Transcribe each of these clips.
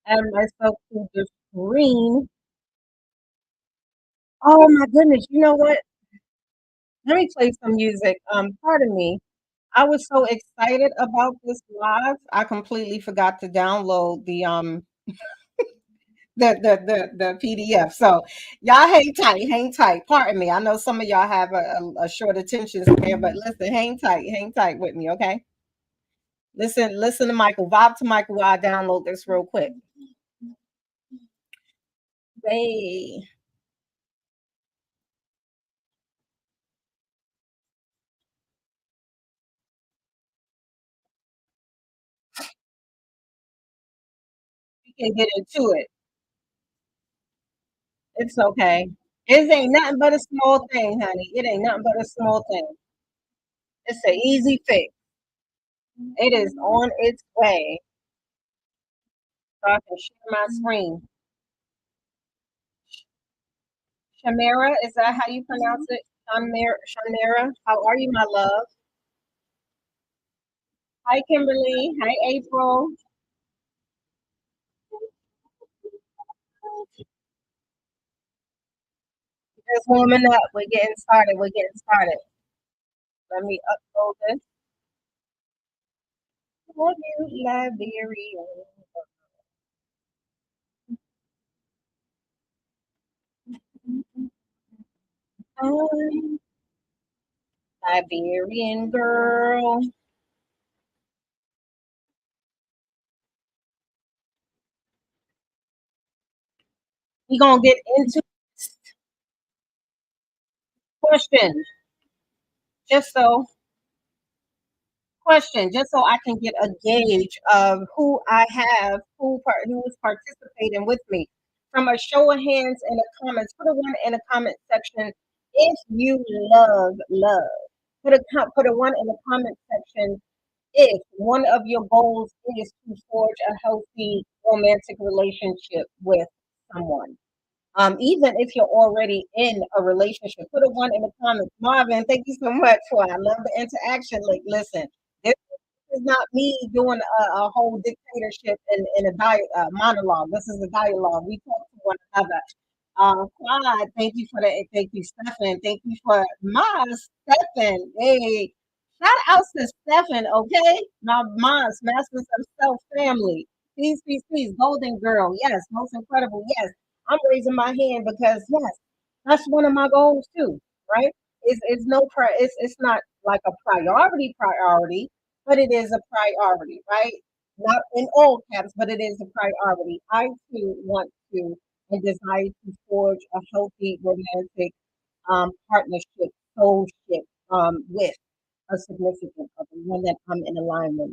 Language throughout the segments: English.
add myself to the screen. Oh my goodness, you know what? Let me play some music. Pardon me. I was so excited about this live, I completely forgot to download the PDF. So y'all hang tight. Pardon me. I know some of y'all have a short attention span, but listen, hang tight with me, okay? Listen to Michael. Vibe to Michael while I download this real quick. Hey, you can get into it. It's okay. It ain't nothing but a small thing, honey. It ain't nothing but a small thing. It's an easy fix. It is on its way. So I can share my screen. Shamera, is that how you pronounce it? Shamera, how are you, my love? Hi, Kimberly. Hi, April. Just warming up. We're getting started. We're getting started. Let me upload this. Love you, Liberia. Liberian girl. We're gonna get into this question. Just so just so I can get a gauge of who I have, who is participating with me. From a show of hands in the comments, put a one in the comment section if you love. Put a one in the comment section if one of your goals is to forge a healthy romantic relationship with someone. Even if you're already in a relationship, put a one in the comments. Marvin, thank you so much for it. I love the interaction. Like, listen, this is not me doing a whole dictatorship in a monologue. This is a dialogue. We talk to one another. Claude, thank you for that. Thank you, Stefan. Thank you for my Stefan. Hey, shout out to Stefan, okay? My mom's Masters of Self family. Peace. Golden girl. Yes, most incredible. Yes, I'm raising my hand because yes, that's one of my goals too. Right? It's no it's not like a priority, but it is a priority. Right? Not in all caps, but it is a priority. I too want to and desire to forge a healthy romantic partnership, soulship with a significant other, one that I'm in alignment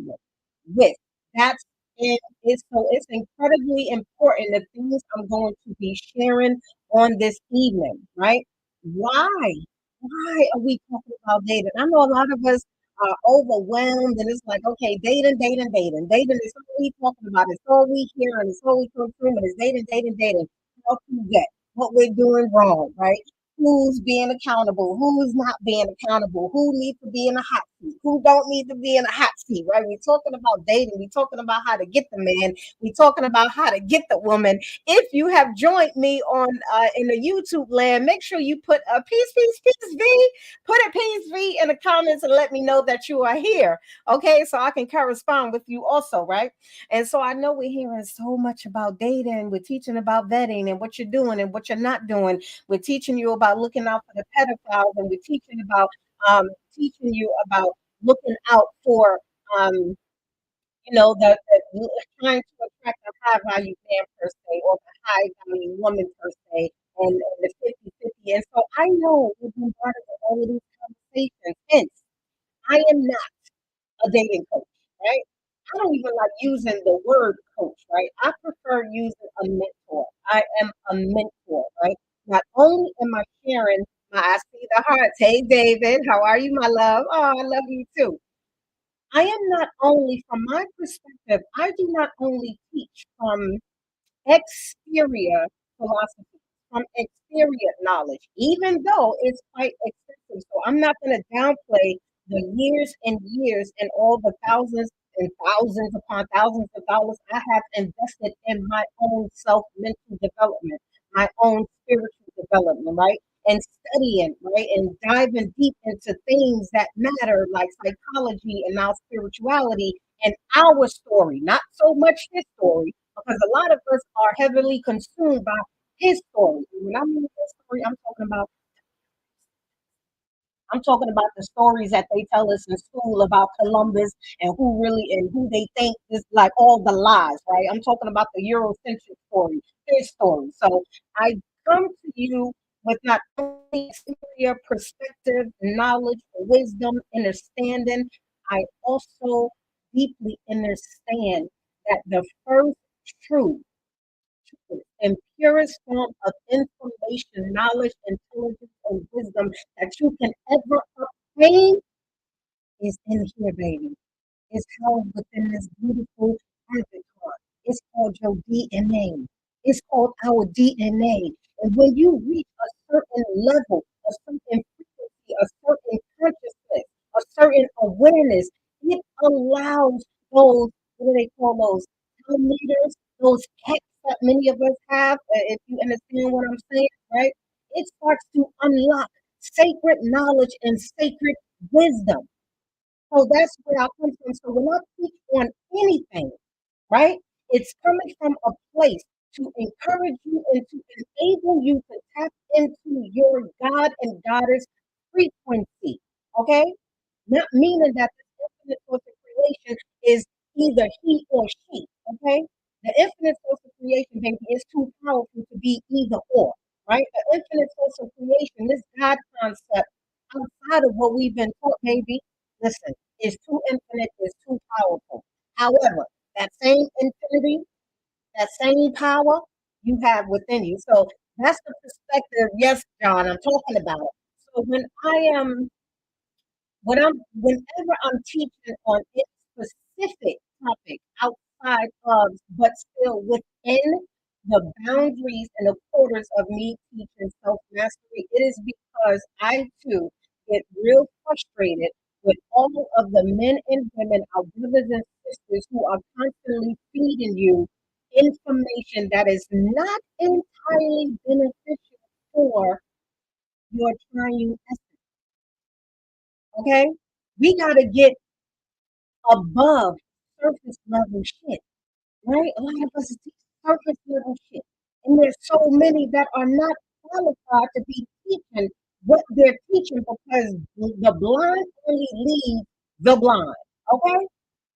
with. That's it. It's incredibly important the things I'm going to be sharing on this evening, right? Why? Why are we talking about dating? I know a lot of us are overwhelmed and it's like, okay, dating is all we talking about. It's all we hear and it's all we consume and it's dating. How to get what we're doing wrong, right? Who's being accountable, who's not being accountable, who needs to be in a hot seat, who don't need to be in a hot seat, right? We're talking about dating, we're talking about how to get the man, we're talking about how to get the woman. If you have joined me on in the YouTube land, make sure you put a peace V, put a peace V in the comments and let me know that you are here, okay? So I can correspond with you also, right? And so I know we're hearing so much about dating, we're teaching about vetting and what you're doing and what you're not doing. We're teaching you about looking out for the pedophiles, and we're um, teaching you about looking out for um, trying to attract a high value man per se, or the high value woman per se, and the 50-50. And so I know we've been part of all of these conversations. Hence, I am not a dating coach, right? I don't even like using the word coach, right? I prefer using a mentor. I am a mentor, right? Not only am I sharing my I see the hearts. Hey David, how are you, my love? Oh, I love you too. I am not only from my perspective, I do not only teach from exterior philosophy, from exterior knowledge, even though it's quite extensive. So I'm not going to downplay the years and years and all the thousands and thousands upon thousands of dollars I have invested in my own self mental development, my own spiritual development, right? And studying, right? And diving deep into things that matter, like psychology and now spirituality and our story, not so much his story, because a lot of us are heavily consumed by his story. When I mean his story, I'm talking about the stories that they tell us in school about Columbus and who they think is like all the lies, right? I'm talking about the Eurocentric story, his story. So I come to you with not only superior perspective, knowledge, wisdom, understanding, I also deeply understand that the first truth and purest form of information, knowledge, intelligence, and wisdom that you can ever obtain is in here, baby. It's held within this beautiful avatar. It's called your DNA. It's called our DNA. And when you reach a certain level, a certain frequency, a certain consciousness, a certain awareness, it allows those, what do they call those, meters, those checks that many of us have, if you understand what I'm saying, right? It starts to unlock sacred knowledge and sacred wisdom. So that's where I come from. So when I teach on anything, right, it's coming from a place to encourage you and to enable you to tap into your God and Goddess frequency. Okay? Not meaning that the infinite source of creation is either he or she. Okay? The infinite source of creation, baby, is too powerful to be either or. Right? The infinite source of creation, this God concept, outside of what we've been taught, baby, listen, is too infinite, is too powerful. However, that same infinity, that same power you have within you. So that's the perspective, yes, John, I'm talking about. So whenever I'm teaching on a specific topic outside of, but still within the boundaries and the quarters of me teaching self mastery, it is because I too get real frustrated with all of the men and women, our brothers and sisters who are constantly feeding you information that is not entirely beneficial for your trying essence. Okay? We got to get above surface level shit, right? A lot of us is teaching surface level shit. And there's so many that are not qualified to be teaching what they're teaching because the blind only lead the blind. Okay?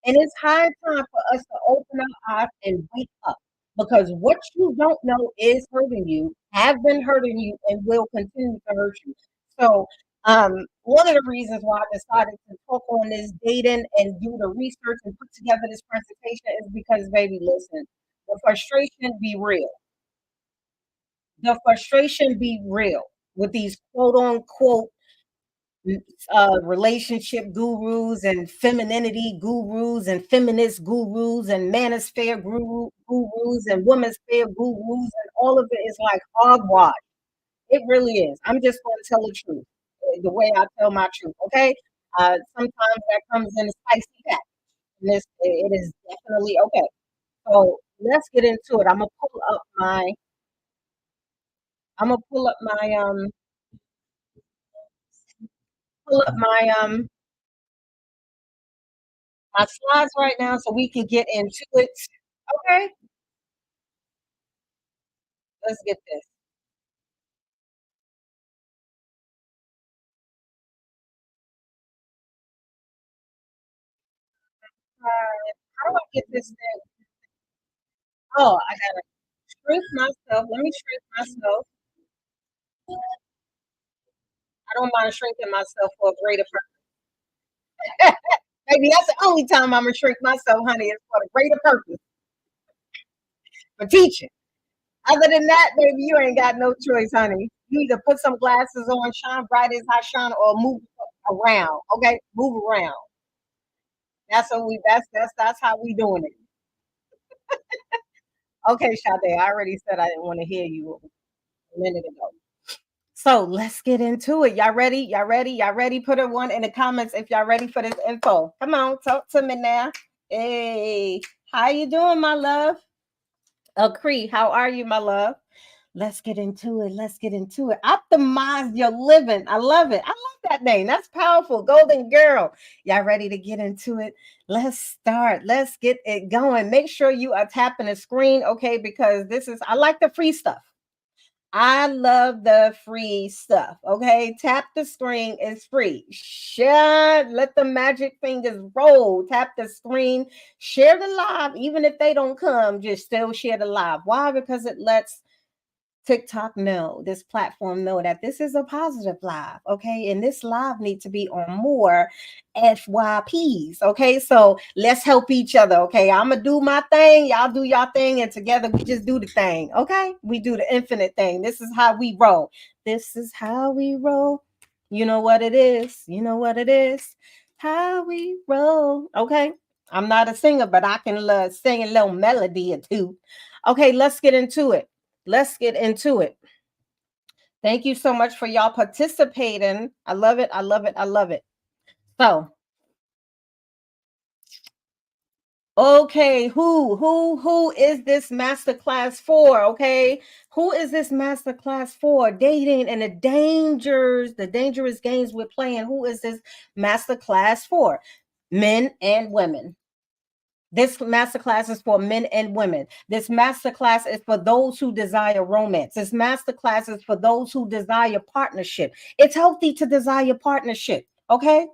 And it's high time for us to open our eyes and wake up because what you don't know is hurting you, have been hurting you, and will continue to hurt you. So, one of the reasons why I decided to talk on this dating and do the research and put together this presentation is because, baby, listen, the frustration be real. The frustration be real with these quote unquote relationship gurus and femininity gurus and feminist gurus and manosphere gurus and womansphere gurus and all of it is like hogwash. It really is. I'm just going to tell the truth, the way I tell my truth. Okay. Sometimes that comes in a spicy pack. And it is definitely okay. So let's get into it. I'm gonna pull up my slides right now so we can get into it. Okay, let's get this. How do I get this thing? Oh, I gotta shrink myself. Let me shrink myself. I don't mind shrinking myself for a greater purpose. Maybe that's the only time I'm gonna shrink myself, honey, is for a greater purpose, for teaching. Other than that, baby, you ain't got no choice, honey. You either put some glasses on, shine bright as I shine, or move around. Okay, move around. That's how we doing it. Okay, Sade, I already said I didn't want to hear you a minute ago. So let's get into it. Y'all ready? Y'all ready? Y'all ready? Put a one in the comments if y'all ready for this info. Come on, talk to me now. Hey, how you doing, my love? Cree, how are you, my love? Let's get into it. Let's get into it. Optimize your living. I love it. I love that name. That's powerful. Golden Girl. Y'all ready to get into it? Let's start. Let's get it going. Make sure you are tapping the screen, okay? Because I like the free stuff. I love the free stuff. Okay. Tap the screen. It's free. Share. Let the magic fingers roll. Tap the screen. Share the live. Even if they don't come, just still share the live. Why? Because it lets TikTok know, this platform know that this is a positive live, okay? And this live needs to be on more FYPs, okay? So let's help each other, okay? I'm gonna do my thing, y'all do y'all thing, and together we just do the thing, okay? We do the infinite thing. This is how we roll. This is how we roll. You know what it is. You know what it is. How we roll, okay? I'm not a singer, but I can sing a little melody or two. Okay, let's get into it. Let's get into it. Thank you so much for y'all participating. I love it. I love it. I love it. So, okay, who is this masterclass for? Okay, who is this masterclass for? Dating and the dangerous games we're playing. Who is this masterclass for? Men and women. This masterclass is for men and women. This masterclass is for those who desire romance. This masterclass is for those who desire partnership. It's healthy to desire partnership. Okay.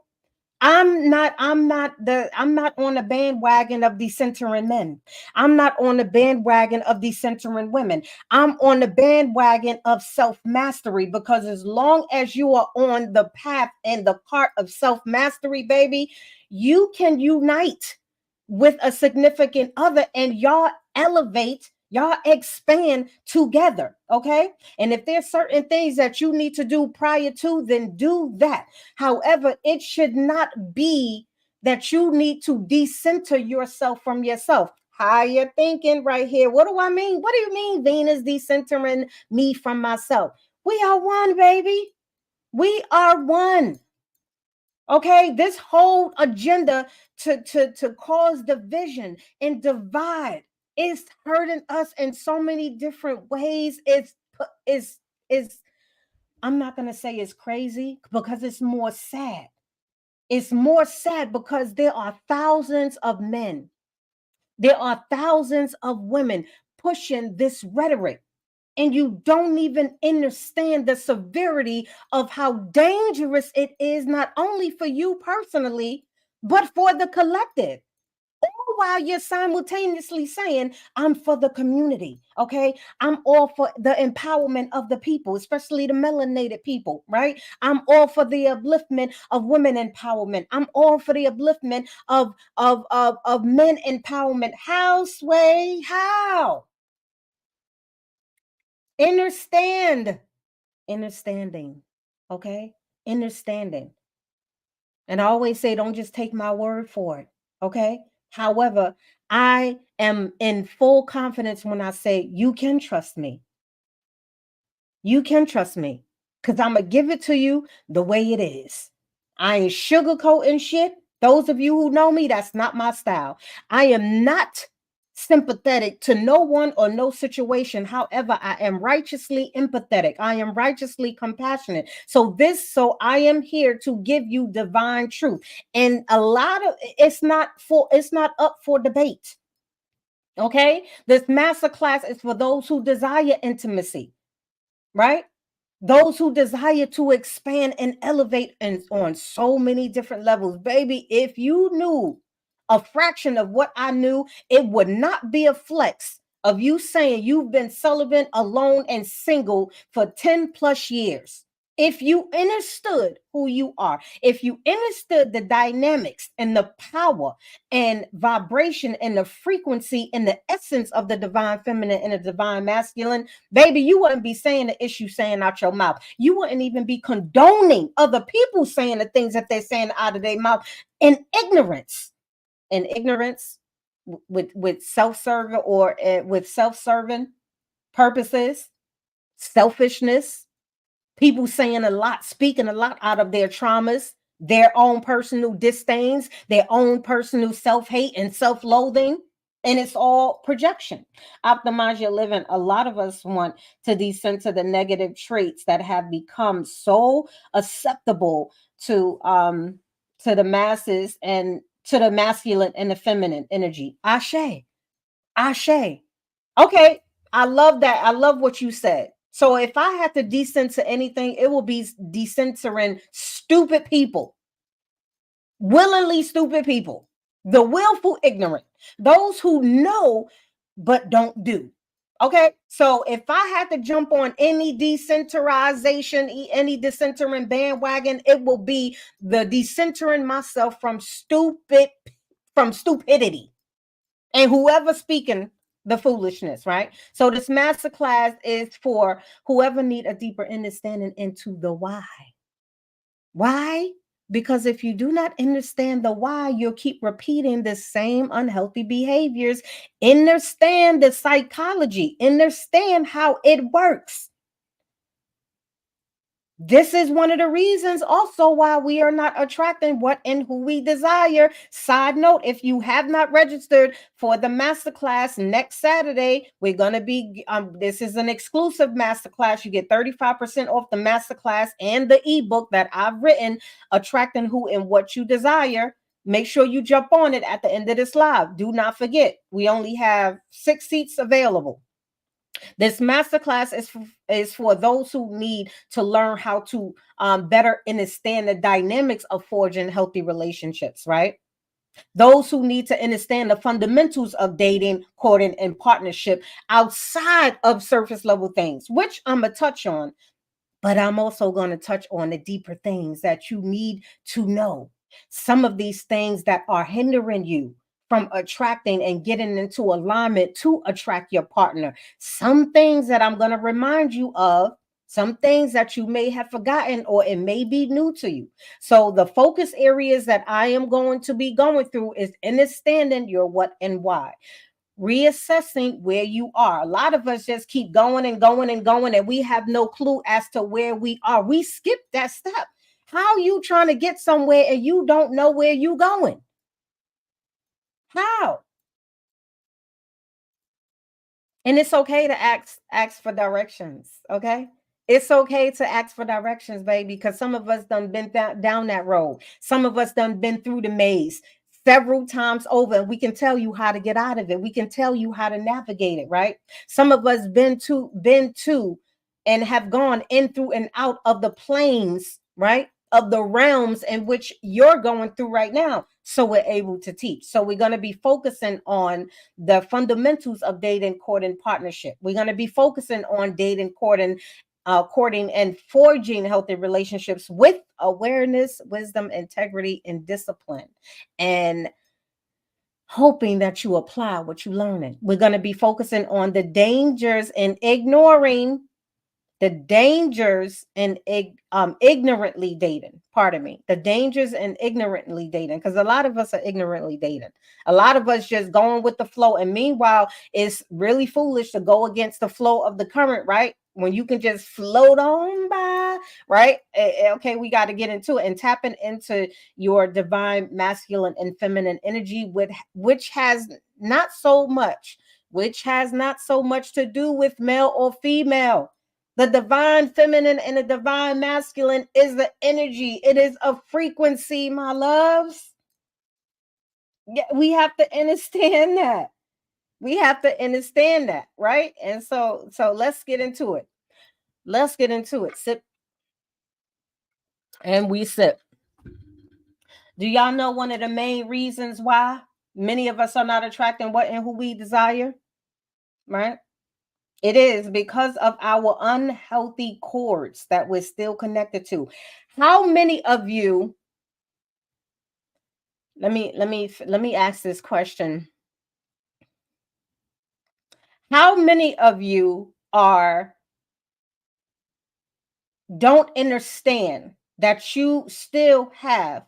I'm not on the bandwagon of decentering men. I'm not on the bandwagon of decentering women. I'm on the bandwagon of self-mastery, because as long as you are on the path and the cart of self-mastery, baby, you can unite with a significant other and y'all elevate, y'all expand together. Okay. And if there's certain things that you need to do prior to, then do that. However, it should not be that you need to decenter yourself from yourself. Higher thinking right here. What do I mean? What do you mean, Venus decentering me from myself? We are one, baby. We are one. Okay, this whole agenda to cause division and divide is hurting us in so many different ways. Is I'm not gonna say it's crazy, because it's more sad. It's more sad because there are thousands of men, there are thousands of women pushing this rhetoric, and you don't even understand the severity of how dangerous it is, not only for you personally, but for the collective. All while you're simultaneously saying, I'm for the community, okay? I'm all for the empowerment of the people, especially the melanated people, right? I'm all for the upliftment of women empowerment. I'm all for the upliftment of men empowerment. How, Sway? How? Understand. Understanding. Okay? Understanding. And I always say, don't just take my word for it. Okay? However, I am in full confidence when I say, you can trust me. You can trust me, because I'm going to give it to you the way it is. I ain't sugarcoating shit. Those of you who know me, that's not my style. I am not sympathetic to no one or no situation. However, I am righteously empathetic. I am righteously compassionate. So I am here to give you divine truth. And a lot of it's not up for debate. Okay? This masterclass is for those who desire intimacy, right? Those who desire to expand and elevate and on so many different levels. Baby, if you knew a fraction of what I knew, it would not be a flex of you saying you've been celibate, alone, and single for 10 plus years. If you understood who you are, if you understood the dynamics and the power and vibration and the frequency and the essence of the divine feminine and the divine masculine, baby, you wouldn't be saying the issue saying out your mouth. You wouldn't even be condoning other people saying the things that they're saying out of their mouth in ignorance. In ignorance, with self-serving or with self-serving purposes, selfishness, people saying a lot, speaking a lot out of their traumas, their own personal disdains, their own personal self-hate and self-loathing, and it's all projection. Optimize your living. A lot of us want to descend to the negative traits that have become so acceptable to the masses and to the masculine and the feminine energy. Ashe. Ashe. Okay, I love that. I love what you said. So if I had to decensor anything, it will be decensoring stupid people, willingly stupid people, the willful ignorant, those who know but don't do. Okay, so if I had to jump on any decentralization, any decentering bandwagon, it will be the decentering myself from stupidity and whoever speaking the foolishness, right? So this masterclass is for whoever need a deeper understanding into the why. Why? Because if you do not understand the why, you'll keep repeating the same unhealthy behaviors. Understand the psychology, understand how it works. This is one of the reasons also why we are not attracting what and who we desire. Side note, if you have not registered for the masterclass next Saturday, we're going to be, this is an exclusive masterclass. You get 35% off the masterclass and the ebook that I've written, Attracting Who and What You Desire. Make sure you jump on it at the end of this live. Do not forget, we only have 6 seats available. This masterclass is for those who need to learn how to better understand the dynamics of forging healthy relationships, right? Those who need to understand the fundamentals of dating, courting, and partnership outside of surface level things, which I'm going to touch on. But I'm also going to touch on the deeper things that you need to know. Some of these things that are hindering you from attracting and getting into alignment to attract your partner. Some things that I'm going to remind you of, some things that you may have forgotten or it may be new to you. So the focus areas that I am going to be going through is understanding your what and why, reassessing where you are. A lot of us just keep going and going and going, and we have no clue as to where we are. We skip that step. How are you trying to get somewhere and you don't know where you're going? How? And it's okay to ask for directions. Okay. It's okay to ask for directions, baby, because some of us done been down that road. Some of us done been through the maze several times over, and we can tell you how to get out of it. We can tell you how to navigate it, right? Some of us been to and have gone in through and out of the planes, right? Of the realms in which you're going through right now. So we're able to teach. So we're going to be focusing on the fundamentals of dating, courting, partnership. We're going to be focusing on dating, courting, and forging healthy relationships with awareness, wisdom, integrity, and discipline. And hoping that you apply what you're learning. We're going to be focusing on the dangers in ignoring the dangers in ignorantly dating. Pardon me. The dangers in ignorantly dating, because a lot of us are ignorantly dating. A lot of us just going with the flow, and meanwhile, it's really foolish to go against the flow of the current, right? When you can just float on by, right? Okay, we got to get into it and tapping into your divine masculine and feminine energy, with which has not so much, to do with male or female. The divine feminine and the divine masculine is the energy. It is a frequency, my loves. Yeah, we have to understand that. We have to understand that, right? And so let's get into it. Let's get into it. Sip and we sip. Do y'all know one of the main reasons why many of us are not attracting what and who we desire? Right? It is because of our unhealthy cords that we're still connected to. How many of you, let me ask this question. How many of you are don't understand that you still have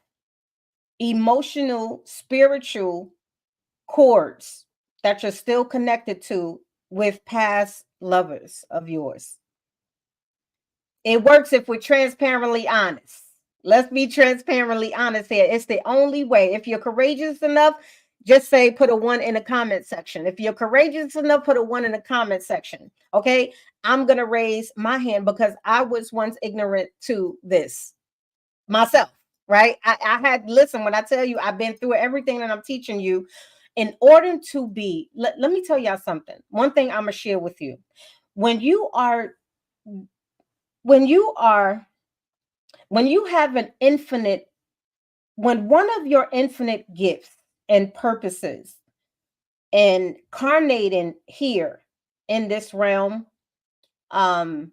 emotional, spiritual cords that you're still connected to with past lovers of yours? It works if we're transparently honest. Let's be transparently honest here. It's the only way. If you're courageous enough, just say put a one in the comment section. If you're courageous enough, put a one in the comment section. Okay. I'm going to raise my hand because I was once ignorant to this myself, right? I had, listen, when I tell you, I've been through everything that I'm teaching you in order to be, let me tell y'all something. One thing I'm going to share with you. When you are, when you are, when you have an infinite, when one of your infinite gifts and purposes incarnating here in this realm, um,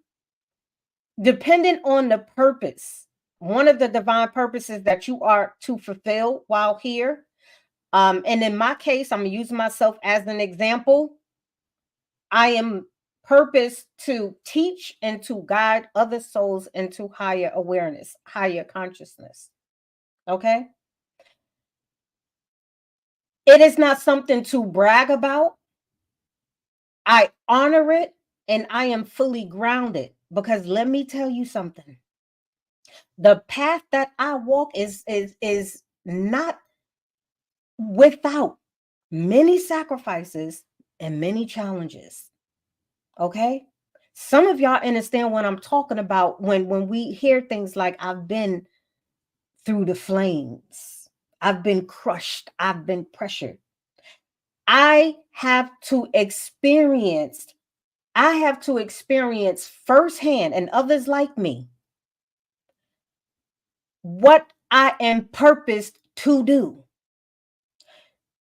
dependent on the purpose, one of the divine purposes that you are to fulfill while here. And in my case, I'm using myself as an example. I am purposed to teach and to guide other souls into higher awareness, higher consciousness. Okay. It is not something to brag about. I honor it and I am fully grounded because let me tell you something. The path that I walk is not without many sacrifices and many challenges. Okay? Some of y'all understand what I'm talking about when we hear things like I've been through the flames. I've been crushed. I've been pressured. I have to experience firsthand and others like me what I am purposed to do.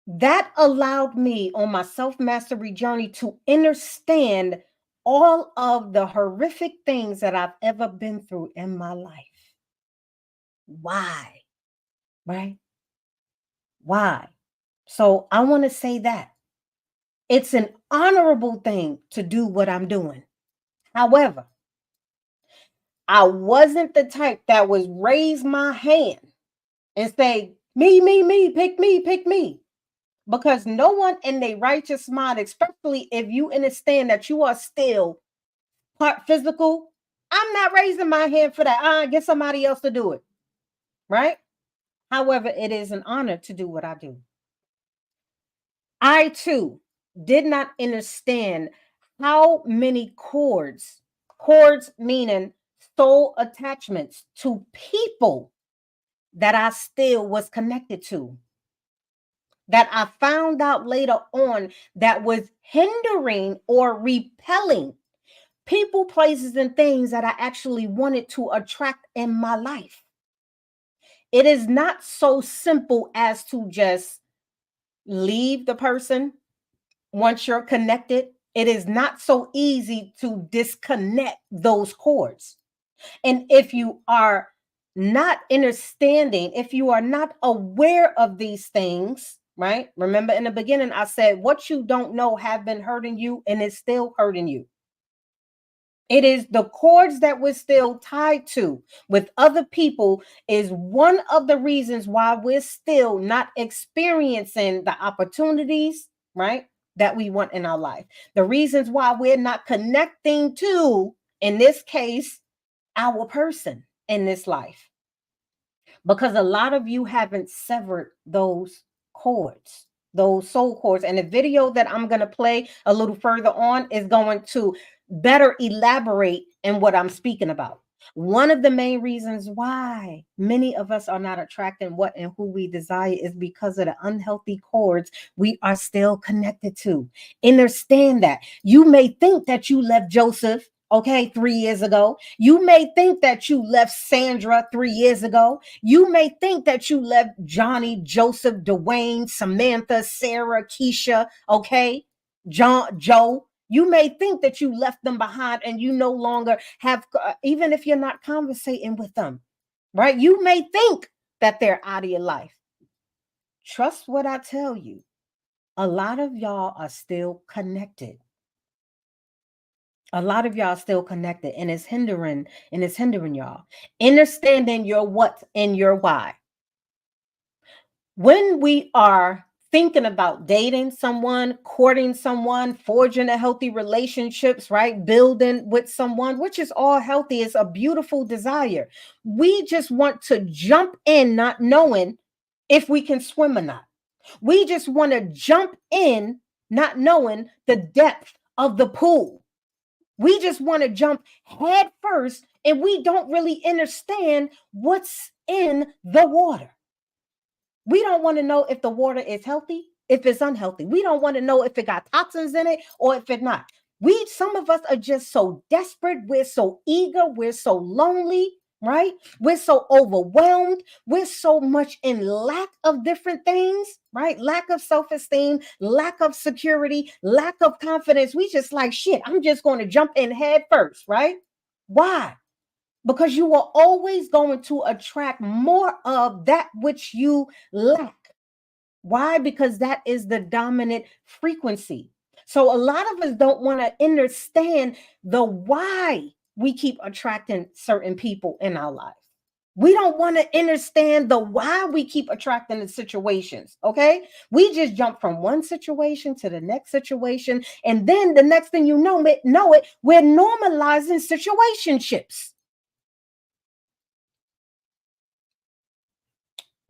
That allowed me on my self-mastery journey to understand all of the horrific things that I've ever been through in my life. Why? Right? Why? So I want to say that it's an honorable thing to do what I'm doing. However, I wasn't the type that was raise my hand and say, me, pick me, pick me. Because no one in their righteous mind, especially if you understand that you are still part physical, I'm not raising my hand for that. Get somebody else to do it. Right? However, it is an honor to do what I do. I too did not understand how many cords meaning soul attachments to people that I still was connected to, that I found out later on that was hindering or repelling people, places, and things that I actually wanted to attract in my life. It is not so simple as to just leave the person once you're connected. It is not so easy to disconnect those cords. And if you are not understanding, if you are not aware of these things, right? Remember in the beginning, I said, what you don't know have been hurting you and it's still hurting you. It is the cords that we're still tied to with other people is one of the reasons why we're still not experiencing the opportunities, right? That we want in our life. The reasons why we're not connecting to, in this case, our person in this life. Because a lot of you haven't severed those cords, those soul cords. And the video that I'm going to play a little further on is going to better elaborate in what I'm speaking about. One of the main reasons why many of us are not attracting what and who we desire is because of the unhealthy cords we are still connected to. Understand that. You may think that you left Joseph, okay, 3 years ago. You may think that you left Sandra 3 years ago. You may think that you left Johnny, Joseph, Dwayne, Samantha, Sarah, Keisha, okay, John, Joe. You may think that you left them behind and you no longer have, even if you're not conversating with them, right? You may think that they're out of your life. Trust what I tell you. A lot of y'all are still connected. A lot of y'all still connected and it's hindering y'all. Understanding your what and your why. When we are thinking about dating someone, courting someone, forging a healthy relationships, right? Building with someone, which is all healthy. It's a beautiful desire. We just want to jump in not knowing if we can swim or not. We just want to jump in not knowing the depth of the pool. We just want to jump head first and we don't really understand what's in the water. We don't want to know if the water is healthy, if it's unhealthy. We don't want to know if it got toxins in it or if it not. Some of us are just so desperate. We're so eager. We're so lonely, right? We're so overwhelmed. We're so much in lack of different things, right? Lack of self-esteem, lack of security, lack of confidence. We just like, shit, I'm just going to jump in head first, right? Why? Because you are always going to attract more of that which you lack. Why? Because that is the dominant frequency. So a lot of us don't want to understand the why we keep attracting certain people in our life. We don't want to understand the why we keep attracting the situations. Okay. We just jump from one situation to the next situation. And then the next thing you know it, we're normalizing situationships.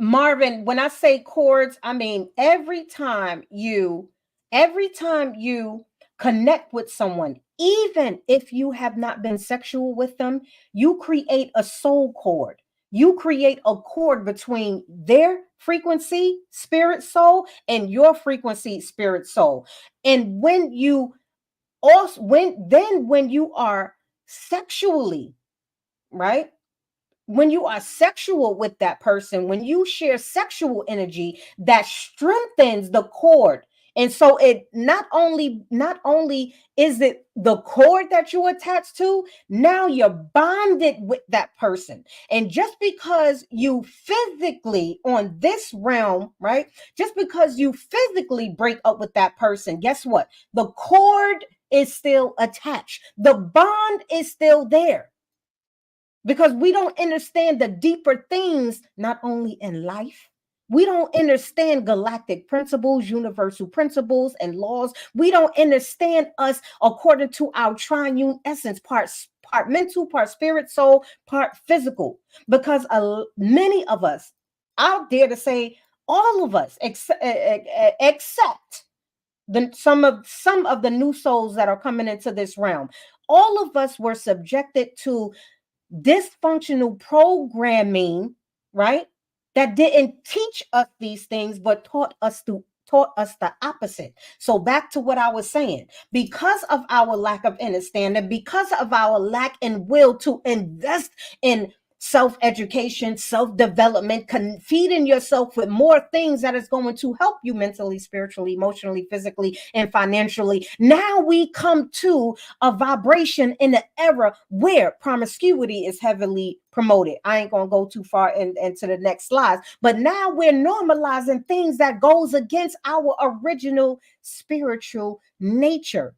Marvin, when I say chords, I mean every time you connect with someone, even if you have not been sexual with them, you create a soul chord. You create a chord between their frequency, spirit soul, and your frequency, spirit soul. And when you are sexually, right? When you are sexual with that person, when you share sexual energy, that strengthens the cord. And so it not only is it the cord that you attach to, now you're bonded with that person. And just because you physically on this realm, right? Just because you physically break up with that person, guess what? The cord is still attached. The bond is still there because we don't understand the deeper things, not only in life. We don't understand galactic principles, universal principles, and laws. We don't understand us according to our triune essence, part mental, part spirit, soul, part physical. Because many of us, out there to say all of us, except some of the new souls that are coming into this realm, all of us were subjected to dysfunctional programming, right? That didn't teach us these things, but taught us the opposite. So back to what I was saying, because of our lack of understanding, because of our lack in will to invest in self-education, self-development, feeding yourself with more things that is going to help you mentally, spiritually, emotionally, physically, and financially. Now we come to a vibration in the era where promiscuity is heavily promoted. I ain't gonna go too far into the next slides, but now we're normalizing things that goes against our original spiritual nature.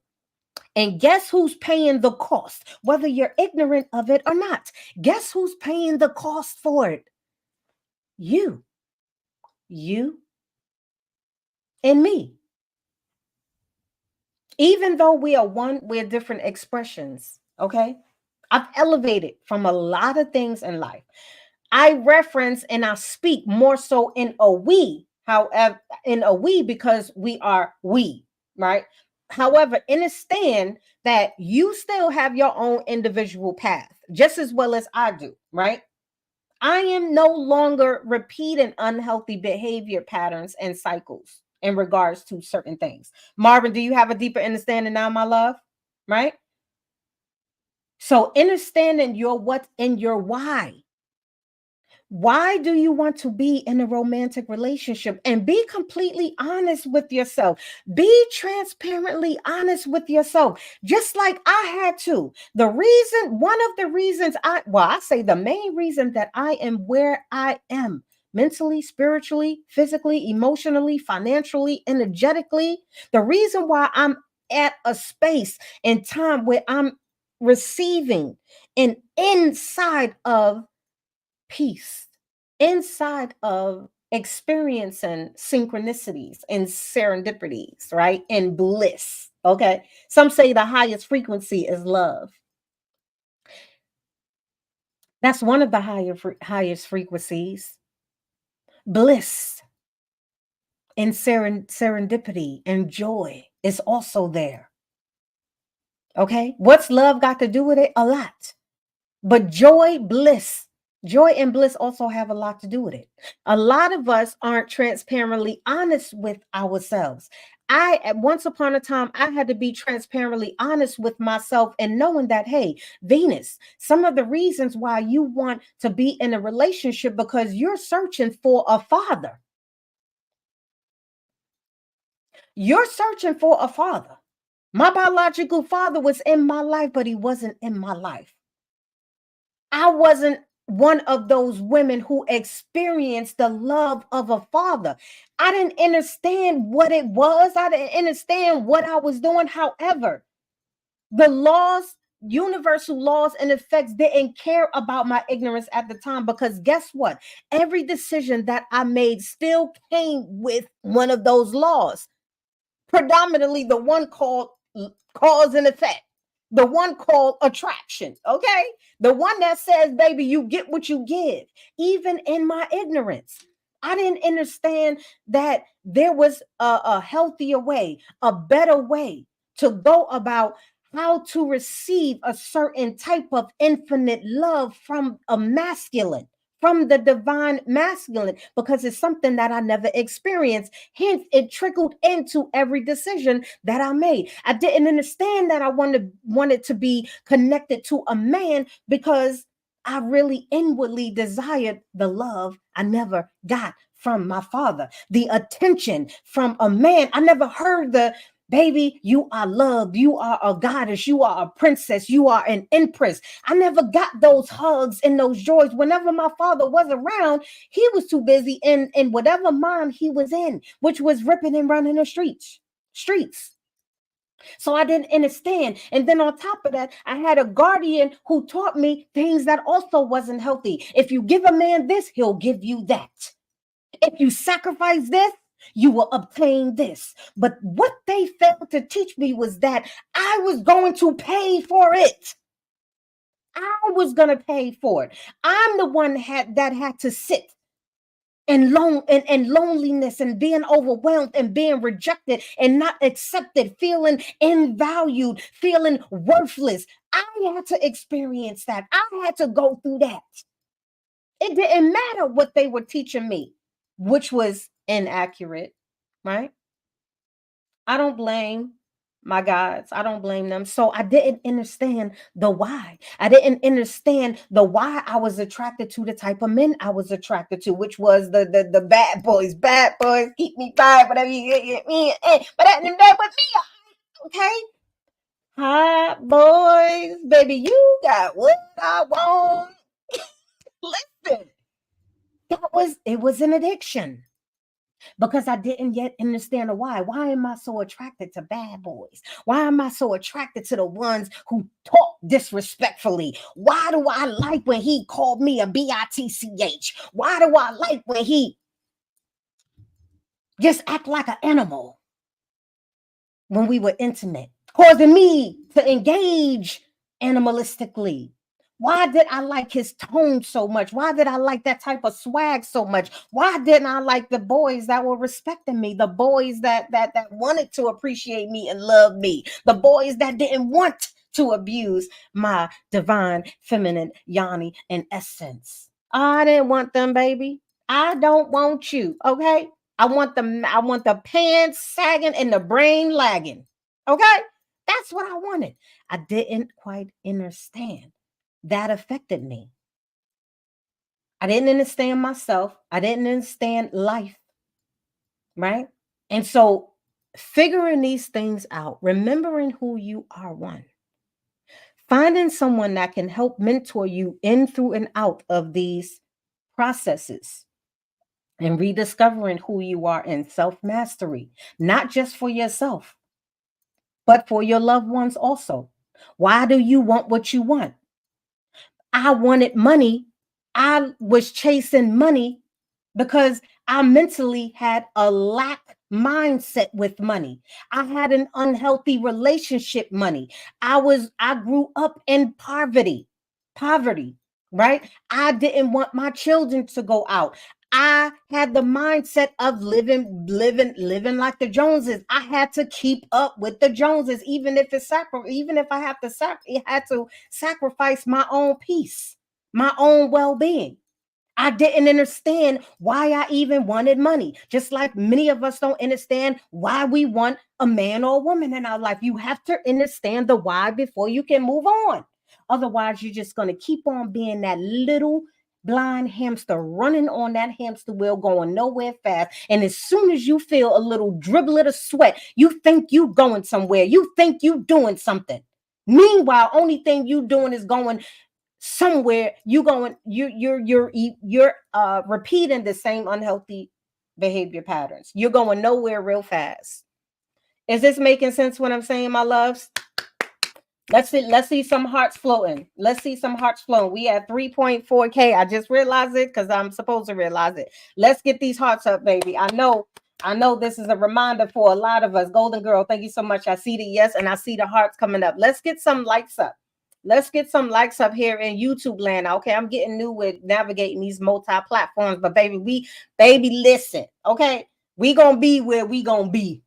And guess who's paying the cost? Whether you're ignorant of it or not, guess who's paying the cost for it? You, you, and me. Even though we are one, we're different expressions. Okay. I've elevated from a lot of things in life. I reference and I speak more so in a we, however, in a we because we are we, right? However, understand that you still have your own individual path, just as well as I do, right? I am no longer repeating unhealthy behavior patterns and cycles in regards to certain things. Marvin, do you have a deeper understanding now, my love? Right? So understanding your what and your why. Why do you want to be in a romantic relationship? And be completely honest with yourself. Be transparently honest with yourself, just like I had to. One of the reasons I say the main reason that I am where I am mentally, spiritually, physically, emotionally, financially, energetically, the reason why I'm at a space and time where I'm receiving and inside of peace, inside of experiencing synchronicities and serendipities, right? And bliss. Okay. Some say the highest frequency is love. That's one of the highest frequencies. Bliss and serendipity and joy is also there. Okay. What's love got to do with it? A lot. But joy and bliss also have a lot to do with it. A lot of us aren't transparently honest with ourselves. At once upon a time, I had to be transparently honest with myself and knowing that, hey, Venus, some of the reasons why you want to be in a relationship because you're searching for a father. You're searching for a father. My biological father was in my life, but he wasn't in my life. I wasn't one of those women who experienced the love of a father. I didn't understand what it was. I didn't understand what I was doing. However, the laws, universal laws and effects didn't care about my ignorance at the time because guess what? Every decision that I made still came with one of those laws, predominantly the one called cause and effect, the one called attraction. Okay, the one that says, baby, you get what you give. Even in my ignorance, I didn't understand that there was a healthier way, a better way to go about how to receive a certain type of infinite love from a masculine, from the divine masculine, because it's something that I never experienced. Hence, it trickled into every decision that I made. I didn't understand that I wanted to be connected to a man because I really inwardly desired the love I never got from my father, the attention from a man. I never heard the baby, you are loved, you are a goddess, you are a princess, you are an empress. I never got those hugs and those joys. Whenever my father was around, he was too busy in whatever mind he was in, which was ripping and running the streets. So I didn't understand. And then on top of that, I had a guardian who taught me things that also wasn't healthy. If you give a man this, he'll give you that. If you sacrifice this, you will obtain this. But what they failed to teach me was that I was going to pay for it. I was going to pay for it. I'm the one that had to sit and loneliness and being overwhelmed and being rejected and not accepted, feeling invalued, feeling worthless. I had to experience that. I had to go through that. It didn't matter what they were teaching me, which was inaccurate, right? I don't blame my gods. I don't blame them. So I didn't understand the why. I didn't understand the why I was attracted to the type of men I was attracted to, which was the bad boys. Bad boys keep me fired, whatever you get me. But that was me, okay? Hot boys, baby, you got what I want. Listen, it was an addiction because I didn't yet understand the why. Why am I so attracted to bad boys? Why am I so attracted to the ones who talk disrespectfully? Why do I like when he called me a bitch? Why do I like when he just act like an animal when we were intimate, causing me to engage animalistically? Why did I like his tone so much? Why did I like that type of swag so much? Why didn't I like the boys that were respecting me? The boys that wanted to appreciate me and love me. The boys that didn't want to abuse my divine feminine yoni and essence. I didn't want them, baby. I don't want you, okay? I want the pants sagging and the brain lagging. Okay? That's what I wanted. I didn't quite understand. That affected me. I didn't understand myself. I didn't understand life, right? And so figuring these things out, remembering who you are, one, finding someone that can help mentor you in, through, and out of these processes, and rediscovering who you are in self mastery, not just for yourself, but for your loved ones also. Why do you want what you want? I wanted money. I was chasing money because I mentally had a lack mindset with money. I had an unhealthy relationship money. I grew up in poverty. Poverty, right? I didn't want my children to go out. I had the mindset of living like the Joneses. I had to keep up with the Joneses, even if I have to had to sacrifice my own peace, my own well-being. I didn't understand why I even wanted money. Just like many of us don't understand why we want a man or a woman in our life. You have to understand the why before you can move on. Otherwise, you're just going to keep on being that little blind hamster running on that hamster wheel going nowhere fast. And as soon as you feel a little driblet of sweat, you think you going somewhere. You think you doing something. Meanwhile, only thing you doing is going somewhere. You're repeating the same unhealthy behavior patterns. You're going nowhere real fast. Is this making sense what I'm saying, my loves? Let's see some hearts floating. Let's see some hearts flowing. We at 3.4K. I just realized it because I'm supposed to realize it. Let's get these hearts up, baby. I know this is a reminder for a lot of us. Golden Girl, thank you so much. I see the yes and I see the hearts coming up. Let's get some likes up. Let's get some likes up here in YouTube land. Okay, I'm getting new with navigating these multi-platforms, but baby, listen. Okay, we gonna be where we gonna be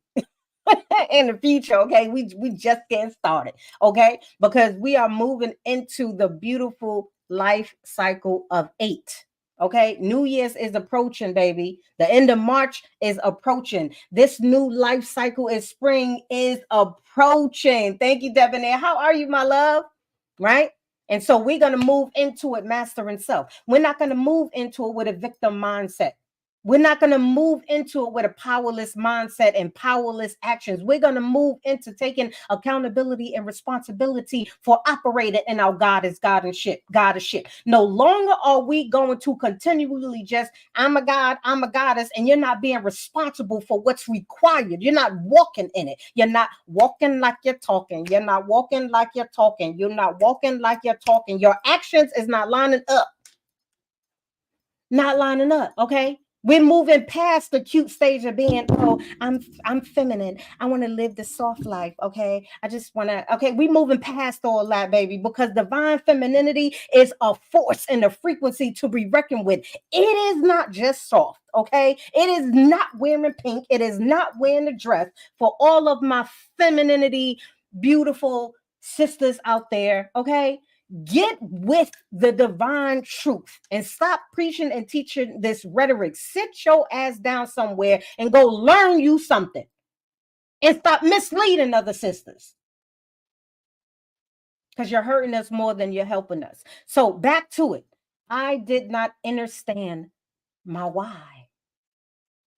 in the future. Okay, we just getting started. Okay, because we are moving into the beautiful life cycle of 8. Okay, New Year's is approaching, baby. The end of March is approaching. This new life cycle is spring is approaching. Thank you, Debonair. How are you, my love? Right? And so we're going to move into it mastering self. We're not going to move into it with a victim mindset. We're not going to move into it with a powerless mindset and powerless actions. We're going to move into taking accountability and responsibility for operating in our goddess-ship. No longer are we going to continually just, I'm a god, I'm a goddess, and you're not being responsible for what's required. You're not walking in it. You're not walking like you're talking. You're not walking like you're talking. You're not walking like you're talking. Your actions is not lining up. Not lining up, okay? We're moving past the cute stage of being, oh, I'm feminine. I want to live the soft life, okay? I just want to, okay, we're moving past all that, baby, because divine femininity is a force and a frequency to be reckoned with. It is not just soft, okay? It is not wearing pink. It is not wearing a dress. For all of my femininity, beautiful sisters out there, okay? Get with the divine truth and stop preaching and teaching this rhetoric. Sit your ass down somewhere and go learn you something and stop misleading other sisters, because you're hurting us more than you're helping us. So back to it. I did not understand my why.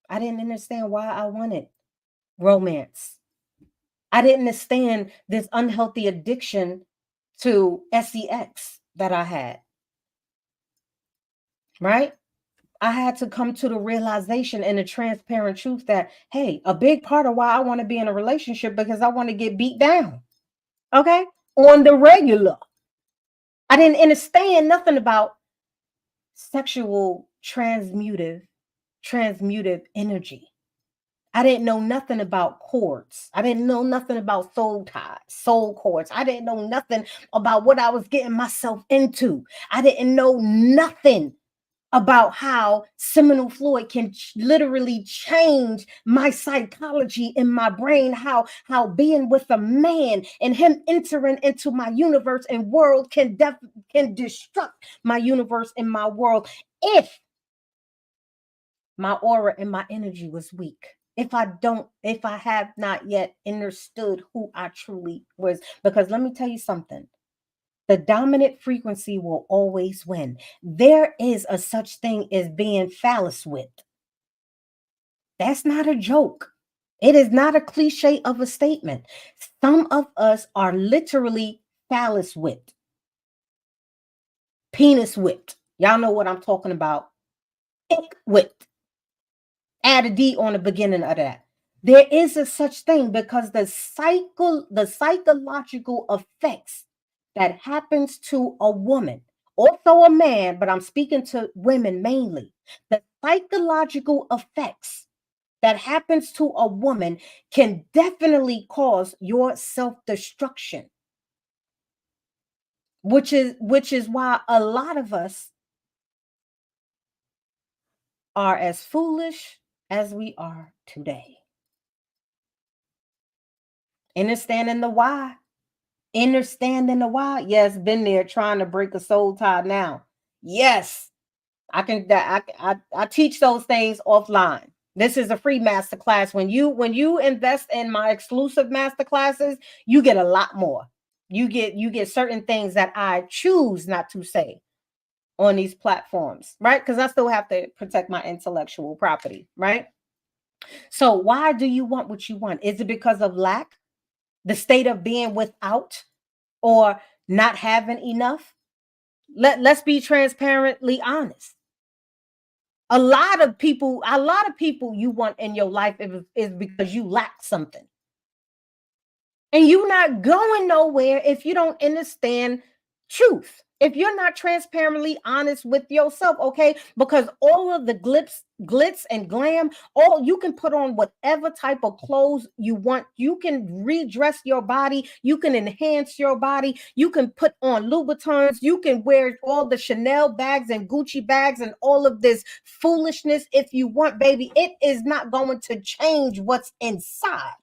I didn't understand why I wanted romance. I didn't understand this unhealthy addiction to sex that I had. Right? I had to come to the realization and the transparent truth that, hey, a big part of why I want to be in a relationship because I want to get beat down. Okay? On the regular. I didn't understand nothing about sexual transmutive energy. I didn't know nothing about cords. I didn't know nothing about soul ties, soul cords. I didn't know nothing about what I was getting myself into. I didn't know nothing about how seminal fluid can literally change my psychology in my brain, how being with a man and him entering into my universe and world can destruct my universe and my world if my aura and my energy was weak. If I have not yet understood who I truly was. Because let me tell you something. The dominant frequency will always win. There is a such thing as being phallus whipped. That's not a joke. It is not a cliche of a statement. Some of us are literally phallus whipped. Penis whipped. Y'all know what I'm talking about. Ick whipped. Add a D on the beginning of that. There is a such thing because the psychological effects that happens to a woman, also a man, but I'm speaking to women mainly. The psychological effects that happens to a woman can definitely cause your self-destruction, which is why a lot of us are as foolish as we are today. Understanding the why. Understanding the why. Yes, been there trying to break a soul tie now. Yes, I teach those things offline. This is a free master class. When you invest in my exclusive master classes, you get a lot more. You get certain things that I choose not to say on these platforms, right? Because I still have to protect my intellectual property, right? So why do you want what you want? Is it because of lack, the state of being without, or not having enough? Let's be transparently honest. A lot of people you want in your life is because you lack something. And you're not going nowhere if you don't understand truth. If you're not transparently honest with yourself, okay? Because all of the glitz and glam, all you can put on whatever type of clothes you want. You can redress your body, you can enhance your body, you can put on Louboutins, you can wear all the Chanel bags and Gucci bags and all of this foolishness if you want, baby. It is not going to change what's inside.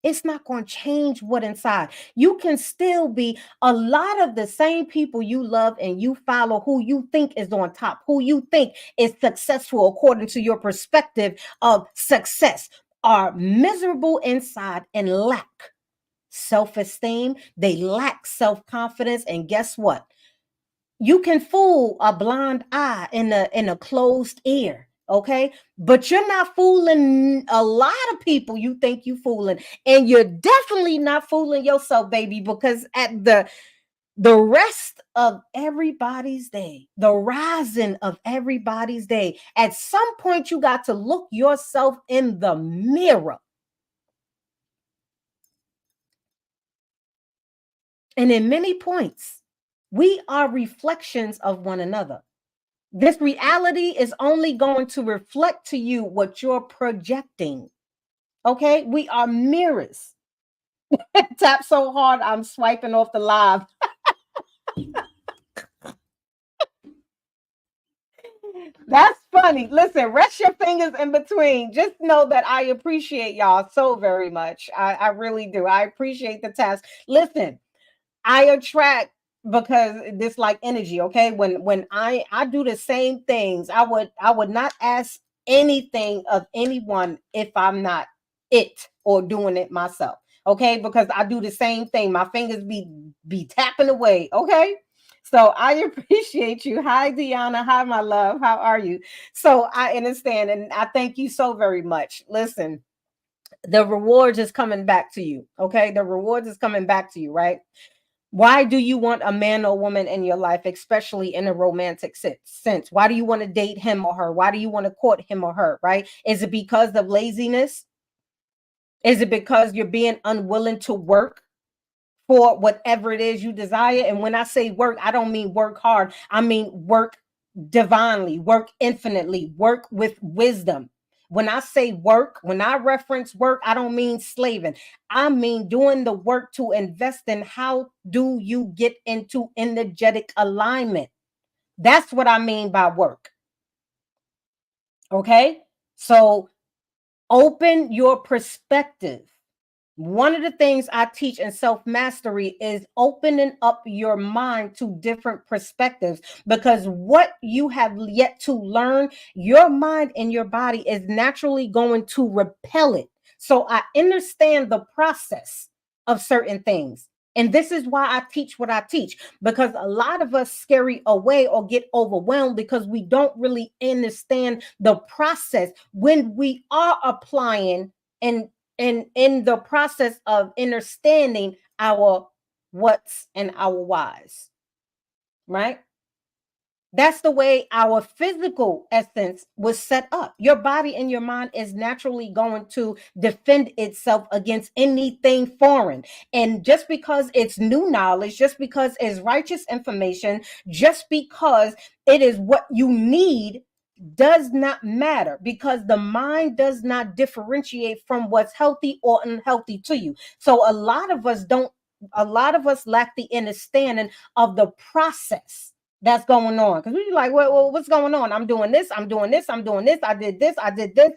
It's not going to change what inside. You can still be a lot of the same people you love and you follow, who you think is on top, who you think is successful according to your perspective of success, are miserable inside and lack self-esteem. They lack self-confidence. And guess what? You can fool a blind eye in a closed ear, okay? But you're not fooling a lot of people you think you fooling, and you're definitely not fooling yourself, baby, because at the rest of everybody's day, the rising of everybody's day, at some point you got to look yourself in the mirror. And in many points, we are reflections of one another. This reality is only going to reflect to you what you're projecting. Okay, we are mirrors. Tap so hard, I'm swiping off the live. That's funny. Listen, rest your fingers in between. Just know that I appreciate y'all so very much. I really do. I appreciate the task. Listen, I attract because this like energy, okay? When I do the same things, I would not ask anything of anyone if I'm not it or doing it myself. Okay? Because I do the same thing. My fingers be tapping away, okay? So I appreciate you. Hi Deanna. Hi my love. How are you? So I understand and I thank you so very much. Listen, the rewards is coming back to you. Okay? The rewards is coming back to you, right? Why do you want a man or woman in your life, especially in a romantic sense? Why do you want to date him or her? Why do you want to court him or her, right? Is it because of laziness? Is it because you're being unwilling to work for whatever it is you desire? And when I say work, I don't mean work hard. I mean work divinely, work infinitely, work with wisdom. When I say work, when I reference work, I don't mean slaving. I mean doing the work to invest in how do you get into energetic alignment. That's what I mean by work. Okay? So open your perspective. One of the things I teach in self mastery is opening up your mind to different perspectives, because what you have yet to learn, your mind and your body is naturally going to repel it. So I understand the process of certain things. And this is why I teach what I teach, because a lot of us scary away or get overwhelmed because we don't really understand the process when we are applying and in the process of understanding our what's and our whys, right? That's the way our physical essence was set up. Your body and your mind is naturally going to defend itself against anything foreign. And just because it's new knowledge, just because it's righteous information, just because it is what you need does not matter because the mind does not differentiate from what's healthy or unhealthy to you. So a lot of us lack the understanding of the process that's going on. Because we're like, well, what's going on? I'm doing this, I'm doing this, I'm doing this, I did this, I did this.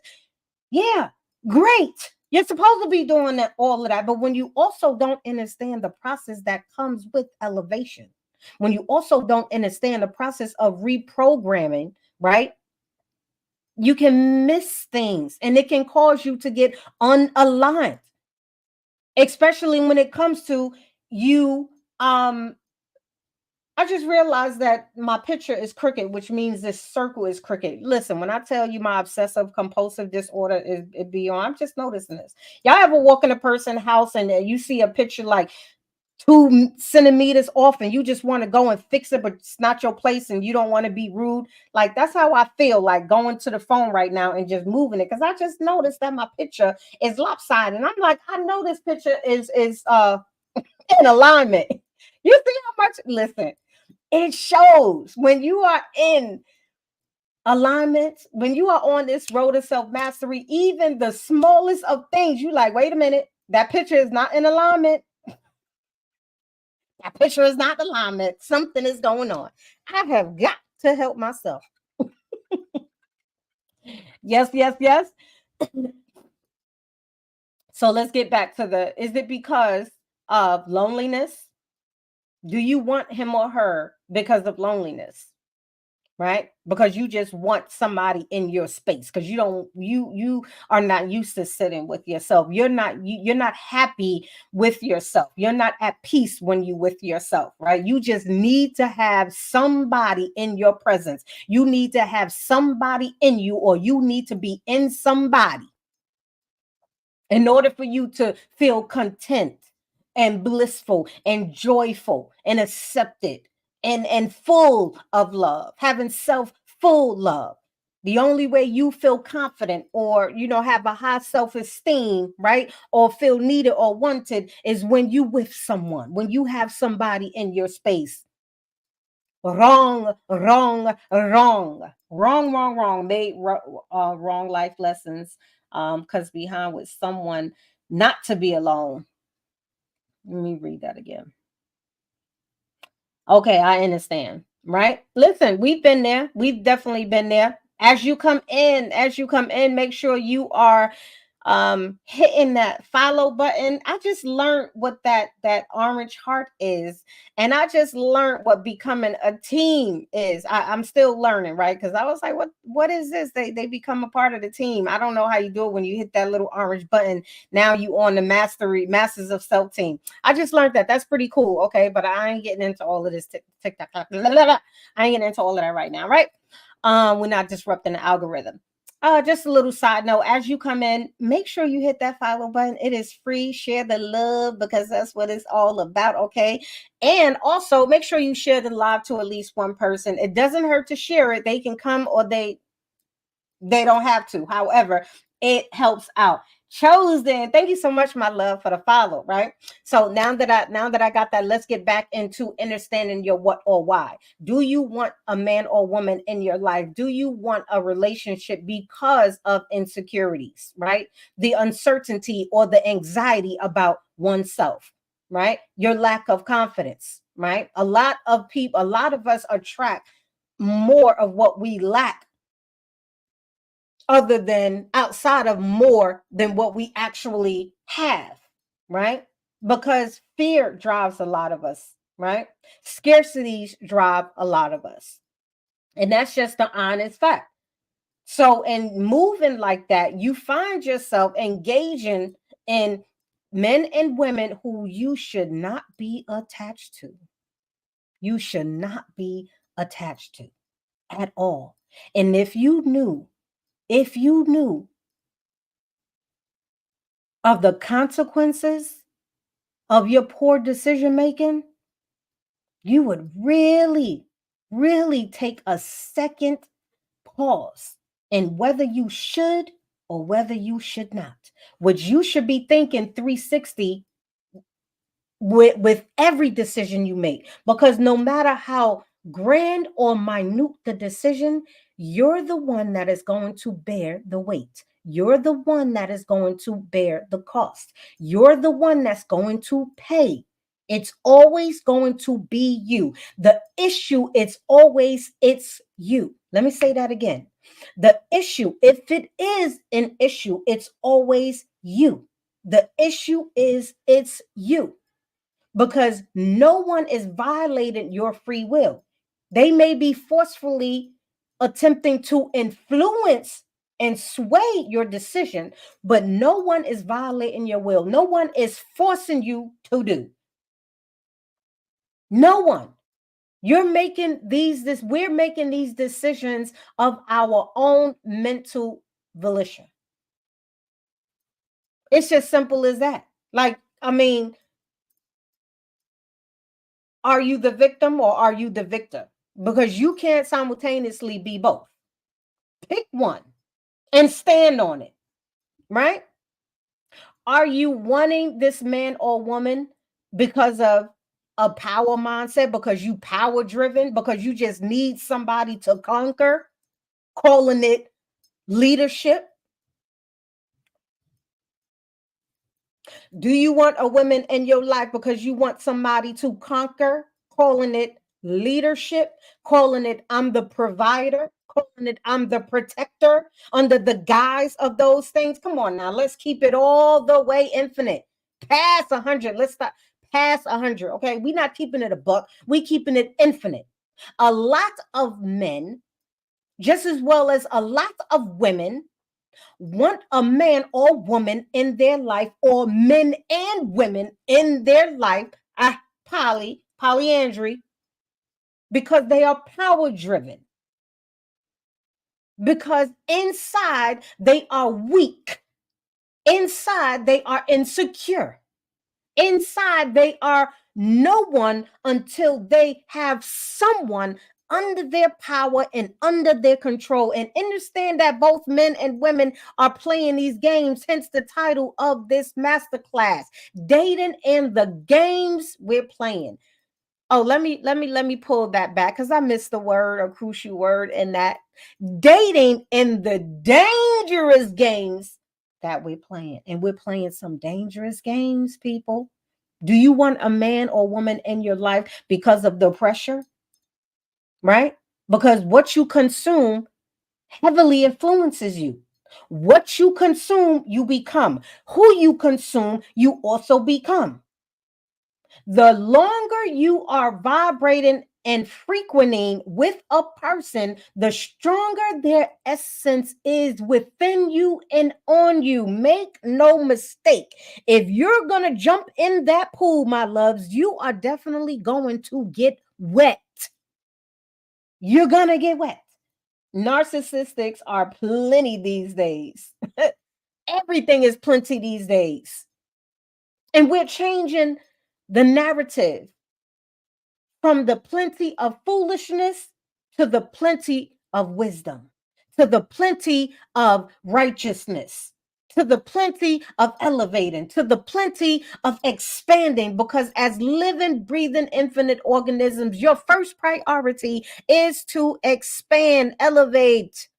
Yeah, great. You're supposed to be doing that, all of that. But when you also don't understand the process that comes with elevation, when you also don't understand the process of reprogramming, right? You can miss things and it can cause you to get unaligned, especially when it comes to you. I just realized that my picture is crooked, which means this circle is crooked. Listen, when I tell you my obsessive compulsive disorder is it beyond, I'm just noticing this. Y'all ever walk in a person's house and you see a picture like 2 centimeters off and you just want to go and fix it, but it's not your place and you don't want to be rude? Like, that's how I feel like going to the phone right now and just moving it because I just noticed that my picture is lopsided. And I'm like, I know this picture is in alignment. You see how much, listen, it shows when you are in alignment, when you are on this road of self-mastery, even the smallest of things, you like, wait a minute, that picture is not in alignment. That picture is not in alignment. Something is going on. I have got to help myself. Yes, yes, yes. So let's get back to is it because of loneliness? Do you want him or her because of loneliness? Right, because you just want somebody in your space because you are not used to sitting with yourself. You're not happy with yourself. You're not at peace when you with yourself, right? You just need to have somebody in your presence. You need to have somebody in you, or you need to be in somebody in order for you to feel content and blissful and joyful and accepted and full of love, having self full love. The only way you feel confident or have a high self-esteem, right, or feel needed or wanted is when you with someone, when you have somebody in your space. Wrong, wrong, wrong, wrong, wrong, wrong. Made wrong life lessons. Because behind with someone not to be alone. Let me read that again. Okay, I understand. Right? Listen, we've been there. We've definitely been there. As you come in, make sure you are hitting that follow button. I just learned what that orange heart is, and I just learned what becoming a team is. I'm still learning, right? Because I was like, what is this? They become a part of the team. I don't know how you do it when you hit that little orange button. Now you on the masters of self team. I just learned that. That's pretty cool. Okay, but I ain't getting into all of this TikTok. I ain't getting into all of that right now, right? We're not disrupting the algorithm. Just a little side note, as you come in, make sure you hit that follow button. It is free. Share the love because that's what it's all about. Okay. And also make sure you share the live to at least one person. It doesn't hurt to share it. They can come or they don't have to. However, it helps out. Chosen, thank you so much, my love, for the follow. Right. So now that I got that, let's get back into understanding your what or why. Do you want a man or woman in your life? Do you want a relationship because of insecurities? Right. The uncertainty or the anxiety about oneself. Right. Your lack of confidence. Right. A lot of us attract more of what we lack other than outside of more than what we actually have, right? Because fear drives a lot of us, right? Scarcities drive a lot of us. And that's just the honest fact. So, in moving like that, you find yourself engaging in men and women who you should not be attached to. You should not be attached to at all. And if you knew of the consequences of your poor decision making, you would really, really take a second pause in whether you should or whether you should not. Which you should be thinking 360 with every decision you make. Because no matter how grand or minute the decision, You're the one that is going to bear the weight. You're the one that is going to bear the cost. You're the one that's going to pay. It's always going to be you. The issue, it's you. Let me say that again. The issue, if it is an issue, it's always you. The issue is it's you, because no one is violating your free will. They may be forcefully attempting to influence and sway your decision, but no one is violating your will. No one is forcing you to do. No one. We're making these decisions of our own mental volition. It's just simple as that. Like, I mean, are you the victim or are you the victor? Because you can't simultaneously be both. Pick one and stand on it, right? Are you wanting this man or woman because of a power mindset, because you power driven, because you just need somebody to conquer, calling it leadership? Do you want a woman in your life because you want somebody to conquer, calling it leadership, calling it I'm the provider, calling it I'm the protector, under the guise of those things? Come on now, let's keep it all the way infinite. Past 100. Let's stop past 100. Okay, we're not keeping it a buck, we keeping it infinite. A lot of men, just as well as a lot of women, want a man or woman in their life, or men and women in their life, polyandry, because they are power driven, because inside they are weak, inside they are insecure, inside they are no one until they have someone under their power and under their control. And understand that both men and women are playing these games, hence the title of this masterclass, Dating and the Games We're Playing. Oh, let me pull that back, because I missed the word, a crucial word in that. Dating in the dangerous games that we're playing. And we're playing some dangerous games, people. Do you want a man or woman in your life because of the pressure? Right? Because what you consume heavily influences you. What you consume, you become. Who you consume, you also become. The longer you are vibrating and frequenting with a person, the stronger their essence is within you and on you. Make no mistake. If you're going to jump in that pool, my loves, you are definitely going to get wet. You're going to get wet. Narcissistics are plenty these days. Everything is plenty these days. And we're changing the narrative from the plenty of foolishness to the plenty of wisdom, to the plenty of righteousness, to the plenty of elevating, to the plenty of expanding. Because as living, breathing, infinite organisms, your first priority is to expand, elevate,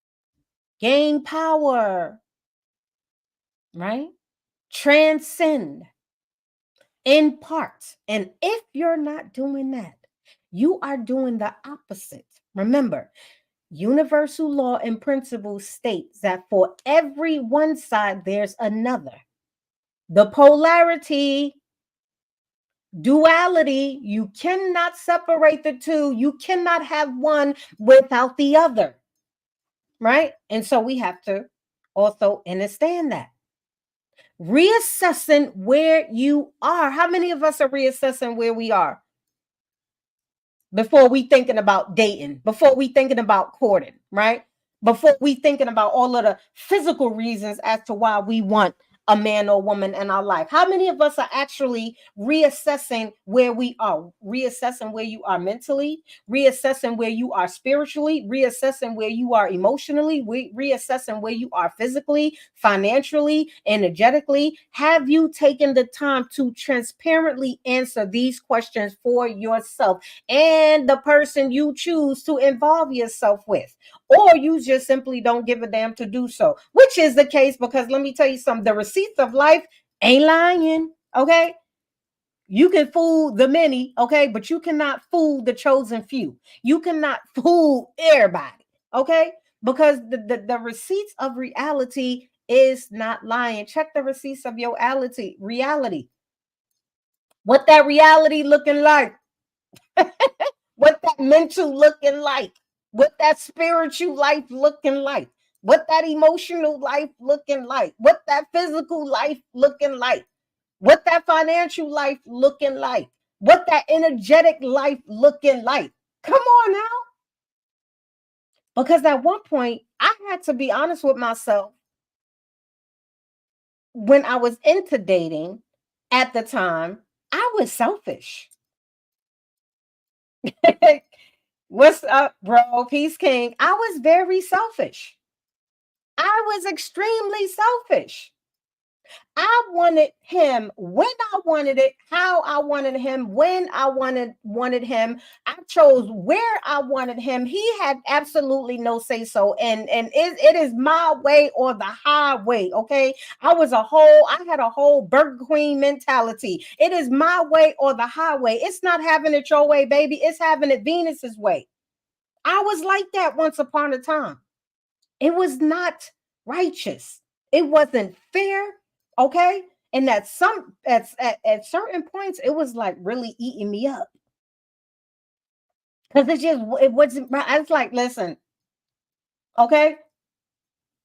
gain power, right? Transcend, impart. And if you're not doing that, you are doing the opposite. Remember, universal law and principle states that for every one side, there's another. The polarity, duality, you cannot separate the two. You cannot have one without the other, right? And so we have to also understand that. Reassessing where you are. How many of us are reassessing where we are before we thinking about dating, before we thinking about courting, right? Before we thinking about all of the physical reasons as to why we want a man or woman in our life? How many of us are actually reassessing where we are, reassessing where you are mentally, reassessing where you are spiritually, reassessing where you are emotionally, reassessing where you are physically, financially, energetically? Have you taken the time to transparently answer these questions for yourself and the person you choose to involve yourself with? or you just simply don't give a damn to do so, which is the case because let me tell you something, the receipts of life ain't lying, okay? You can fool the many, okay, but you cannot fool the chosen few. You cannot fool everybody, okay? Because the receipts of reality is not lying. Check the receipts of your reality. What that reality looking like? What that mental looking like? What that spiritual life looking like? What that emotional life looking like? What that physical life looking like? What that financial life looking like? What that energetic life looking like? Come on now. Because at one point, I had to be honest with myself when I was into dating at the time, I was selfish. What's up, bro? Peace King. I was very selfish. I was extremely selfish. I wanted him when I wanted it, how I wanted him, when I wanted him. I chose where I wanted him. He had absolutely no say so, and it is my way or the highway. Okay, I had a whole Burger Queen mentality. It is my way or the highway. It's not having it your way, baby. It's having it Venus's way. I was like that once upon a time. It was not righteous. It wasn't fair. Okay. And at certain points, it was like really eating me up. Because it wasn't right. I was like, listen, okay,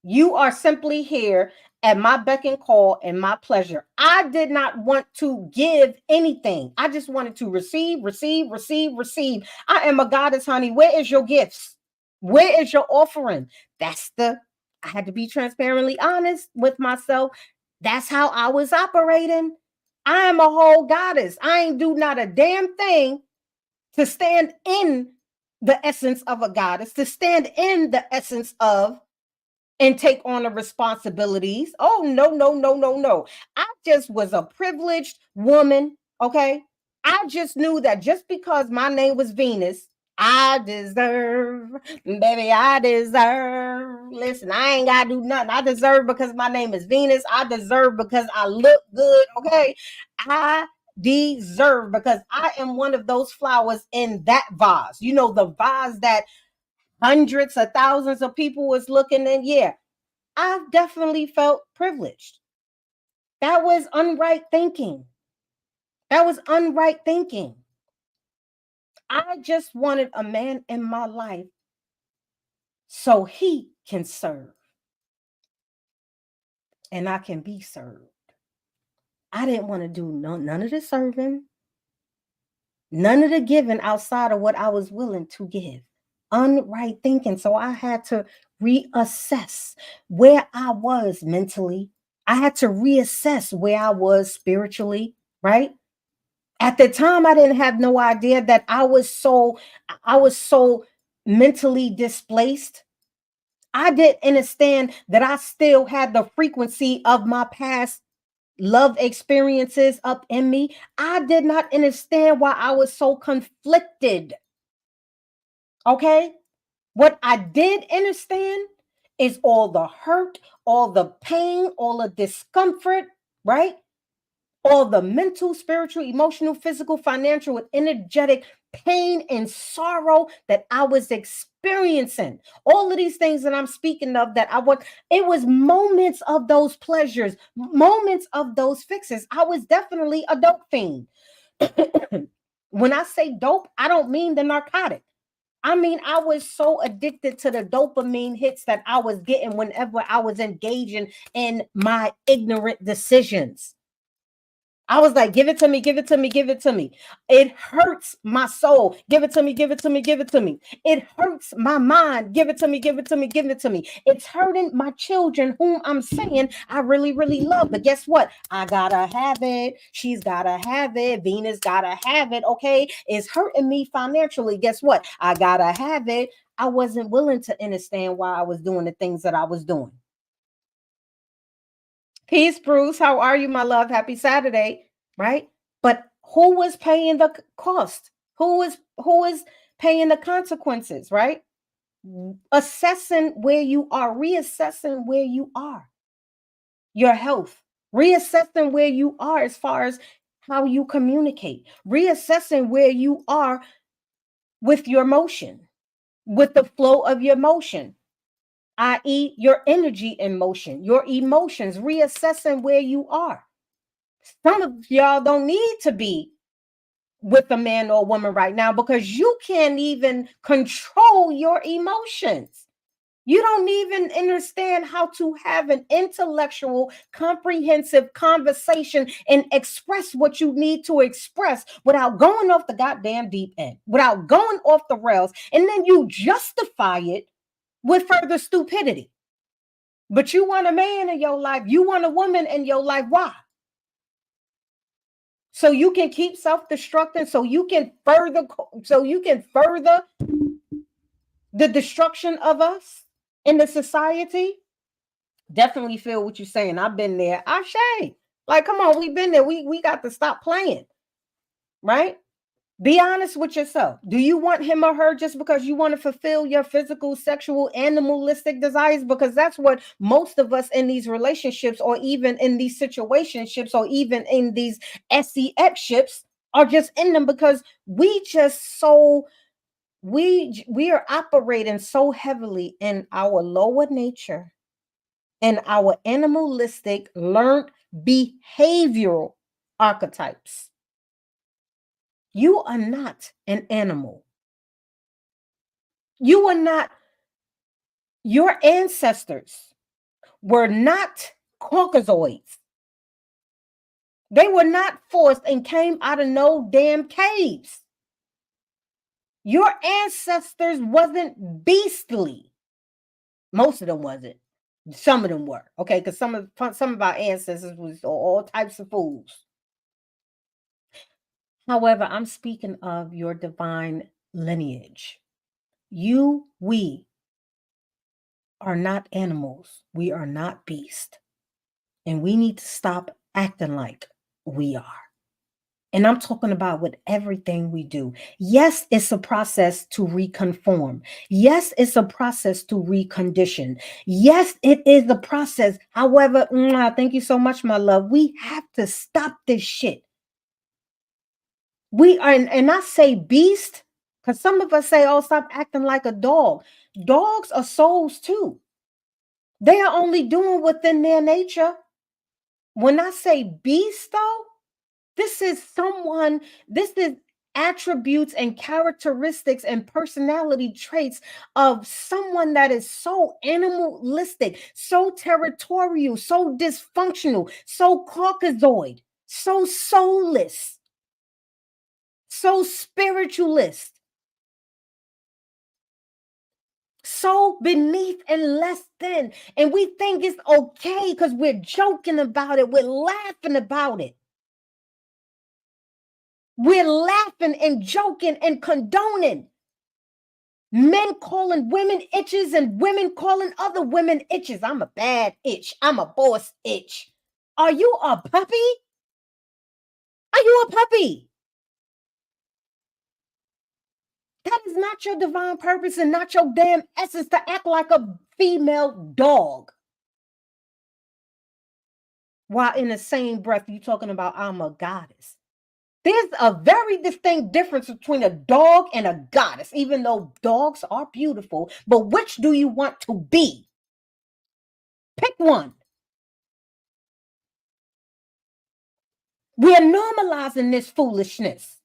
you are simply here at my beck and call and my pleasure. I did not want to give anything. I just wanted to receive, receive, receive, receive. I am a goddess, honey. Where is your gifts? Where is your offering? I had to be transparently honest with myself. That's how I was operating. I am a whole goddess. I ain't do not a damn thing to stand in the essence of a goddess, to stand in the essence of and take on the responsibilities. Oh, no, no, no, no, no. I just was a privileged woman. Okay. I just knew that just because my name was Venus, I deserve, baby, I deserve. Listen, I ain't got to do nothing. I deserve because my name is Venus. I deserve because I look good. Okay. I deserve because I am one of those flowers in that vase. You know, the vase that hundreds of thousands of people was looking in. Yeah, I've definitely felt privileged. That was unright thinking. That was unright thinking. I just wanted a man in my life so he can serve and I can be served. I didn't want to do none of the serving, none of the giving outside of what I was willing to give. Unright thinking. So I had to reassess where I was mentally. I had to reassess where I was spiritually, right? At the time, I didn't have no idea that I was so mentally displaced. I didn't understand that I still had the frequency of my past love experiences up in me. I did not understand why I was so conflicted. Okay? What I did understand is all the hurt, all the pain, all the discomfort, right? All the mental, spiritual, emotional, physical, financial, and energetic pain and sorrow that I was experiencing. All of these things that I'm speaking of that it was moments of those pleasures, moments of those fixes. I was definitely a dope fiend. When I say dope, I don't mean the narcotic. I mean, I was so addicted to the dopamine hits that I was getting whenever I was engaging in my ignorant decisions. I was like, give it to me, give it to me, give it to me. It hurts my soul. Give it to me, give it to me, give it to me. It hurts my mind. Give it to me, give it to me, give it to me. It's hurting my children, whom I'm saying I really, really love. But guess what? I gotta have it. She's gotta have it. Venus gotta have it. Okay. It's hurting me financially. Guess what? I gotta have it. I wasn't willing to understand why I was doing the things that I was doing. Peace, Bruce. How are you, my love? Happy Saturday, right? But who was paying the cost? Who is paying the consequences, right? assessing where you are, reassessing where you are, your health, reassessing where you are as far as how you communicate, reassessing where you are with your motion, with the flow of your motion, i.e., your energy in motion, your emotions, reassessing where you are. Some of y'all don't need to be with a man or a woman right now because you can't even control your emotions. You don't even understand how to have an intellectual, comprehensive conversation and express what you need to express without going off the goddamn deep end, without going off the rails. And then you justify it with further stupidity. But you want a man in your life, you want a woman in your life. Why? So you can keep self-destructing, so you can further the destruction of us in the society. Definitely feel what you're saying. I've been there. Ashe. Like, come on, we've been there. We got to stop playing, right? Be honest with yourself. Do you want him or her just because you want to fulfill your physical, sexual, animalistic desires? Because that's what most of us in these relationships, or even in these situationships, or even in these sex ships, are just in them because we are operating so heavily in our lower nature and our animalistic learned behavioral archetypes. You are not an animal. You are not, your ancestors were not Caucasoids. They were not forced and came out of no damn caves. Your ancestors wasn't beastly. Most of them wasn't. Some of them were, okay, because some of our ancestors was all types of fools. However, I'm speaking of your divine lineage. We are not animals. We are not beasts. And we need to stop acting like we are. And I'm talking about with everything we do. Yes, it's a process to reconform. Yes, it's a process to recondition. Yes, it is a process. However, thank you so much, my love. We have to stop this shit. We are, and I say beast, because some of us say, oh, stop acting like a dog. Dogs are souls too. They are only doing within their nature. When I say beast, though, this is attributes and characteristics and personality traits of someone that is so animalistic, so territorial, so dysfunctional, so Caucasoid, so soulless, so spiritualist, so beneath and less than. And we think it's okay because we're joking about it, we're laughing about it. We're laughing and joking and condoning men calling women itches and women calling other women itches. I'm a bad itch. I'm a boss itch. Are you a puppy? Are you a puppy? That is not your divine purpose and not your damn essence to act like a female dog. While in the same breath, you talking about I'm a goddess. There's a very distinct difference between a dog and a goddess, even though dogs are beautiful. But which do you want to be? Pick one. We're normalizing this foolishness.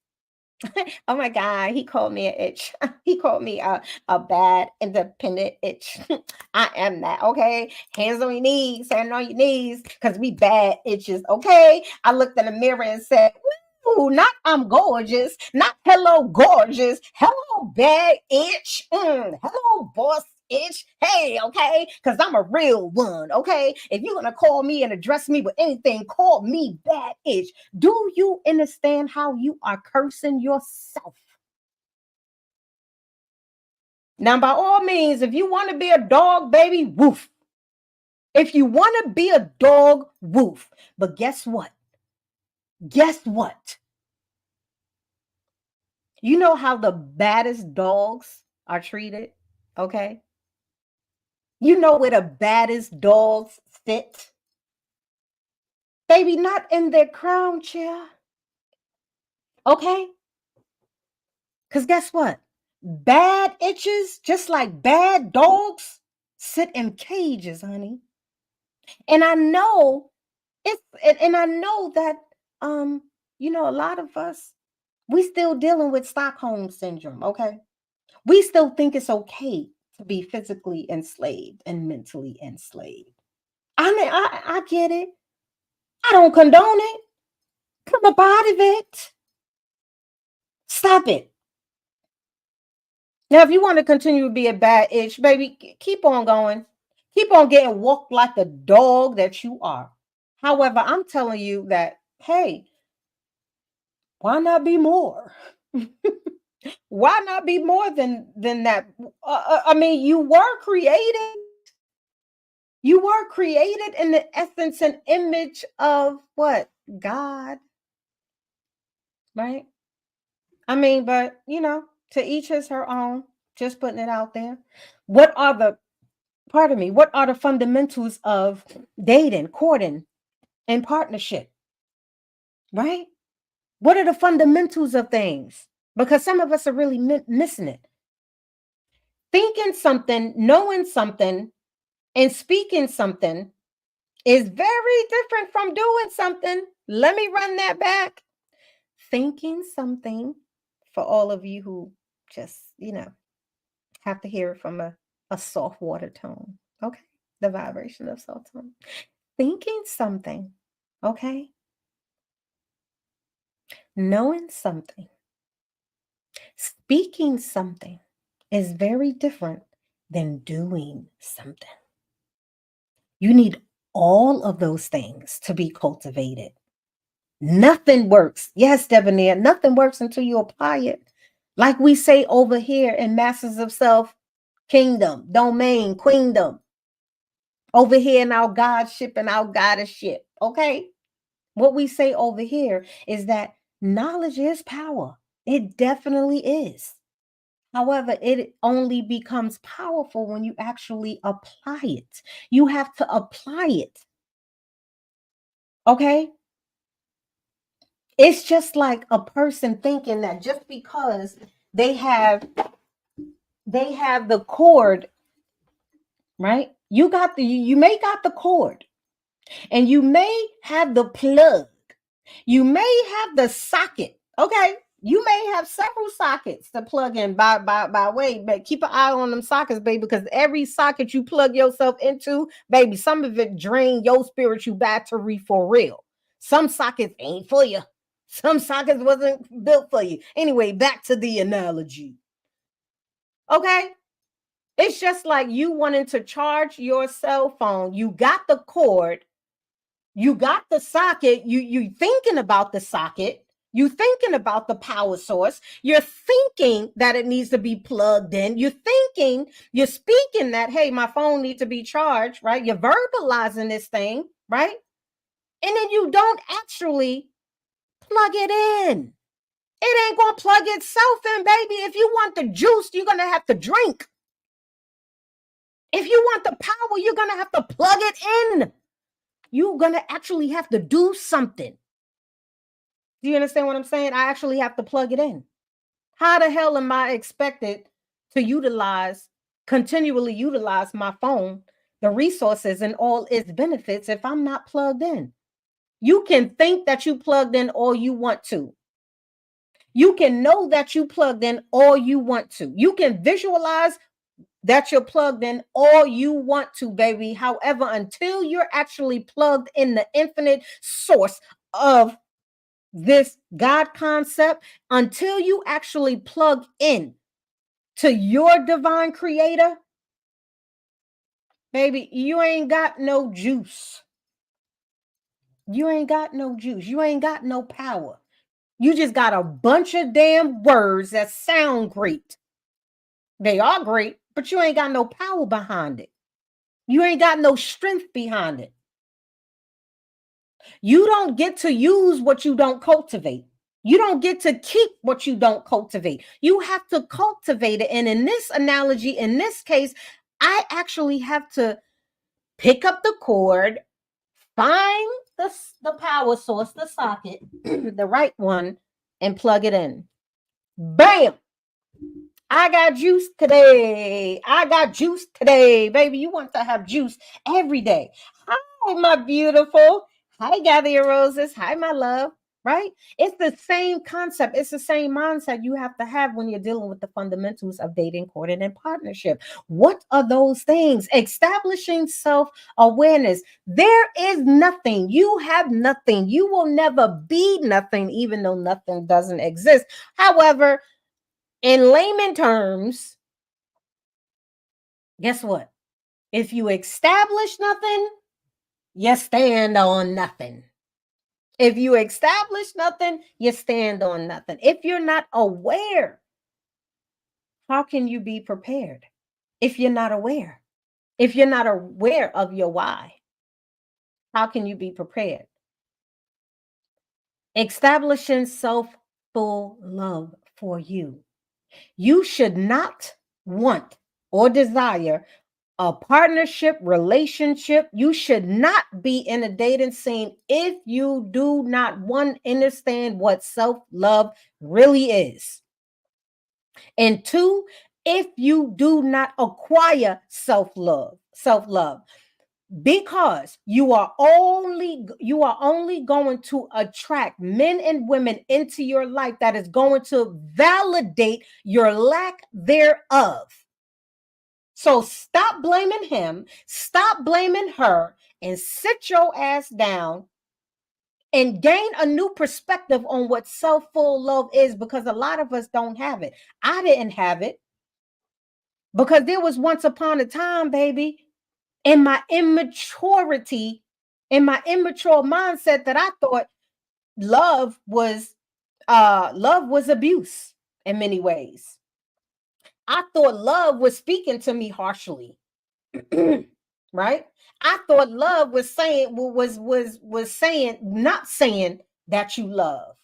Oh my God, he called me an itch. He called me a bad, independent itch. I am that, okay? Hands on your knees, hands on your knees, because we bad itches, okay? I looked in the mirror and said, ooh, not I'm gorgeous, not hello gorgeous, hello bad itch, hello boss itch, hey, okay? Because I'm a real one, okay? If you're going to call me and address me with anything, call me bad itch. Do you understand how you are cursing yourself? Now, by all means, if you want to be a dog, baby, woof. If you want to be a dog, woof. But guess what? Guess what? You know how the baddest dogs are treated? Okay. You know where the baddest dogs sit? Baby, not in their crown chair. Okay. Because guess what? Bad itches, just like bad dogs, sit in cages, honey. And I know and I know that a lot of us, we still dealing with Stockholm syndrome, okay? We still think it's okay to be physically enslaved and mentally enslaved. I mean, I get it. I don't condone it. Come up out of it. Stop it. Now, if you want to continue to be a bad itch, baby, keep on going. Keep on getting walked like the dog that you are. However, I'm telling you that, hey, why not be more? Why not be more than that? I mean, you were created in the essence and image of what? God, right? I mean, but to each his her own. Just putting it out there. What are the pardon me, what are the fundamentals of dating, courting, and partnership? Right? What are the fundamentals of things? Because some of us are really missing it. Thinking something, knowing something, and speaking something is very different from doing something. Let me run that back. Thinking something, for all of you who just, have to hear it from a soft water tone. Okay. The vibration of soft tone. Thinking something, okay? Knowing something, speaking something is very different than doing something. You need all of those things to be cultivated. Nothing works. Yes, Debonair, nothing works until you apply it. Like we say over here in Masters of Self, kingdom, domain, queendom. Over here in our godship and our goddessship. Okay. What we say over here is that knowledge is power. It definitely is. However, it only becomes powerful when you actually apply it. You have to apply it. Okay. It's just like a person thinking that just because they have the cord, right? You may got the cord and you may have the plug. You may have the socket. Okay. You may have several sockets to plug in by way, but keep an eye on them sockets, baby, because every socket you plug yourself into, baby, some of it drain your spiritual battery for real. Some sockets ain't for you. Some sockets wasn't built for you. Anyway, back to the analogy. Okay. It's just like you wanting to charge your cell phone. You got the cord, you got the socket, you thinking about the socket, you thinking about the power source, you're thinking that it needs to be plugged in, you're speaking that, hey, my phone needs to be charged, right? You're verbalizing this thing, right? And then you don't actually plug it in. It ain't gonna plug itself in, baby. If you want the juice, you're gonna have to drink. If you want the power, you're gonna have to plug it in. You're gonna actually have to do something. Do you understand what I'm saying? I actually have to plug it in. How the hell am I expected to continually utilize my phone, the resources and all its benefits if I'm not plugged in? You can think that you plugged in all you want to. You can know that you plugged in all you want to. You can visualize that you're plugged in all you want to, baby. However, until you're actually plugged in the infinite source of this God concept, until you actually plug in to your divine creator, baby, you ain't got no juice. You ain't got no juice. You ain't got no power. You just got a bunch of damn words that sound great. They are great, but you ain't got no power behind it. You ain't got no strength behind it. You don't get to use what you don't cultivate. You don't get to keep what you don't cultivate. You have to cultivate it. And in this analogy, in this case, I actually have to pick up the cord, find the power source, the socket, the right one, and plug it in. Bam! I got juice today. I got juice today. Baby, you want to have juice every day. Hi, my beautiful. Hi, Gather Your Roses. Hi, my love. Right? It's the same concept. It's the same mindset you have to have when you're dealing with the fundamentals of dating, courting, and partnership. What are those things? Establishing self awareness. There is nothing. You have nothing. You will never be nothing, even though nothing doesn't exist. However, in layman terms, guess what? If you establish nothing, you stand on nothing. If you establish nothing, you stand on nothing. If you're not aware, how can you be prepared? If you're not aware, if you're not aware of your why, how can you be prepared? Establishing self-full love for you. You should not want or desire a partnership relationship. You should not be in a dating scene if you do not understand what self-love really is. And two, if you do not acquire self-love, because you are only going to attract men and women into your life that is going to validate your lack thereof. So stop blaming him, stop blaming her, and sit your ass down and gain a new perspective on what self-full love is, because a lot of us don't have it. I didn't have it because there was once upon a time, baby, in my immaturity, in my immature mindset, that I thought love was abuse in many ways. I thought love was speaking to me harshly. Right? I thought love was saying not saying that you love.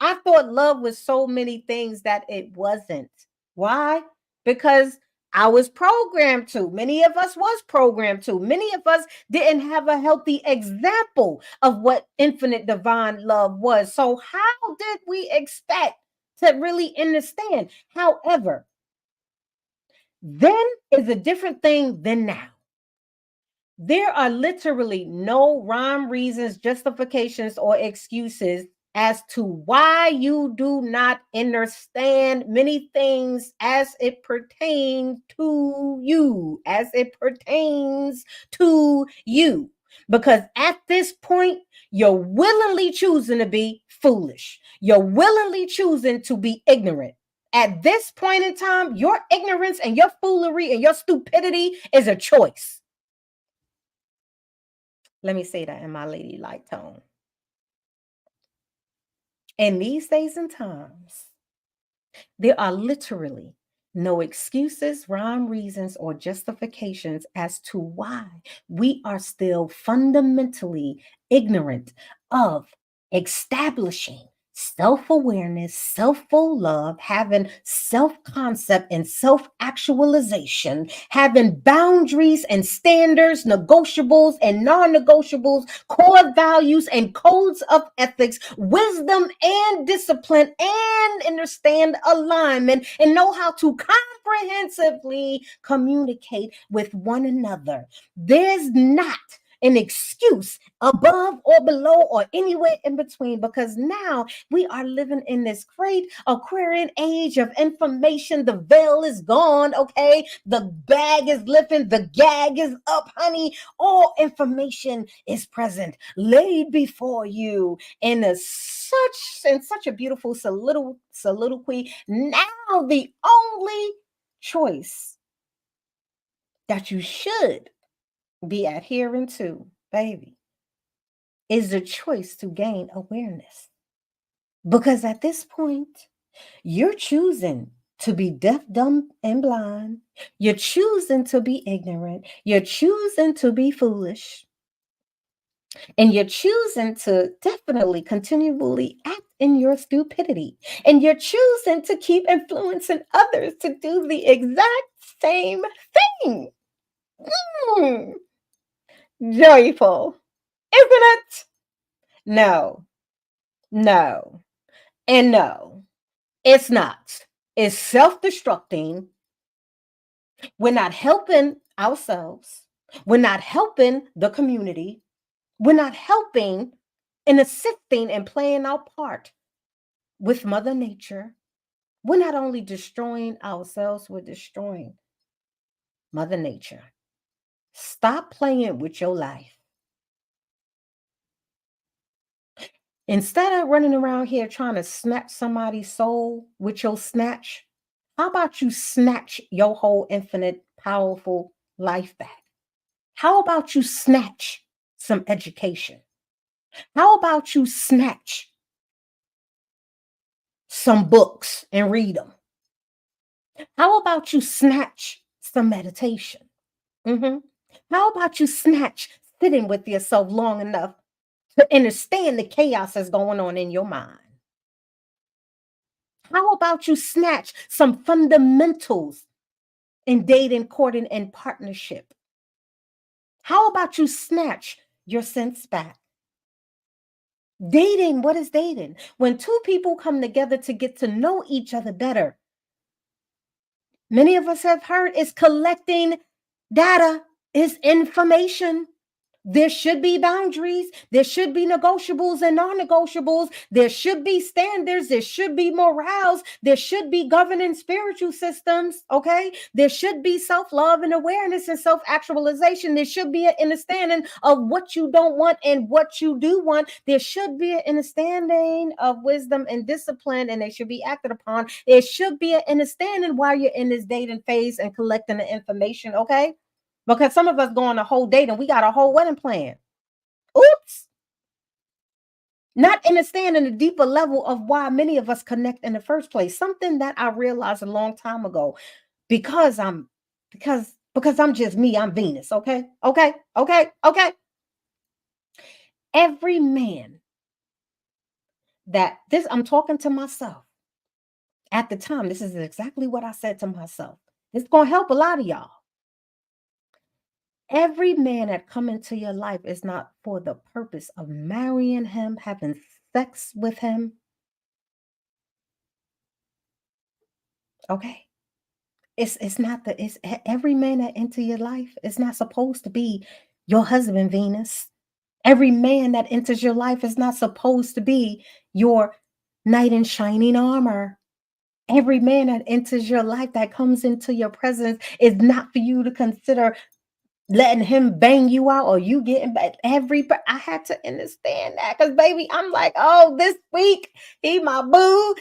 I thought love was so many things that it wasn't. Why? Because I was programmed to. Many of us was programmed to. Many of us didn't have a healthy example of what infinite divine love was. So how did we expect to really understand? However, then is a different thing than now. There are literally no rhyme, reasons, justifications, or excuses as to why you do not understand many things as it pertains to you, Because at this point, you're willingly choosing to be foolish. You're willingly choosing to be ignorant. At this point in time, your ignorance and your foolery and your stupidity is a choice. Let me say that in my ladylike tone. In these days and times, there are literally no excuses, rhyme, reasons, or justifications as to why we are still fundamentally ignorant of establishing self-awareness, self-full love, having self-concept and self-actualization, having boundaries and standards, negotiables and non-negotiables, core values and codes of ethics, wisdom and discipline, and understand alignment, and know how to comprehensively communicate with one another. There's not an excuse above or below or anywhere in between, because now we are living in this great Aquarian age of information. The veil is gone, okay? The bag is lifting, the gag is up, honey. All information is present, laid before you in such a beautiful soliloquy. Now the only choice that you should be adhering to, baby, is the choice to gain awareness. Because at this point, you're choosing to be deaf, dumb, and blind. You're choosing to be ignorant. You're choosing to be foolish. And you're choosing to definitely continually act in your stupidity. And you're choosing to keep influencing others to do the exact same thing. Mm, joyful, isn't it? No, no, and no. It's not. It's self destructing. We're not helping ourselves. We're not helping the community. We're not helping and assisting and playing our part with Mother Nature. We're not only destroying ourselves, we're destroying Mother Nature. Stop playing with your life. Instead of running around here trying to snatch somebody's soul with your snatch, how about you snatch your whole infinite, powerful life back? How about you snatch some education? How about you snatch some books and read them? How about you snatch some meditation? Mhm. How about you snatch sitting with yourself long enough to understand the chaos that's going on in your mind? How about you snatch some fundamentals in dating, courting, and partnership? How about you snatch your sense back? Dating, what is dating? When two people come together to get to know each other better, many of us have heard is collecting data, is information. There should be boundaries. There should be negotiables and non negotiables. There should be standards. There should be morals. There should be governing spiritual systems. Okay. There should be self love and awareness and self actualization. There should be an understanding of what you don't want and what you do want. There should be an understanding of wisdom and discipline, and they should be acted upon. There should be an understanding while you're in this dating phase and collecting the information. Okay. Because some of us go on a whole date and we got a whole wedding plan. Oops. Not understanding the deeper level of why many of us connect in the first place. Something that I realized a long time ago. Because I'm because I'm just me, I'm Venus. Okay. Okay. Okay. Okay. Every man that this I'm talking to myself at the time. This is exactly what I said to myself. It's gonna help a lot of y'all. Every man that come into your life is not for the purpose of marrying him, having sex with him. Okay. It's not the it's every man that enter your life is not supposed to be your husband, Venus. Every man that enters your life is not supposed to be your knight in shining armor. Every man that enters your life that comes into your presence is not for you to consider letting him bang you out or you getting back I had to understand that because baby, I'm like, oh, this week he my boo.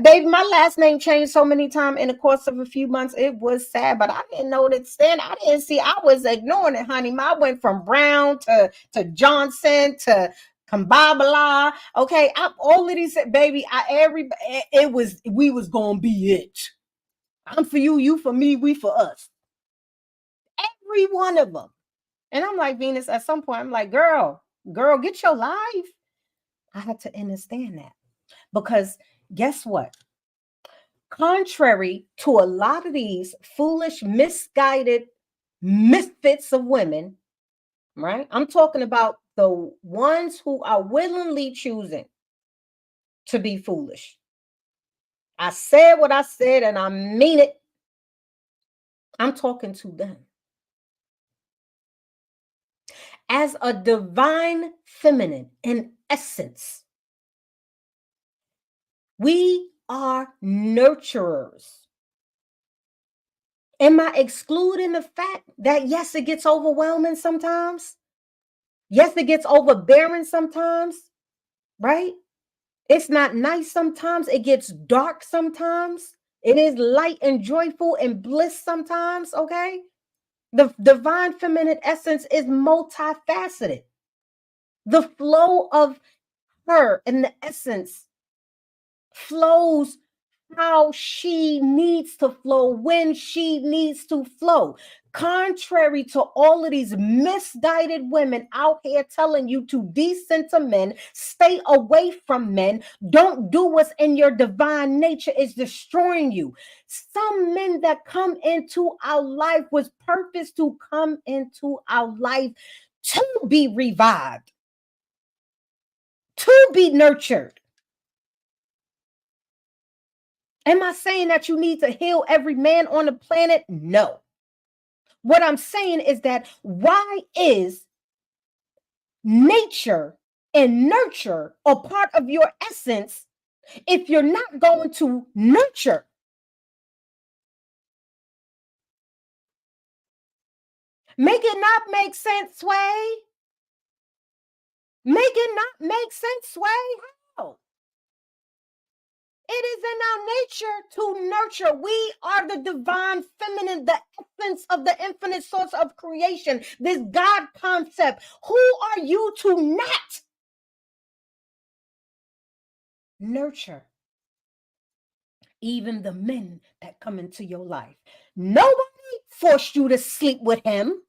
Baby, my last name changed so many times in the course of a few months. It was sad, but I didn't know that stand. I didn't see. I was ignoring it, honey. I went from Brown to Johnson to Kambabala. Okay, all of these baby. It was we was gonna be it. I'm for you, you for me, we for us. Every one of them. And I'm like, Venus, at some point, I'm like, girl, get your life. I had to understand that because guess what? Contrary to a lot of these foolish, misguided misfits of women, right? I'm talking about the ones who are willingly choosing to be foolish. I said what I said and I mean it. I'm talking to them. As a divine feminine in essence, we are nurturers. Am I excluding the fact that yes, it gets overwhelming sometimes? Yes, it gets overbearing sometimes, right? It's not nice sometimes. It gets dark sometimes. It is light and joyful and bliss sometimes, okay? The divine feminine essence is multifaceted. The flow of her and the essence flows how she needs to flow when she needs to flow. Contrary to all of these misguided women out here telling you to descend to men, stay away from men, don't do what's in your divine nature, is destroying you. Some men that come into our life was purpose to come into our life to be revived, to be nurtured. Am I saying that you need to heal every man on the planet? No. What I'm saying is that why is nature and nurture a part of your essence if you're not going to nurture? Make it not make sense, Sway. Make it not make sense, Sway. How? It is in our nature to nurture. We are the divine feminine, the essence of the infinite source of creation, this God concept. Who are you to not nurture even the men that come into your life? Nobody forced you to sleep with him.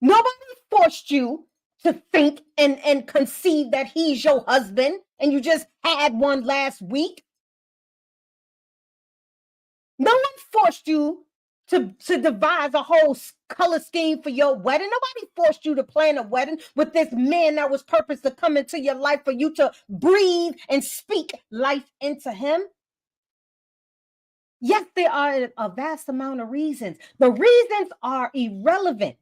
Nobody forced you to think and conceive that he's your husband and you just had one last week. No one forced you to devise a whole color scheme for your wedding. Nobody forced you to plan a wedding with this man that was purposed to come into your life for you to breathe and speak life into him. Yes, there are a vast amount of reasons. The reasons are irrelevant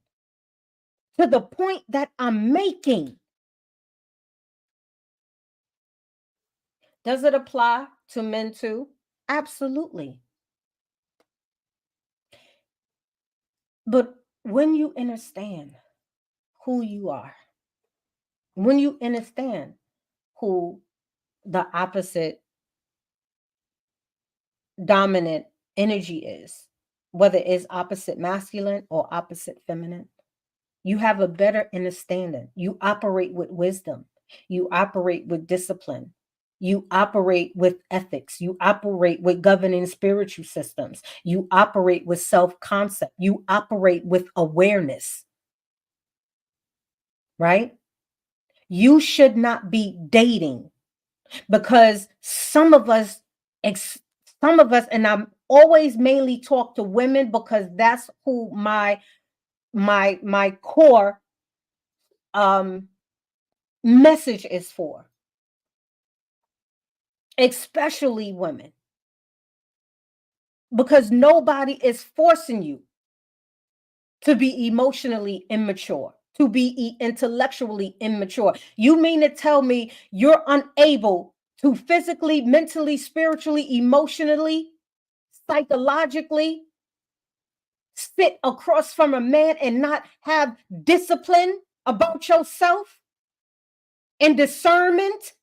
to the point that I'm making. Does it apply to men too? Absolutely. But when you understand who you are, when you understand who the opposite dominant energy is, whether it's opposite masculine or opposite feminine, you have a better understanding. You operate with wisdom. You operate with discipline. You operate with ethics. You operate with governing spiritual systems. You operate with self concept. You operate with awareness, right? You should not be dating because some of us, and I'm always mainly talk to women because that's who my core message is for, especially women, because nobody is forcing you to be emotionally immature, to be intellectually immature. You mean to tell me you're unable to physically, mentally, spiritually, emotionally, psychologically sit across from a man and not have discipline about yourself and discernment?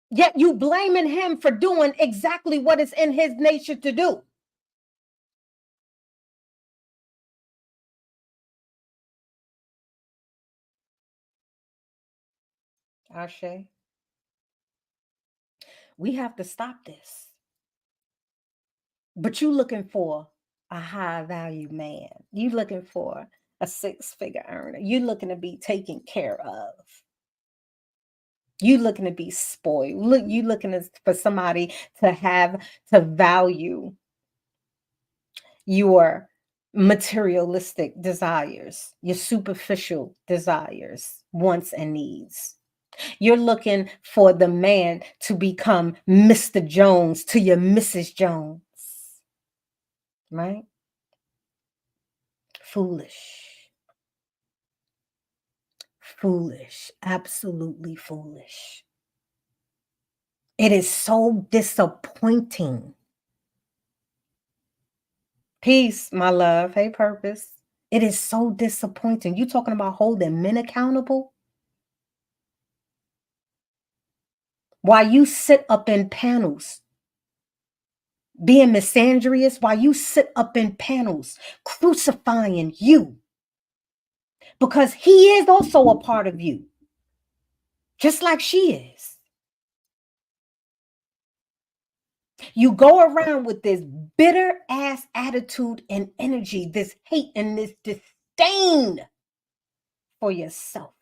Yet you blaming him for doing exactly what is in his nature to do. Ashe, we have to stop this. But you looking for a high value man. You looking for a six-figure earner. You looking to be taken care of. You looking to be spoiled. Look, you looking for somebody to value your materialistic desires, your superficial desires, wants, and needs. You're looking for the man to become Mr. Jones to your Mrs. Jones, right? Foolish. Foolish. Absolutely foolish. It is so disappointing. Peace, my love. Hey, Purpose. It is so disappointing. You talking about holding men accountable? While you sit up in panels being misandrous, while you sit up in panels crucifying you, because he is also a part of you, just like she is. You go around with this bitter ass attitude and energy, this hate and this disdain for yourself,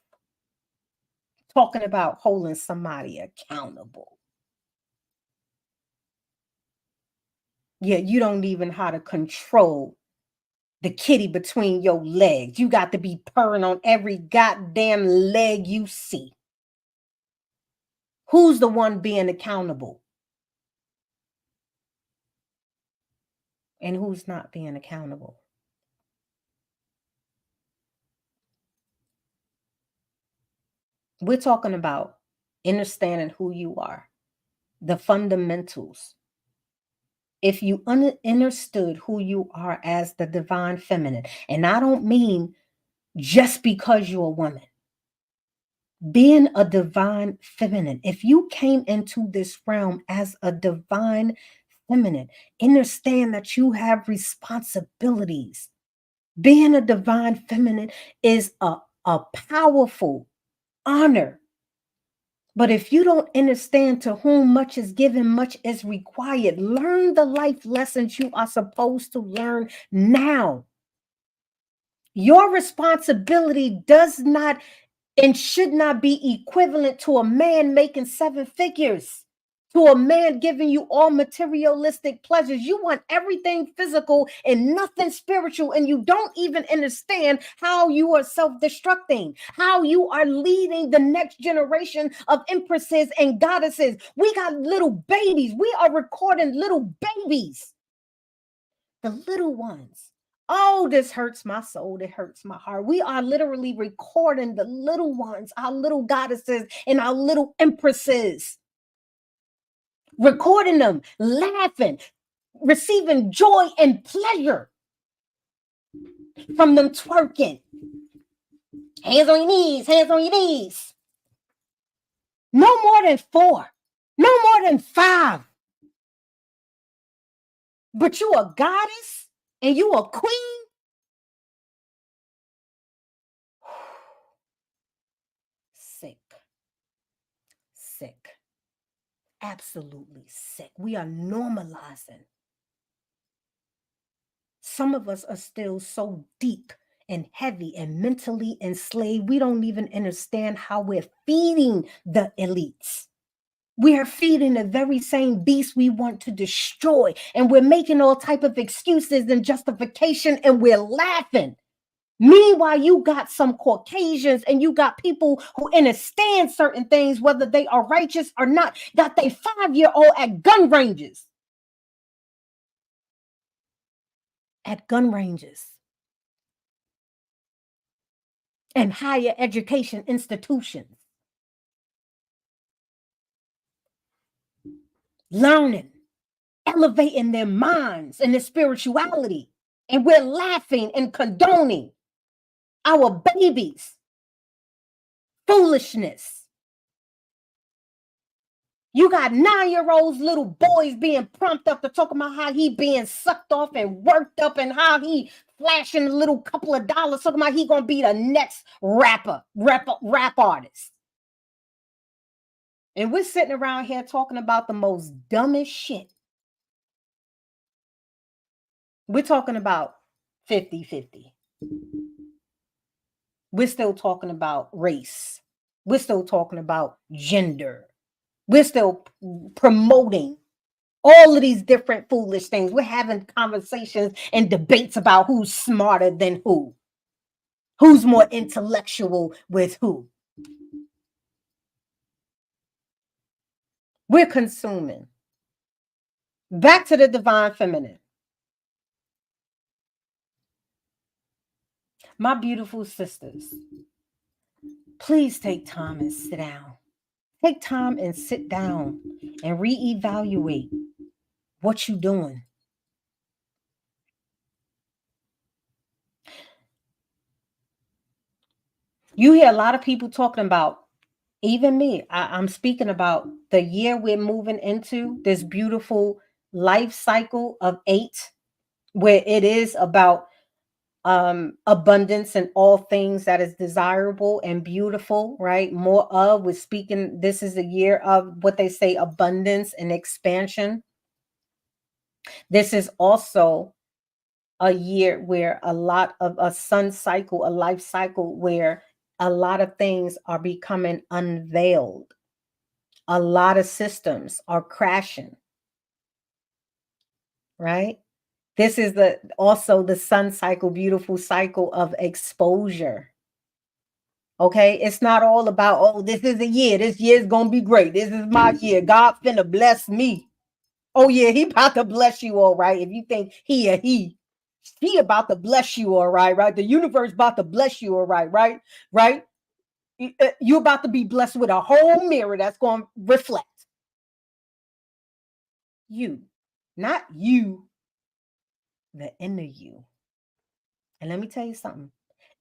talking about holding somebody accountable. Yeah, you don't even how to control the kitty between your legs. You got to be purring on every goddamn leg you see. Who's the one being accountable? And who's not being accountable? We're talking about understanding who you are, the fundamentals. If you understood who you are as the divine feminine, and I don't mean just because you're a woman, being a divine feminine, if you came into this realm as a divine feminine, understand that you have responsibilities. Being a divine feminine is a powerful honor. But if you don't understand to whom much is given, much is required, learn the life lessons you are supposed to learn now. Your responsibility does not and should not be equivalent to a man making seven figures, to a man giving you all materialistic pleasures. You want everything physical and nothing spiritual, and you don't even understand how you are self-destructing, how you are leading the next generation of empresses and goddesses. We got little babies. We are recording little babies, the little ones. Oh, this hurts my soul. It hurts my heart. We are literally recording the little ones, our little goddesses and our little empresses, recording them, laughing, receiving joy and pleasure from them twerking. Hands on your knees, hands on your knees. No more than 4, no more than 5. But you a goddess and you a queen? Sick. Sick. Absolutely sick. We are normalizing. Some of us are still so deep and heavy and mentally enslaved, we don't even understand how we're feeding the elites. We are feeding the very same beast we want to destroy, and we're making all type of excuses and justification, and we're laughing. Meanwhile, you got some Caucasians and you got people who understand certain things, whether they are righteous or not, got their 5-year-old at gun ranges. At gun ranges and higher education institutions, learning, elevating their minds and their spirituality. And we're laughing and condoning our babies' foolishness. You got 9-year-olds, little boys being prompted up to talk about how he being sucked off and worked up and how he flashing a little couple of dollars, talking about he gonna be the next rap artist. And we're sitting around here talking about the most dumbest shit. We're talking about 50-50. We're still talking about race. We're still talking about gender. We're still promoting all of these different foolish things. We're having conversations and debates about who's smarter than who's more intellectual with who. We're consuming. Back to the divine feminine. My beautiful sisters, please take time and sit down. Take time and sit down and reevaluate what you're doing. You hear a lot of people talking about, even me, I'm speaking about the year we're moving into, this beautiful life cycle of 8, where it is about abundance and all things that is desirable and beautiful, right? More of, we're speaking, this is a year of what they say abundance and expansion. This is also a year where a lot of a sun cycle, a life cycle where a lot of things are becoming unveiled. A lot of systems are crashing, right? This is the also the sun cycle, beautiful cycle of exposure. Okay, it's not all about, oh, this is a year. This year's gonna be great. This is my year. God finna bless me. Oh yeah, he about to bless you, all right. If you think he about to bless you, all right, right? The universe about to bless you, all right, right, right. You about to be blessed with a whole mirror that's going to reflect you, not you, the inner you. And let me tell you something.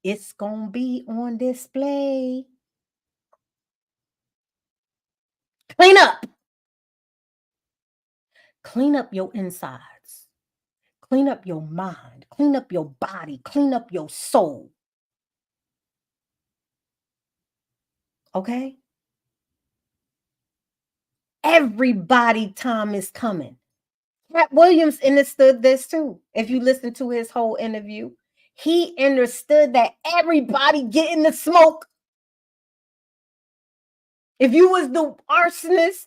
It's gonna be on display. Clean up. Clean up your insides. Clean up your mind. Clean up your body. Clean up your soul. Okay? Everybody time is coming. Cat Williams understood this too. If you listen to his whole interview, he understood that everybody getting the smoke. If you was the arsonist,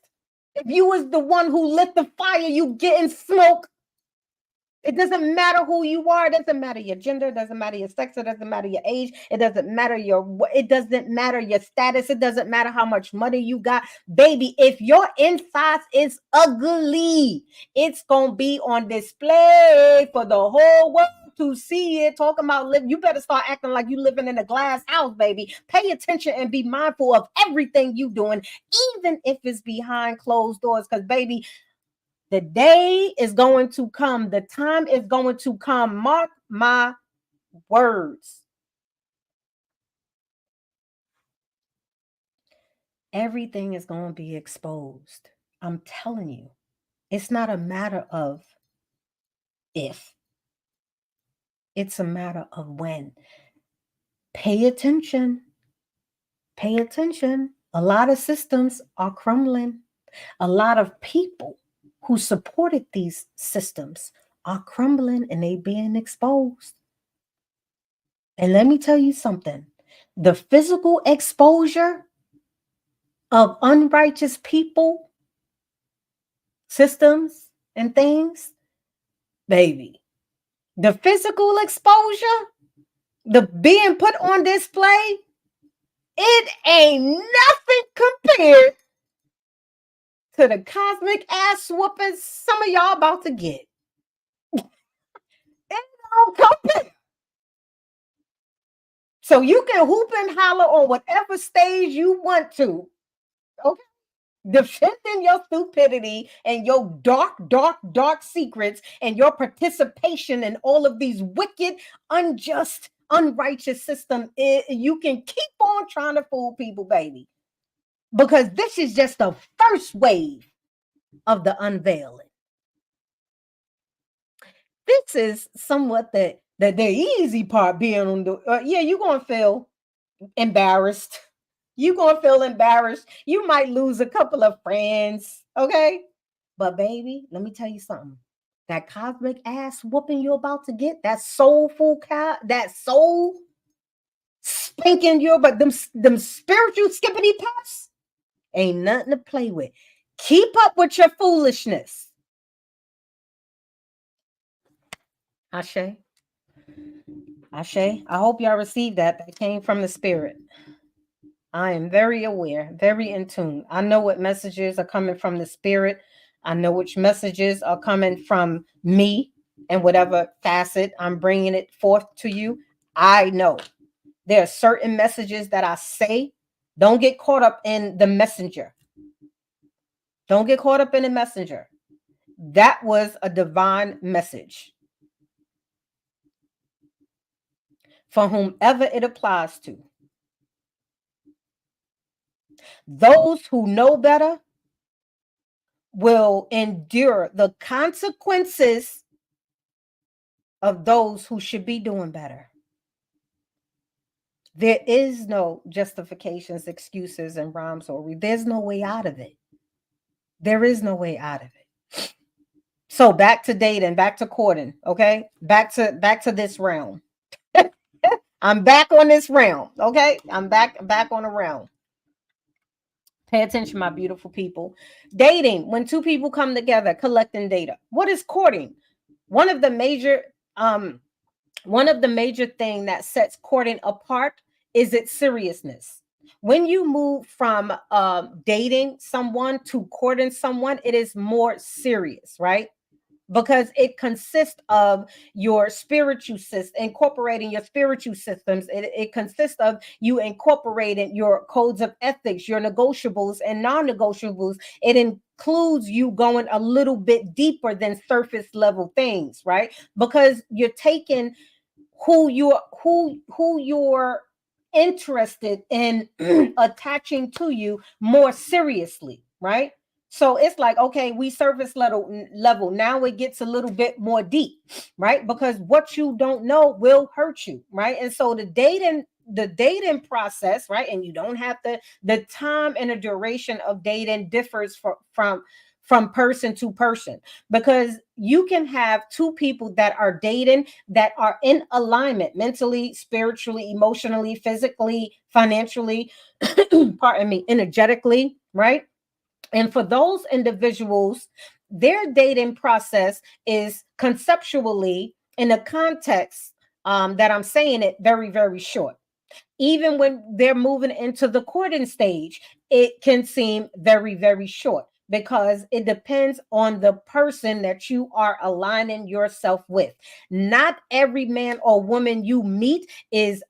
if you was the one who lit the fire, you getting smoke. It doesn't matter who you are. It doesn't matter your gender. It doesn't matter your sex. It doesn't matter your age. It doesn't matter it doesn't matter your status. It doesn't matter how much money you got. Baby, if your insides is ugly, it's going to be on display for the whole world to see it. Talking about live, you better start acting like you living in a glass house, baby. Pay attention and be mindful of everything you doing, even if it's behind closed doors. Because, baby, the day is going to come. The time is going to come. Mark my words. Everything is going to be exposed. I'm telling you. It's not a matter of if. It's a matter of when. Pay attention. Pay attention. A lot of systems are crumbling. A lot of people who supported these systems are crumbling and they being exposed. And let me tell you something. The physical exposure of unrighteous people, systems, and things, baby, the physical exposure, the being put on display, it ain't nothing compared to the cosmic ass whooping some of y'all about to get. It don't compare. So you can hoop and holler on whatever stage you want to. Okay. Defending your stupidity and your dark secrets and your participation in all of these wicked, unjust, unrighteous systems. You can keep on trying to fool people, baby, because this is just the first wave of the unveiling. This is somewhat the easy part being on the yeah, you're gonna feel embarrassed. You're gonna feel embarrassed. You might lose a couple of friends, okay? But baby, let me tell you something. That cosmic ass whooping you're about to get, that soulful cow, that soul spanking you, but them spiritual skippity pops ain't nothing to play with. Keep up with your foolishness. Ashe. Ashe. I hope y'all received that. That came from the spirit. I am very aware, very in tune. I know what messages are coming from the spirit. I know which messages are coming from me and whatever facet I'm bringing it forth to you. I know there are certain messages that I say. Don't get caught up in the messenger. Don't get caught up in the messenger. That was a divine message for whomever it applies to. Those who know better will endure the consequences of those who should be doing better. There is no justifications, excuses, and rhymes or there's no way out of it. There is no way out of it. So back to dating, back to courting, okay? Back to this realm. I'm back on this realm, okay? I'm back on the realm. Pay attention, my beautiful people. Dating, when two people come together, collecting data. What is courting? One of the major um one of the major thing that sets courting apart is its seriousness. When you move from dating someone to courting someone, it is more serious, right? Because it consists of your spiritual system, incorporating your spiritual systems. It consists of you incorporating your codes of ethics, your negotiables and non-negotiables. It includes you going a little bit deeper than surface level things, right? Because you're taking who you're interested in attaching to you more seriously, right? So it's like, okay, we surface level. Now it gets a little bit more deep, right? Because what you don't know will hurt you, right? And so the dating process, right? And you don't have the time and the duration of dating differs from person to person, because you can have two people that are dating that are in alignment mentally, spiritually, emotionally, physically, financially, pardon me, energetically, right? And for those individuals, their dating process is conceptually in a context that I'm saying it very, very short. Even when they're moving into the courting stage, it can seem very, very short because it depends on the person that you are aligning yourself with. Not every man or woman you meet is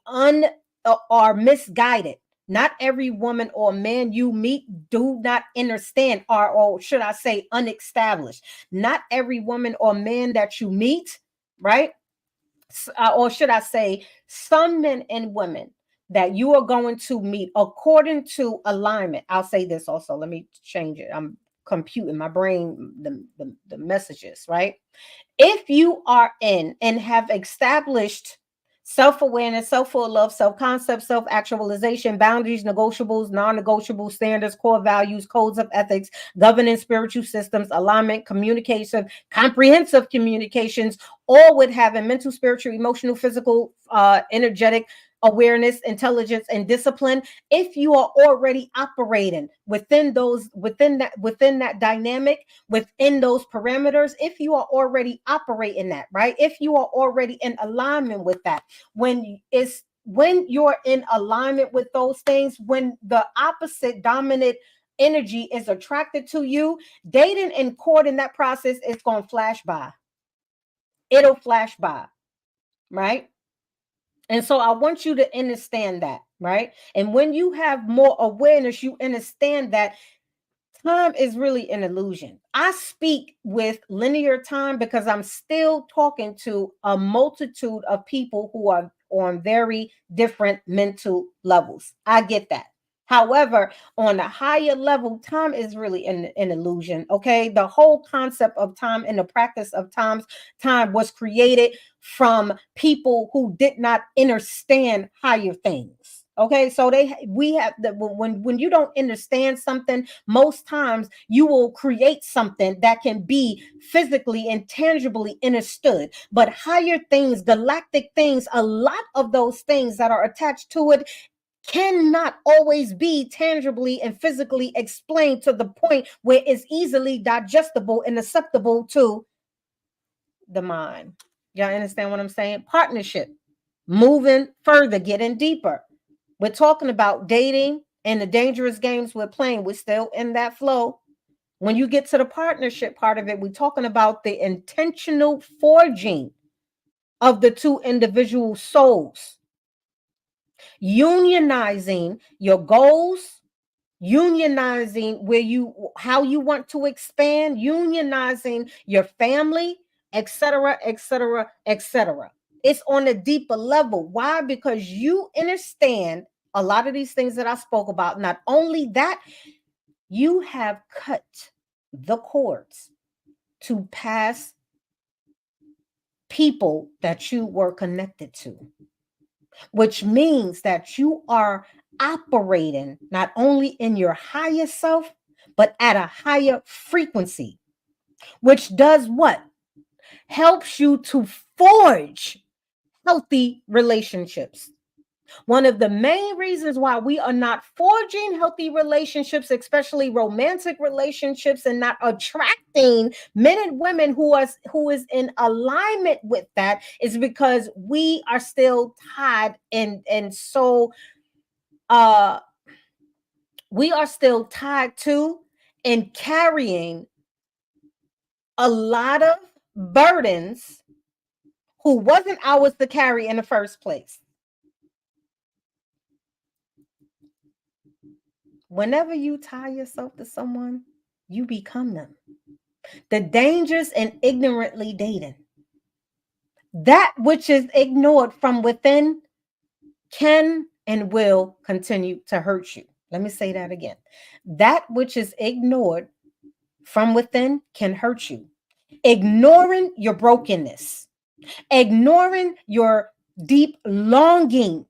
or misguided. Not every woman or man you meet do not understand, or should I say unestablished. Not every woman or man that you meet, right? Or should I say, some men and women that you are going to meet according to alignment. I'll say this also. Let me change it. I'm computing my brain, the messages, right? If you are in and have established self-awareness, self-full love, self-concept, self-actualization, boundaries, negotiables, non-negotiable standards, core values, codes of ethics, governing spiritual systems, alignment, communication, comprehensive communications, all with having mental, spiritual, emotional, physical, energetic awareness, intelligence, and discipline. If you are already operating within that dynamic, within those parameters, if you are already operating that, right? If you are already in alignment with that, when you're in alignment with those things, when the opposite dominant energy is attracted to you, dating and courting, that process is going to flash by. It'll flash by, right? And so I want you to understand that, right? And when you have more awareness, you understand that time is really an illusion. I speak with linear time because I'm still talking to a multitude of people who are on very different mental levels. I get that. However, on a higher level, time is really an illusion. Okay. The whole concept of time and the practice of time was created from people who did not understand higher things. Okay. So we have the when you don't understand something, most times you will create something that can be physically and tangibly understood. But higher things, galactic things, a lot of those things that are attached to it cannot always be tangibly and physically explained to the point where it's easily digestible and acceptable to the mind. Y'all understand what I'm saying? Partnership, moving further, getting deeper. We're talking about dating and the dangerous games we're playing. We're still in that flow. When you get to the partnership part of it, we're talking about the intentional forging of the two individual souls, unionizing your goals, unionizing how you want to expand, unionizing your family, etc., etc., etc. It's on a deeper level. Why? Because you understand a lot of these things that I spoke about. Not only that, you have cut the cords to past people that you were connected to, which means that you are operating not only in your higher self, but at a higher frequency. which does what? Helps you to forge healthy relationships. One of the main reasons why we are not forging healthy relationships, especially romantic relationships, and not attracting men and women who is in alignment with that, is because we are still tied and so uh we are still tied to and carrying a lot of burdens who wasn't ours to carry in the first place. Whenever you tie yourself to someone, you become them. The dangers in ignorantly dating. That which is ignored from within can and will continue to hurt you. Let me say that again. That which is ignored from within can hurt you. Ignoring your brokenness, ignoring your deep longing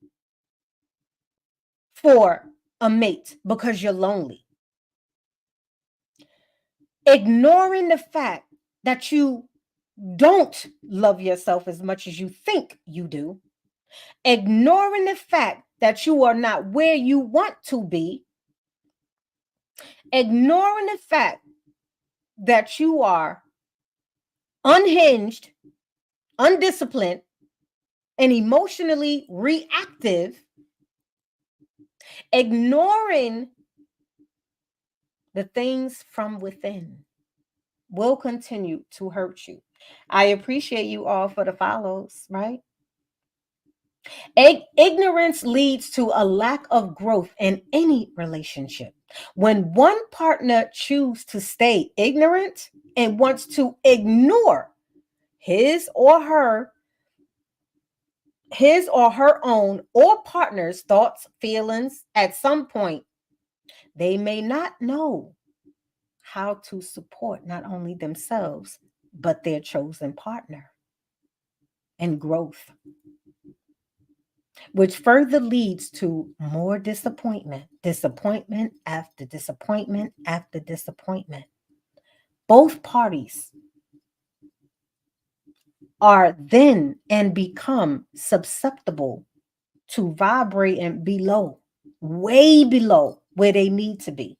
for a mate because you're lonely, ignoring the fact that you don't love yourself as much as you think you do, ignoring the fact that you are not where you want to be, ignoring the fact that you are unhinged, undisciplined, and emotionally reactive, ignoring the things from within will continue to hurt you. I appreciate you all for the follows, right? Ignorance leads to a lack of growth in any relationship. When one partner chooses to stay ignorant and wants to ignore his or her own or partner's thoughts, feelings, at some point, they may not know how to support not only themselves, but their chosen partner and growth, which further leads to more disappointment, disappointment after disappointment after disappointment. Both parties are then and become susceptible to vibrating below, way below where they need to be,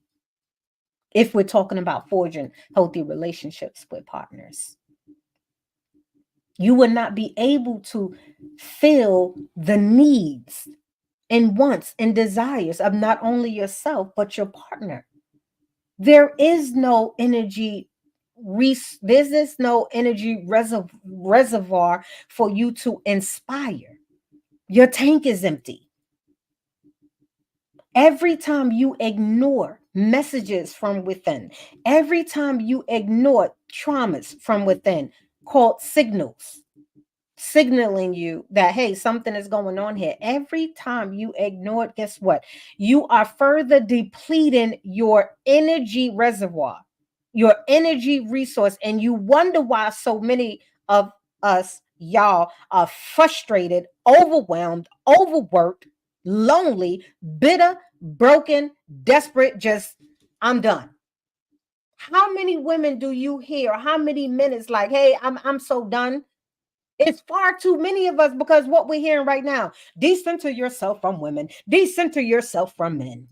if we're talking about forging healthy relationships with partners. You will not be able to fill the needs and wants and desires of not only yourself, but your partner. There is no energy reservoir for you to inspire. Your tank is empty. Every time you ignore messages from within, every time you ignore traumas from within, called signals, signaling you that, hey, something is going on here. Every time you ignore it, guess what? You are further depleting your energy reservoir, your energy resource. And you wonder why so many of us, y'all, are frustrated, overwhelmed, overworked, lonely, bitter, broken, desperate, just, I'm done. How many women do you hear? How many minutes like, hey, I'm so done? It's far too many of us, because what we're hearing right now, decenter yourself from women, decenter yourself from men.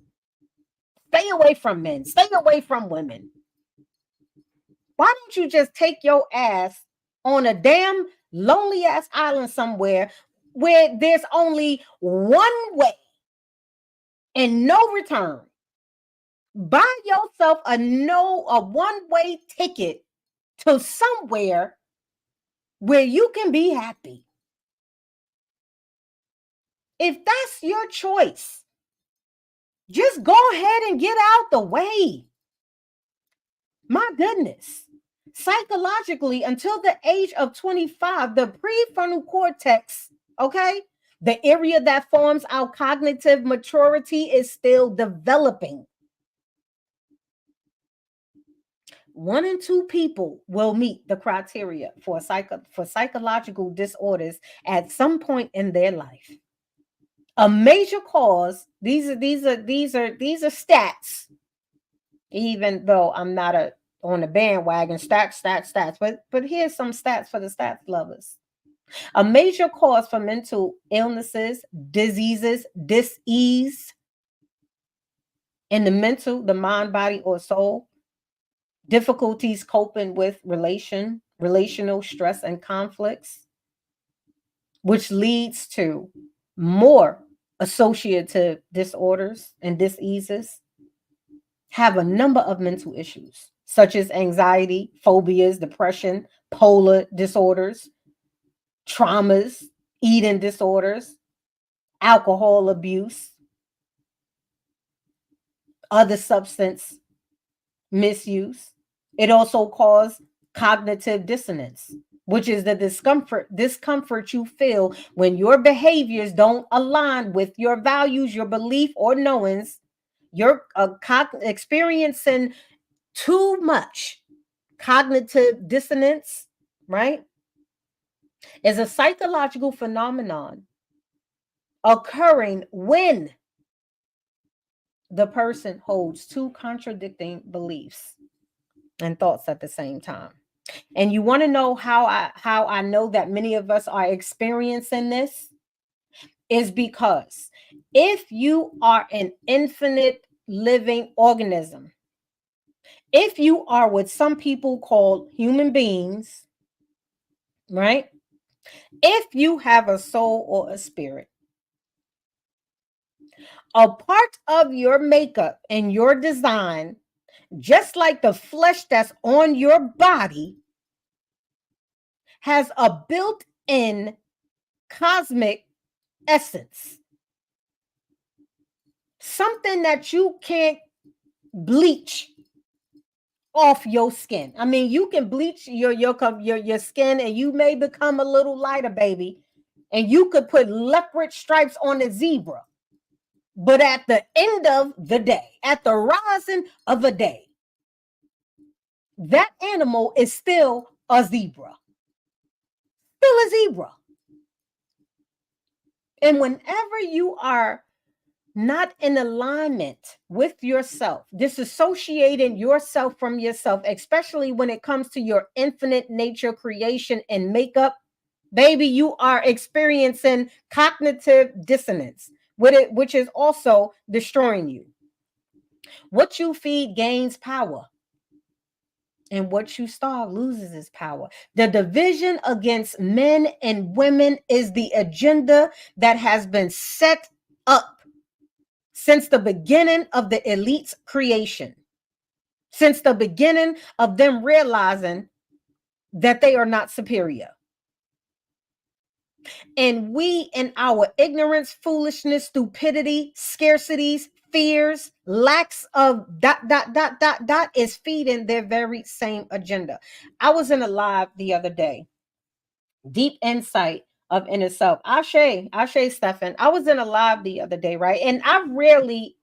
Stay away from men, stay away from women. Why don't you just take your ass on a damn lonely ass island somewhere where there's only one way and no return? Buy yourself a one-way ticket to somewhere where you can be happy. If that's your choice, just go ahead and get out the way. My goodness. Psychologically, until the age of 25, the prefrontal cortex, okay, the area that forms our cognitive maturity, is still developing. 1 in 2 people will meet the criteria for psychological disorders at some point in their life. A major cause, these are stats, even though I'm not a on the bandwagon, stats. But here's some stats for the stats lovers. A major cause for mental illnesses, diseases, dis-ease in the mind, body, or soul, difficulties coping with relational stress and conflicts, which leads to more associative disorders and diseases, have a number of mental issues, such as anxiety, phobias, depression, polar disorders, traumas, eating disorders, alcohol abuse, other substance misuse. It also causes cognitive dissonance, which is the discomfort you feel when your behaviors don't align with your values, your belief, or knowings. You're experiencing too much cognitive dissonance, right? Is a psychological phenomenon occurring when the person holds two contradicting beliefs and thoughts at the same time. And you want to know how I know that many of us are experiencing this is because if you are an infinite living organism, if you are what some people call human beings, right? If you have a soul or a spirit, a part of your makeup and your design, just like the flesh that's on your body, has a built-in cosmic essence, something that you can't bleach off your skin. I mean, you can bleach your skin and you may become a little lighter, baby, and you could put leopard stripes on a zebra. But at the end of the day, at the rising of a day, that animal is still a zebra. Still a zebra. And whenever you are not in alignment with yourself, disassociating yourself from yourself, especially when it comes to your infinite nature creation and makeup, baby, you are experiencing cognitive dissonance with it, which is also destroying you. What you feed gains power, and what you starve loses its power. The division against men and women is the agenda that has been set up since the beginning of the elite's creation, since the beginning of them realizing that they are not superior. And we, in our ignorance, foolishness, stupidity, scarcities, fears, lacks of ... is feeding their very same agenda. I was in a live the other day, Deep Insight of Inner Self. Ashe Stephan. I was in a live the other day, right? And I rarely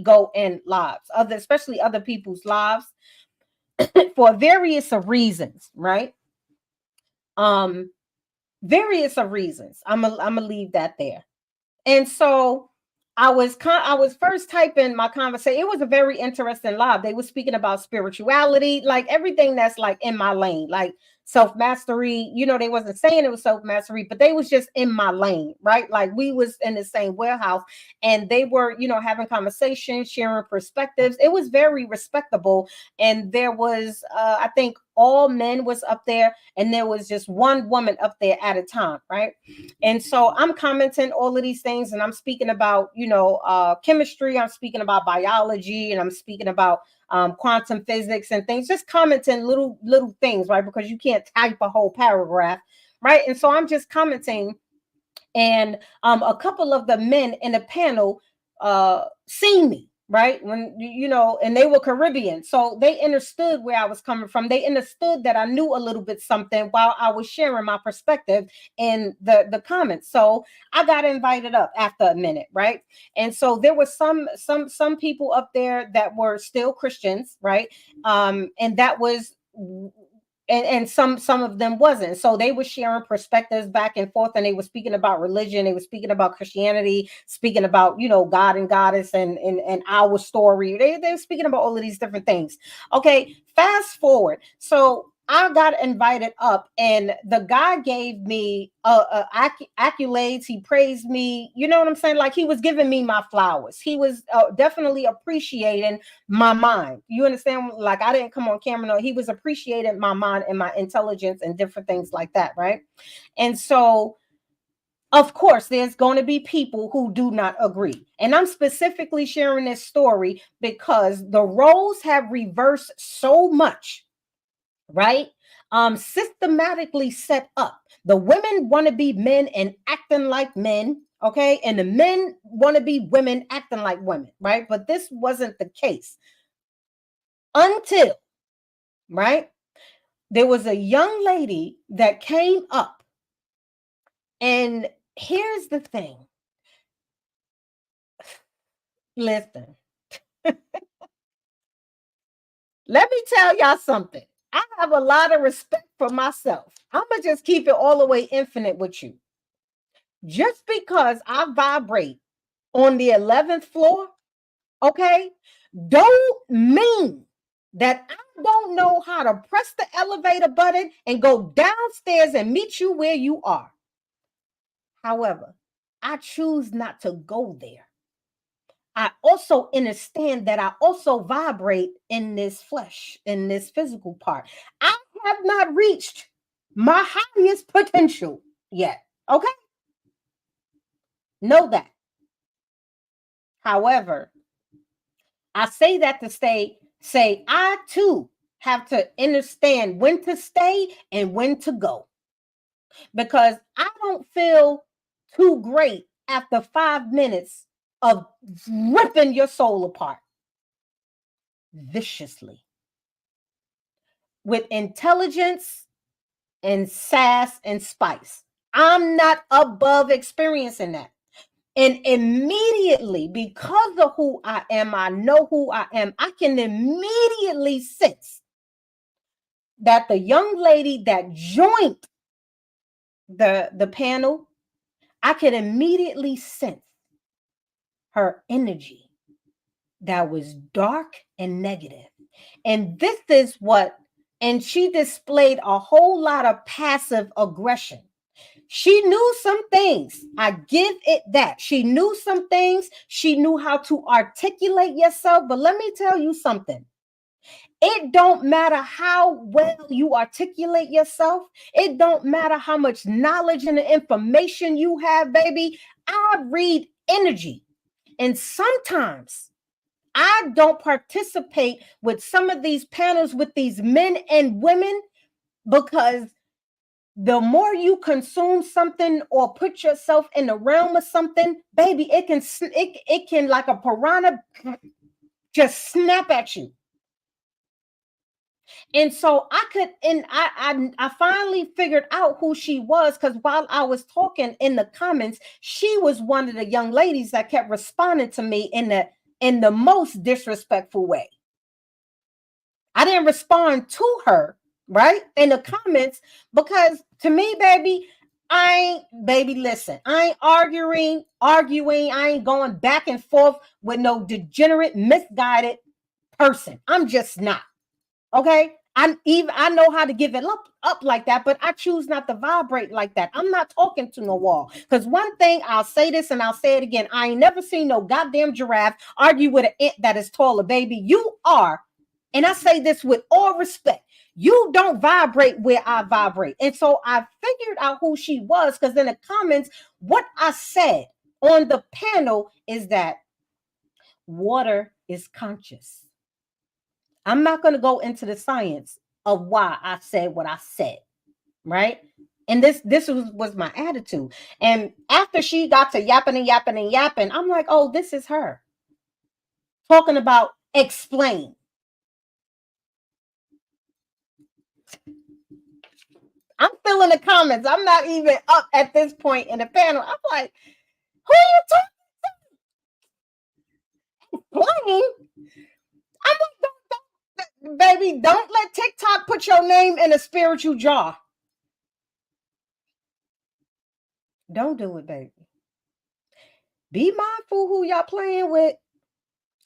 go in lives, especially other people's lives, for various of reasons, right? Various of reasons. I'm gonna leave that there. And so I was first typing my conversation. It was a very interesting live. They were speaking about spirituality, like everything that's like in my lane, like self-mastery. They wasn't saying it was self-mastery, but they was just in my lane, right? Like we was in the same warehouse and they were, having conversations, sharing perspectives. It was very respectable. And there was I think all men was up there and there was just one woman up there at a time, right? And so I'm commenting all of these things and I'm speaking about, chemistry, I'm speaking about biology, and I'm speaking about quantum physics and things, just commenting little things, right? Because you can't type a whole paragraph, right? And so I'm just commenting, and a couple of the men in the panel seen me, right? When and they were Caribbean, so they understood where I was coming from. They understood that I knew a little bit something while I was sharing my perspective in the comments. So I got invited up after a minute, right? And so there was some people up there that were still Christians, right? And that was and some of them wasn't. So they were sharing perspectives back and forth, and they were speaking about religion, they were speaking about Christianity, speaking about, God and goddess, and our story. They were speaking about all of these different things. Okay, fast forward. So I got invited up, and the guy gave me accolades. He praised me. You know what I'm saying? Like, he was giving me my flowers. He was definitely appreciating my mind. You understand? Like, I didn't come on camera. No, he was appreciating my mind and my intelligence and different things like that, right? And so, of course, there's going to be people who do not agree. And I'm specifically sharing this story because the roles have reversed so much, right? Systematically set up. The women want to be men and acting like men, okay? And the men want to be women acting like women, right? But this wasn't the case until, right? There was a young lady that came up, and here's the thing. Listen, let me tell y'all something. I have a lot of respect for myself. I'm going to just keep it all the way infinite with you. Just because I vibrate on the 11th floor, okay, don't mean that I don't know how to press the elevator button and go downstairs and meet you where you are. However, I choose not to go there. I also understand that I also vibrate in this flesh, in this physical part. I have not reached my highest potential yet. Okay? Know that. However, I say that to say I too have to understand when to stay and when to go. Because I don't feel too great after 5 minutes of ripping your soul apart viciously with intelligence and sass and spice. I'm not above experiencing that. And immediately, because of who I am, I know who I am. I can immediately sense that the young lady that joined the panel, I could immediately sense her energy that was dark and negative. And this is what, and she displayed a whole lot of passive aggression. She knew some things. I give it that. She knew some things. She knew how to articulate yourself. But let me tell you something. It don't matter how well you articulate yourself. It don't matter how much knowledge and information you have, baby. I read energy. And sometimes I don't participate with some of these panels with these men and women because the more you consume something or put yourself in the realm of something, baby, it can like a piranha just snap at you. And so I finally figured out who she was, because while I was talking in the comments, she was one of the young ladies that kept responding to me in the most disrespectful way. I didn't respond to her, right, in the comments, because to me, baby, listen, I ain't arguing. I ain't going back and forth with no degenerate, misguided person. I'm just not. Okay. I know how to give it up like that, but I choose not to vibrate like that. I'm not talking to no wall. Because one thing, I'll say this and I'll say it again. I ain't never seen no goddamn giraffe argue with an ant that is taller, baby. You are, and I say this with all respect, you don't vibrate where I vibrate. And so I figured out who she was, because in the comments, what I said on the panel is that water is conscious. I'm not going to go into the science of why I said what I said, right? And this was my attitude. And after she got to yapping and yapping and yapping, I'm like, oh, this is her talking about explain. I'm still in the comments. I'm not even up at this point in the panel. I'm like, who are you talking to? Explain? I'm like, Baby, don't let TikTok put your name in a spiritual jar. Don't do it, baby. Be mindful who y'all playing with.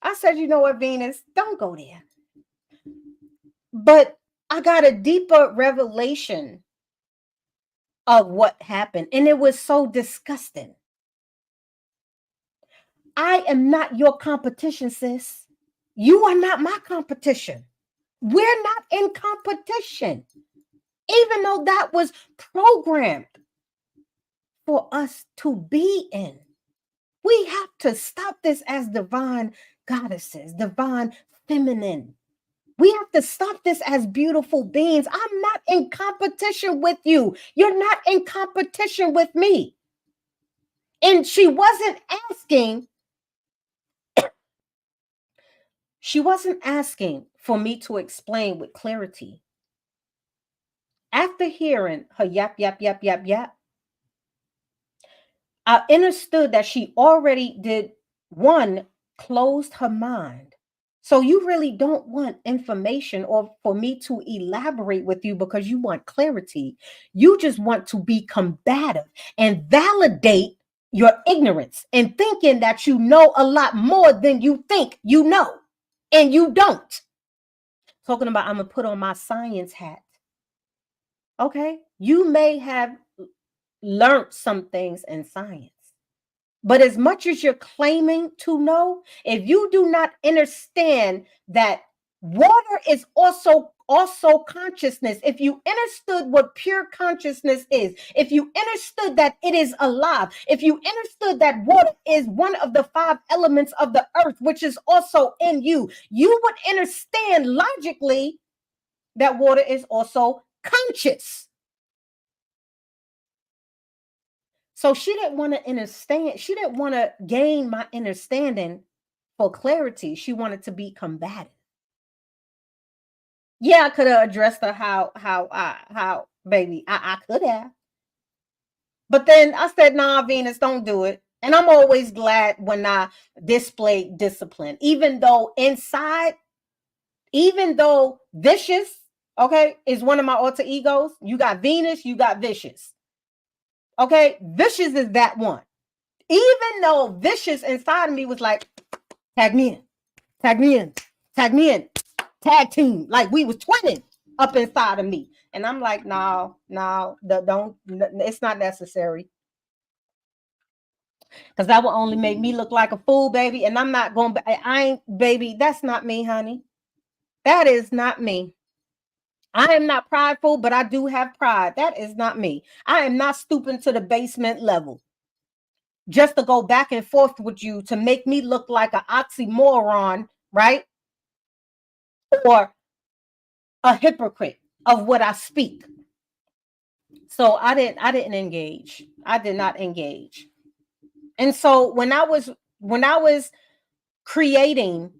I said, you know what, Venus? Don't go there. But I got a deeper revelation of what happened, and it was so disgusting. I am not your competition, sis. You are not my competition. We're not in competition, even though that was programmed for us to be in. We have to stop this as divine goddesses, divine feminine. We have to stop this as beautiful beings. I'm not in competition with you. You're not in competition with me. And she wasn't asking for me to explain with clarity. After hearing her yap, yap, yap, yap, yap, I understood that she already did one, closed her mind. So you really don't want information or for me to elaborate with you because you want clarity. You just want to be combative and validate your ignorance and thinking that you know a lot more than you think you know, and you don't. Talking about, I'm going to put on my science hat. Okay. You may have learned some things in science, but as much as you're claiming to know, if you do not understand that water is also consciousness, if you understood what pure consciousness is, if you understood that it is alive, if you understood that water is one of the 5 elements of the earth, which is also in you, you would understand logically that water is also conscious. So she didn't want to understand. She didn't want to gain my understanding for clarity. She wanted to be combative. Yeah, I could have addressed her how baby. I could have. But then I said, nah, Venus, don't do it. And I'm always glad when I display discipline, even though inside, even though vicious, okay, is one of my alter egos. You got Venus, you got vicious. Okay, vicious is that one. Even though vicious inside of me was like, tag me in, tag me in, tag me in, tag team, like we was twinning up inside of me. And I'm like, no, don't, it's not necessary. Because that will only make me look like a fool, baby. And I'm not going, I ain't, baby, that's not me, honey. That is not me. I am not prideful, but I do have pride. That is not me. I am not stooping to the basement level just to go back and forth with you to make me look like an oxymoron, right? Or a hypocrite of what I speak. So I didn't engage. I did not engage. And so when I was creating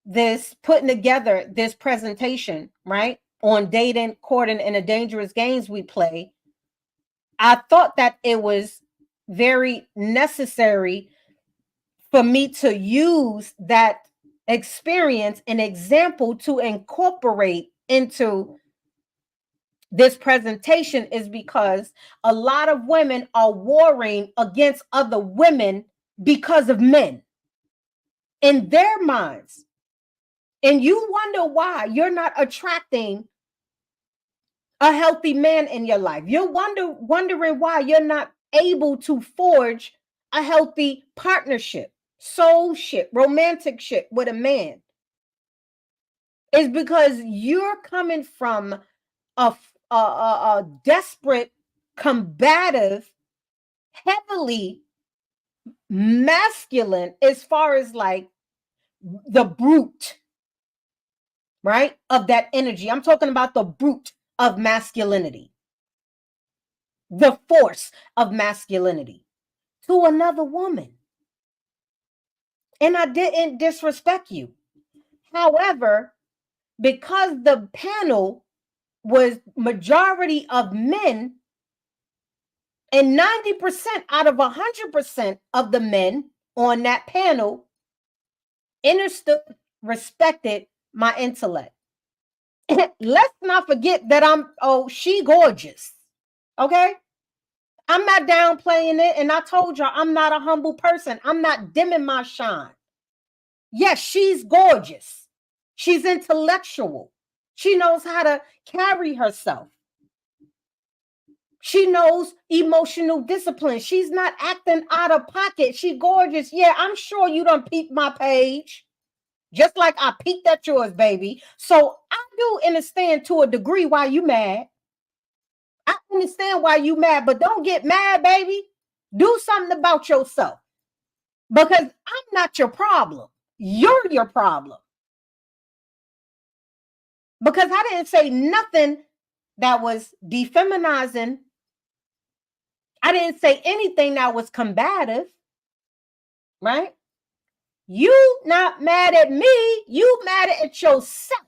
this, putting together this presentation, right, on dating, courting, and the dangerous games we play, I thought that it was very necessary for me to use that experience and example to incorporate into this presentation, is because a lot of women are warring against other women because of men in their minds. And you wonder why you're not attracting a healthy man in your life. You're wondering why you're not able to forge a healthy partnership, soulship, romantic ship with a man. Is because you're coming from a desperate, combative, heavily masculine, as far as like the brute, right? Of that energy. I'm talking about the brute of masculinity, the force of masculinity to another woman. And I didn't disrespect you. However, because the panel was majority of men, and 90% out of 100% of the men on that panel understood, respected my intellect. Let's not forget that she gorgeous. Okay? I'm not downplaying it. And I told y'all, I'm not a humble person. I'm not dimming my shine. Yes, she's gorgeous. She's intellectual. She knows how to carry herself. She knows emotional discipline. She's not acting out of pocket. She gorgeous. Yeah, I'm sure you done peeped my page. Just like I peeked at yours, baby. So I do understand to a degree why you mad. I understand why you mad, but don't get mad, baby. Do something about yourself. Because I'm not your problem. You're your problem. Because I didn't say nothing that was defeminizing. I didn't say anything that was combative. Right? You not mad at me. You mad at yourself.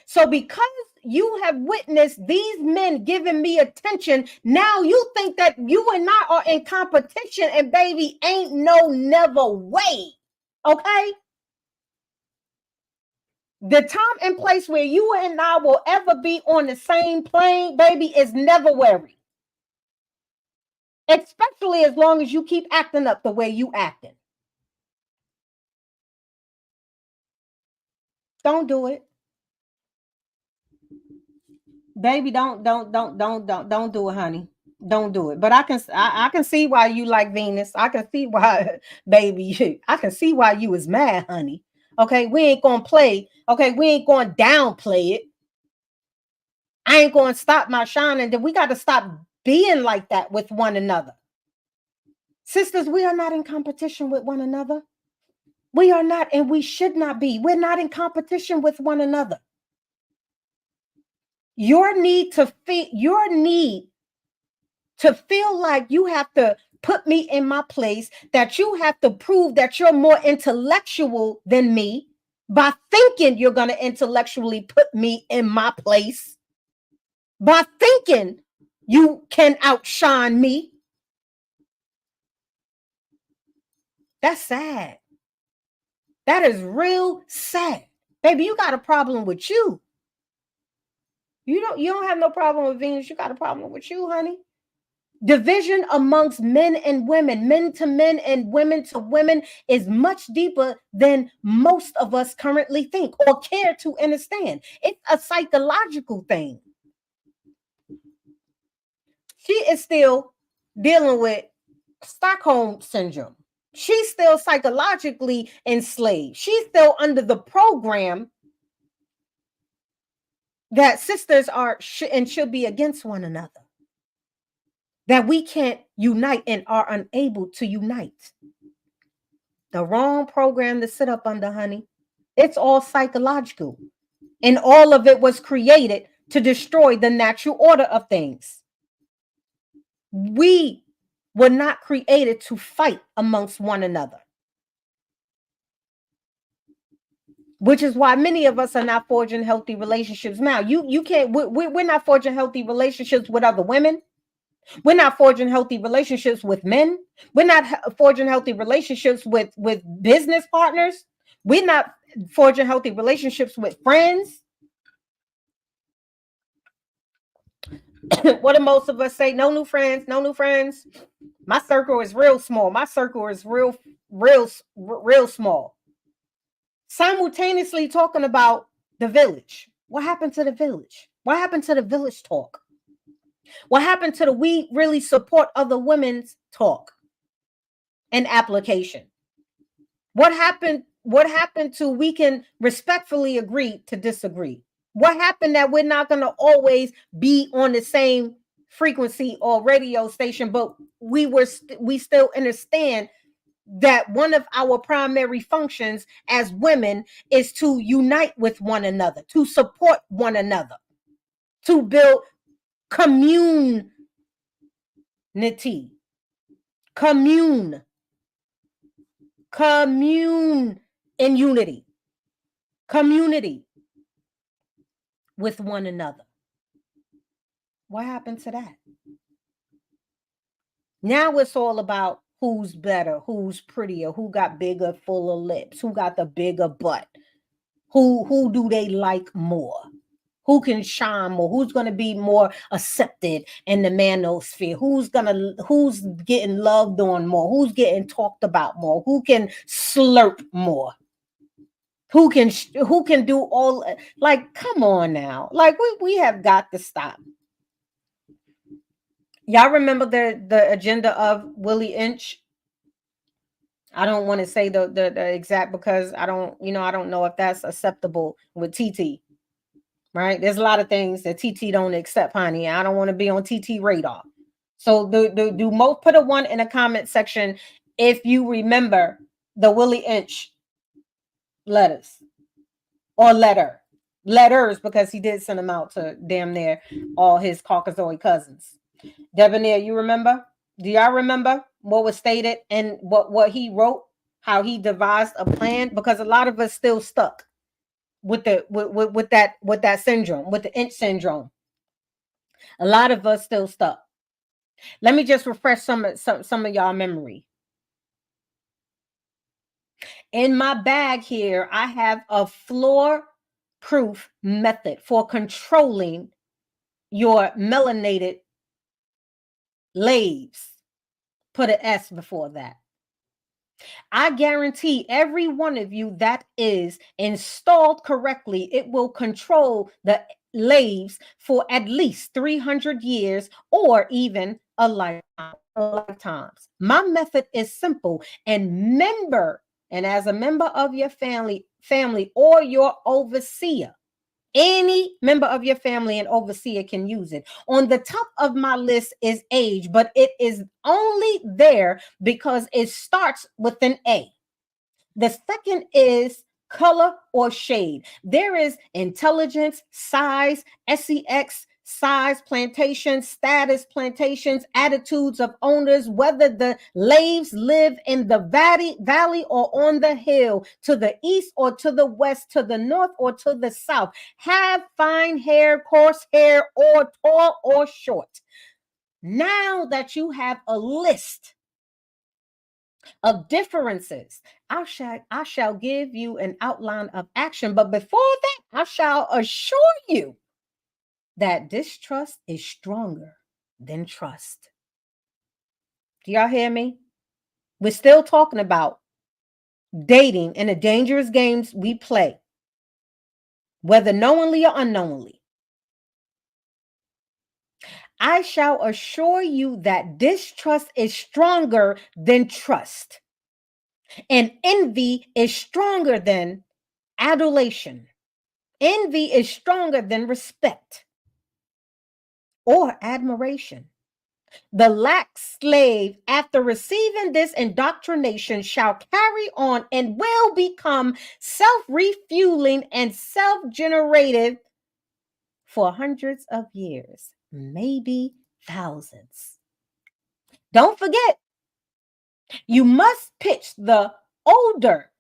So because you have witnessed these men giving me attention, now you think that you and I are in competition, and baby, ain't no never way. Okay? The time and place where you and I will ever be on the same plane, baby, is never worry. Especially as long as you keep acting up the way you acting. Don't do it. Baby, don't do it, honey. Don't do it. But I can see why you like Venus. I can see why, baby. I can see why you was mad, honey. Okay, we ain't gonna play. Okay, we ain't gonna downplay it. I ain't gonna stop my shining. Then we got to stop being like that with one another. Sisters, we are not in competition with one another. We are not, and we should not be. We're not in competition with one another. Your need to feel like you have to put me in my place, that you have to prove that you're more intellectual than me by thinking you're going to intellectually put me in my place, by thinking you can outshine me. That's sad. That is real sad. Baby, you got a problem with you. You don't have no problem with Venus. You got a problem with you, honey. Division amongst men and women, men to men and women to women, is much deeper than most of us currently think or care to understand. It's a psychological thing. She is still dealing with Stockholm syndrome. She's still psychologically enslaved. She's still under the program that sisters are and should be against one another, that we can't unite and are unable to unite. The wrong program to sit up under, honey. It's all psychological. And all of it was created to destroy the natural order of things. We were not created to fight amongst one another. Which is why many of us are not forging healthy relationships. Now, you can't, we're not forging healthy relationships with other women. We're not forging healthy relationships with men. We're not forging healthy relationships with business partners. We're not forging healthy relationships with friends. What do most of us say? No new friends, no new friends. My circle is real small. My circle is real small. Simultaneously talking about the village. What happened to the village? What happened to the village talk? What happened to the we really support other women's talk and application? What happened to we can respectfully agree to disagree? What happened that we're not going to always be on the same frequency or radio station, but we still understand that one of our primary functions as women is to unite with one another, to support one another, to build community, commune in unity, community with one another. What happened to that? Now it's all about who's better, who's prettier, who got bigger, fuller lips, who got the bigger butt, Who do they like more? Who can shine more? Who's going to be more accepted in the manosphere? Who's getting loved on more? Who's getting talked about more? Who can slurp more? Who can do all, like, come on now. Like, we have got to stop. Y'all remember the agenda of Willie Inch? I don't want to say the exact, because I don't know if that's acceptable with TT. Right? There's a lot of things that TT don't accept, honey. I don't want to be on TT radar. So do most, put a 1 in the comment section if you remember the Willie Inch letters, or letters, because he did send them out to damn near all his Caucasoid cousins. Debonair, you remember? Do y'all remember what was stated and what he wrote, how he devised a plan? Because a lot of us still stuck with that syndrome, with the Inch syndrome. A lot of us still stuck. Let me just refresh some of y'all memory. In my bag here, I have a floor-proof method for controlling your melanated leaves. Put an S before that. I guarantee every one of you that is installed correctly, it will control the leaves for at least 300 years, or even a lifetimes. My method is simple, and as a member of your family or your overseer, any member of your family and overseer can use it. On the top of my list is age, but it is only there because it starts with an A. The second is color or shade. There is intelligence, size, SEX, size, plantations, status, plantations, attitudes of owners, whether the leaves live in the valley or on the hill, to the east or to the west, to the north or to the south, have fine hair, coarse hair, or tall or short. Now that you have a list of differences, I shall give you an outline of action. But before that, I shall assure you that distrust is stronger than trust. Do y'all hear me? We're still talking about dating and the dangerous games we play, whether knowingly or unknowingly. I shall assure you that distrust is stronger than trust, and envy is stronger than adulation. Envy is stronger than respect or admiration. The lax slave, after receiving this indoctrination, shall carry on and will become self-refueling and self-generative for hundreds of years, maybe thousands. Don't forget, you must pitch the older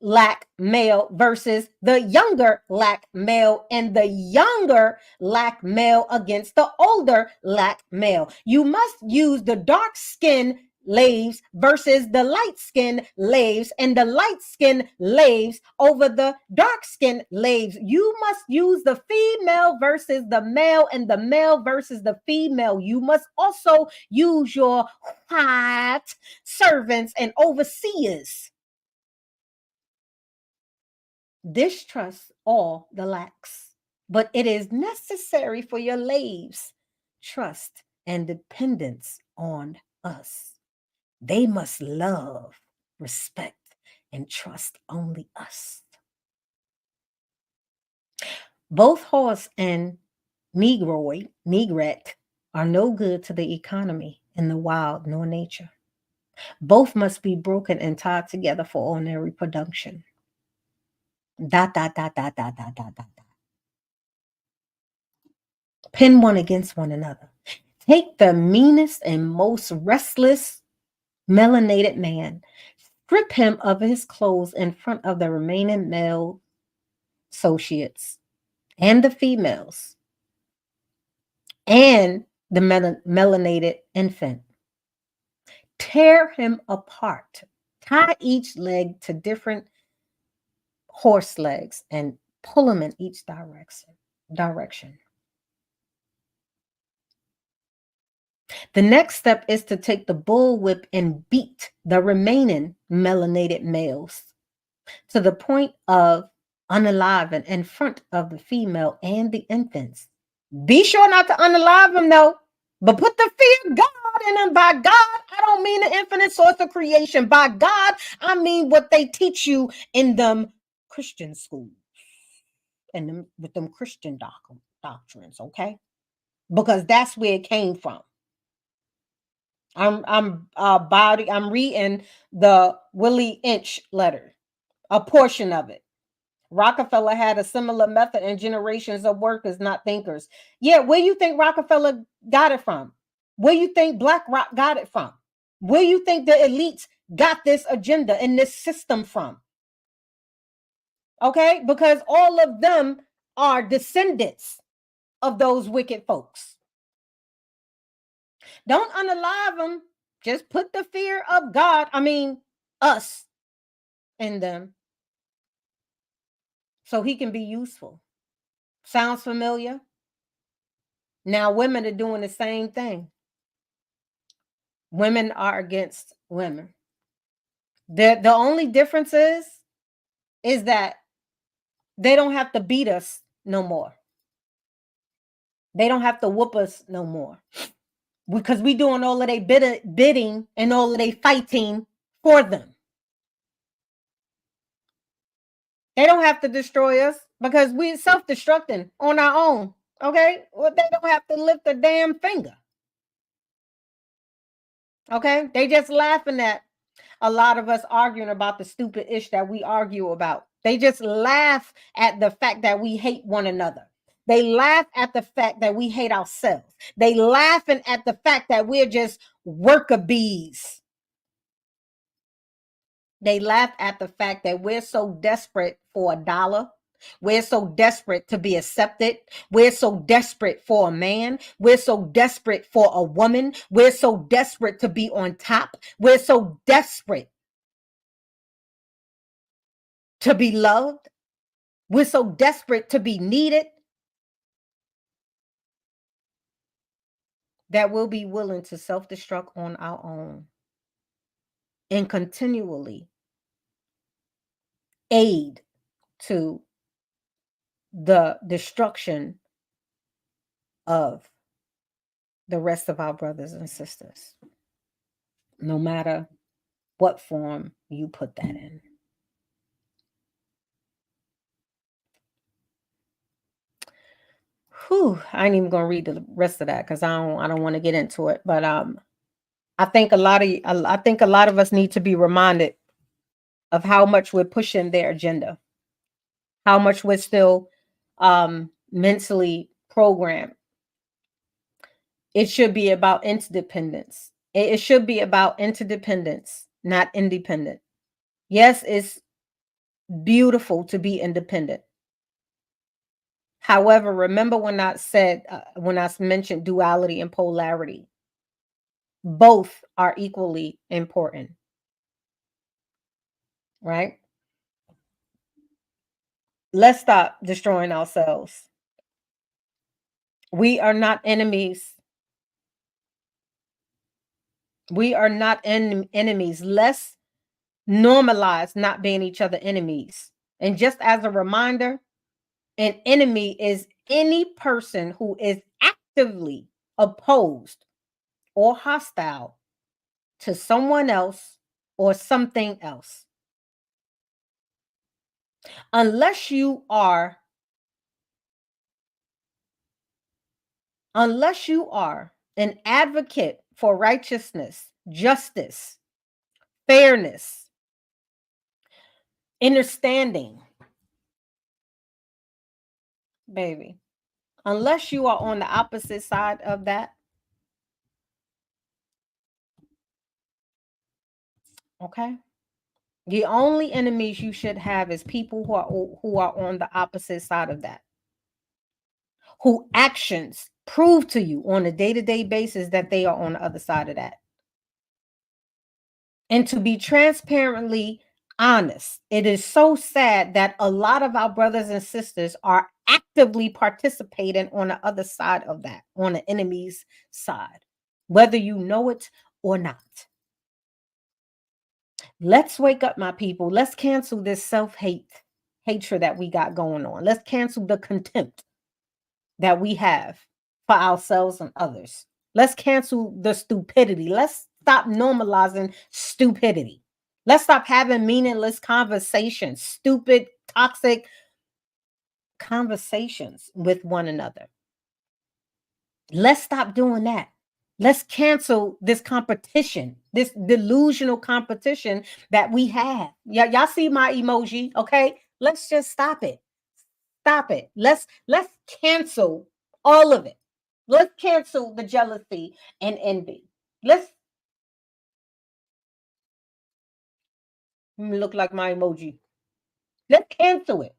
lack male versus the younger lack male, and the younger lack male against the older lack male. You must use the dark skin leaves versus the light skin leaves, and the light skin leaves over the dark skin leaves. You must use the female versus the male, and the male versus the female. You must also use your white servants and overseers. Distrust all the lacks, but it is necessary for your leaves trust and dependence on us. They must love, respect, and trust only us. Both horse and negrette are no good to the economy in the wild nor nature. Both must be broken and tied together for ordinary production. Dot, dot, dot, dot, dot, dot, dot, dot. Pin one against one another. Take the meanest and most restless melanated man, strip him of his clothes in front of the remaining male associates and the females and the melanated infant. Tear him apart. Tie each leg to different horse legs and pull them in each direction. The next step is to take the bullwhip and beat the remaining melanated males to the point of unaliving in front of the female and the infants. Be sure not to unalive them, though, but put the fear of God in them. By God, I don't mean the infinite source of creation. By God, I mean what they teach you in them Christian schools and them, with them Christian doctrines, okay? Because that's where it came from. I'm reading the Willie Inch letter, a portion of it. Rockefeller had a similar method and generations of workers, not thinkers. Yeah, where you think Rockefeller got it from? Where you think BlackRock got it from? Where you think the elites got this agenda and this system from? Okay, because all of them are descendants of those wicked folks. Don't unalive them. Just put the fear of God, us, in them so he can be useful. Sounds familiar? Now women are doing the same thing. Women are against women. The only difference is that they don't have to beat us no more. They don't have to whoop us no more. Because we doing all of their bidding and all of their fighting for them. They don't have to destroy us because we're self-destructing on our own. Okay? Well, they don't have to lift a damn finger. Okay? They just laughing at a lot of us arguing about the stupid ish that we argue about. They just laugh at the fact that we hate one another. They laugh at the fact that we hate ourselves. They laughing at the fact that we're just worker bees. They laugh at the fact that we're so desperate for $1. We're so desperate to be accepted. We're so desperate for a man. We're so desperate for a woman. We're so desperate to be on top. We're so desperate to be loved. We're so desperate to be needed that we'll be willing to self-destruct on our own and continually aid to the destruction of the rest of our brothers and sisters, no matter what form you put that in. I ain't even gonna read the rest of that because I don't want to get into it. But I think a lot of us need to be reminded of how much we're pushing their agenda, how much we're still mentally programmed. It should be about interdependence. It should be about interdependence, not independent. Yes, it's beautiful to be independent. However, remember when I mentioned duality and polarity, both are equally important, right? Let's stop destroying ourselves. We are not enemies. We are not enemies. Let's normalize not being each other enemies. And just as a reminder, an enemy is any person who is actively opposed or hostile to someone else or something else. Unless you are an advocate for righteousness, justice, fairness, understanding, baby, unless you are on the opposite side of that, okay, the only enemies you should have is people who are on the opposite side of that, who actions prove to you on a day-to-day basis that they are on the other side of that. And to be transparently honest. It is so sad that a lot of our brothers and sisters are actively participating on the other side of that, on the enemy's side, whether you know it or not. Let's wake up, my people. Let's cancel this hatred that we got going on. Let's cancel the contempt that we have for ourselves and others. Let's cancel the stupidity. Let's stop normalizing stupidity. Let's stop having meaningless conversations, stupid, toxic conversations with one another. Let's stop doing that. Let's cancel this competition, this delusional competition that we have. Y'all see my emoji, okay? Let's just stop it. Stop it. Let's cancel all of it. Let's cancel the jealousy and envy. Let's look like my emoji. Let's cancel it.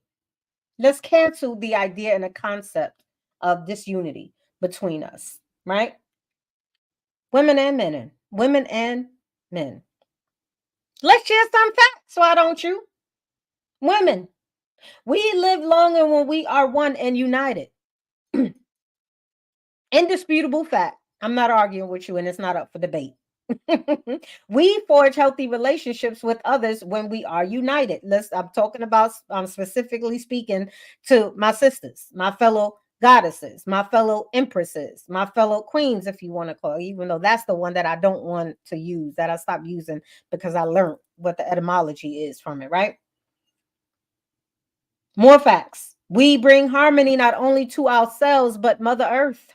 Let's cancel the idea and the concept of disunity between us, right? Women and men. Women and men. Let's share some facts, why don't you? Women, we live longer when we are one and united. Indisputable fact. I'm not arguing with you, and it's not up for debate. We forge healthy relationships with others when we are united. I'm talking about, specifically speaking to my sisters, my fellow goddesses, my fellow empresses, my fellow queens, if you want to call it, even though that's the one that I don't want to use, that I stopped using because I learned what the etymology is from it, right? More facts. We bring harmony not only to ourselves, but Mother Earth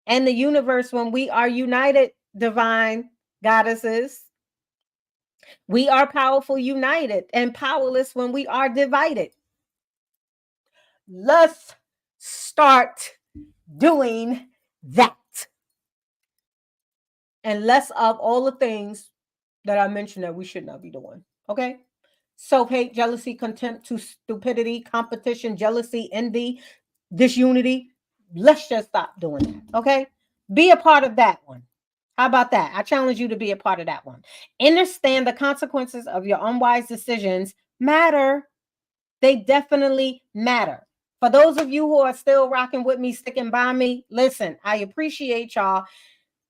and the universe when we are united, divine goddesses. We are powerful united and powerless when we are divided. Let's start doing that. And less of all the things that I mentioned that we should not be doing. Okay? Self-hate, jealousy, contempt to stupidity, competition, jealousy, envy, disunity. Let's just stop doing that. Okay? Be a part of that one. How about that? I challenge you to be a part of that one. Understand the consequences of your unwise decisions matter. They definitely matter. For those of you who are still rocking with me, sticking by me, listen, I appreciate y'all.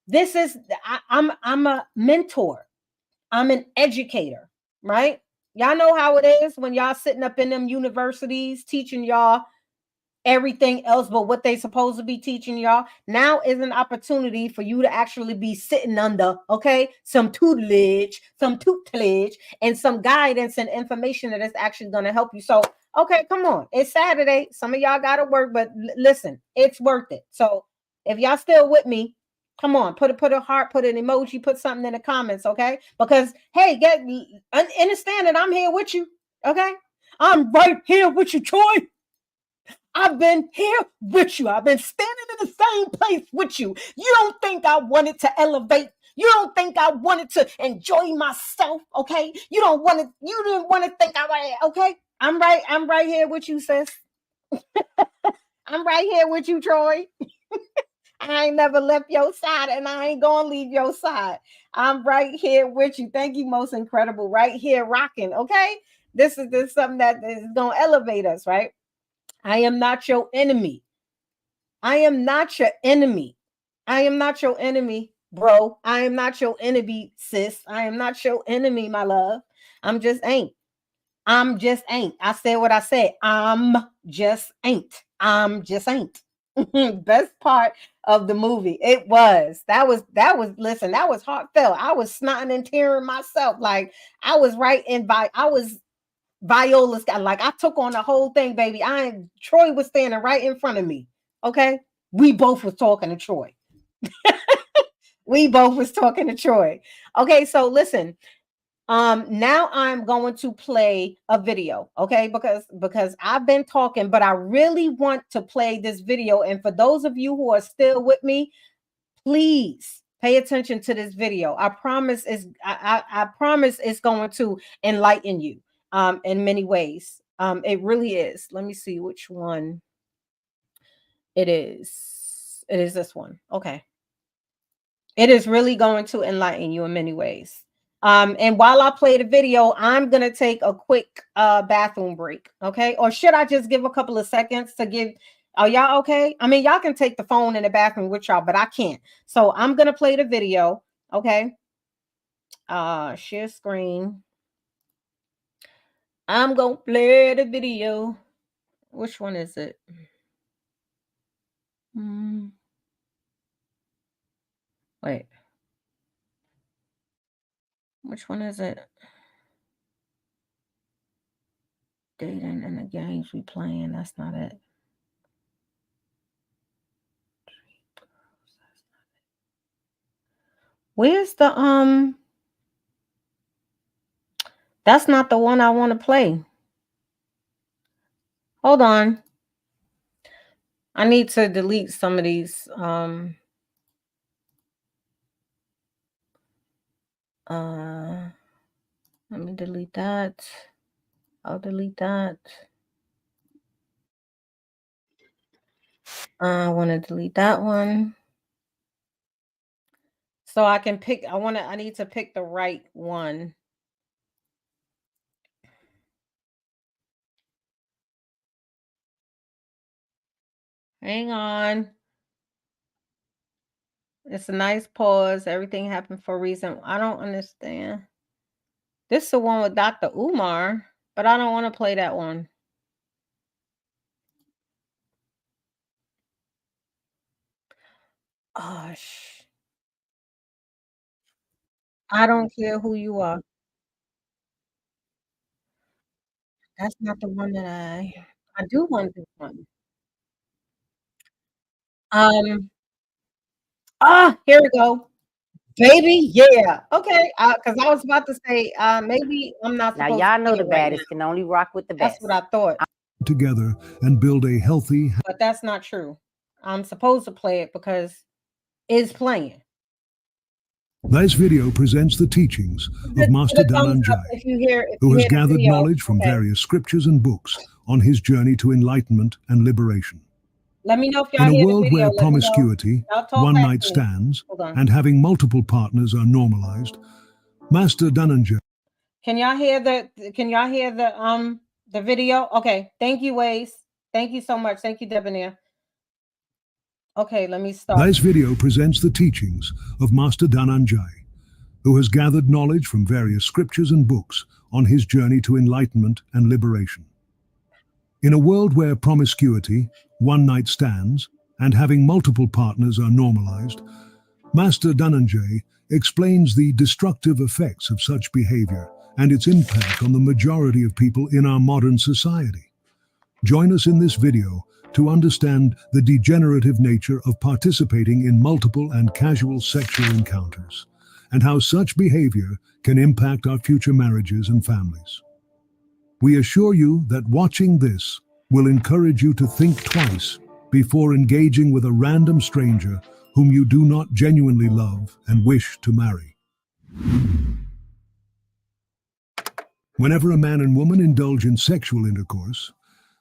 This is I'm a mentor. I'm an educator, right? Y'all know how it is when y'all sitting up in them universities teaching y'all everything else but what they supposed to be teaching y'all. Now is an opportunity for you to actually be sitting under, okay, some tutelage, and some guidance and information that is actually going to help you. So, okay, come on. It's Saturday. Some of y'all got to work, but listen, it's worth it. So, if y'all still with me, come on, put a heart, put an emoji, put something in the comments, okay? Because hey, understand that I'm here with you, okay? I'm right here with you, Troy. I've been here with you. I've been standing in the same place with you. You don't think I wanted to elevate? You don't think I wanted to enjoy myself? Okay. You didn't want to think okay. I'm right here with you, sis. I'm right here with you, Troy. I ain't never left your side and I ain't gonna leave your side. I'm right here with you. Thank you, most incredible. Right here rocking. Okay. This is something that is gonna elevate us, right? I am not your enemy. I am not your enemy. I am not your enemy, bro. I am not your enemy, sis. I am not your enemy, my love. I'm just ain't. I'm just ain't. I said what I said. I'm just ain't. I'm just ain't. Best part of the movie. It was. That was listen, that was heartfelt. I was snotting and tearing myself. Like I was right in I was Viola's got like I took on the whole thing, baby. Troy was standing right in front of me. Okay. We both was talking to Troy. We both was talking to Troy. Okay, so listen. Now I'm going to play a video, okay? Because I've been talking, but I really want to play this video. And for those of you who are still with me, please pay attention to this video. I promise I promise it's going to enlighten you in many ways. It really is. Let me see which one it is. It is this one. Okay. It is really going to enlighten you in many ways. And while I play the video, I'm gonna take a quick bathroom break. Okay. Or should I just give a couple of seconds to give? Are y'all okay? I mean, y'all can take the phone in the bathroom with y'all, but I can't. So I'm gonna play the video. Okay. Share screen. I'm gonna play the video. Which one is it? Wait. Which one is it? Dating and the games we playing. That's not it. Where's the That's not the one I want to play. Hold on. I need to delete some of these. Let me delete that. I'll delete that. I want to delete that one. So I can pick, I need to pick the right one. Hang on. It's a nice pause. Everything happened for a reason. I don't understand. This is the one with Dr. Umar, but I don't want to play that one. Gosh. I don't care who you are. That's not the one that I do want this one. Here we go. Baby, yeah. Okay, because I was about to say, maybe I'm not Now supposed y'all to know play the it right baddest now. can only rock with the That's best. what I thought, Together and build a healthy. but that's not true. I'm supposed to play it because it's playing. This video presents the teachings of Master Dhananjay, who has gathered knowledge from various scriptures and books on his journey to enlightenment and liberation. Let me know if y'all In a hear the world video. where promiscuity, one-night stands, and having multiple partners are normalized, Master Dhananjay. Can y'all hear the video? Okay, thank you, Waze. Thank you so much. Thank you, Debonair. Okay, let me start. This video presents the teachings of Master Dhananjay, who has gathered knowledge from various scriptures and books on his journey to enlightenment and liberation. In a world where promiscuity, one-night stands, and having multiple partners are normalized, Master Dhananjay explains the destructive effects of such behavior and its impact on the majority of people in our modern society. Join us in this video to understand the degenerative nature of participating in multiple and casual sexual encounters, and how such behavior can impact our future marriages and families. We assure you that watching this will encourage you to think twice before engaging with a random stranger whom you do not genuinely love and wish to marry. Whenever a man and woman indulge in sexual intercourse,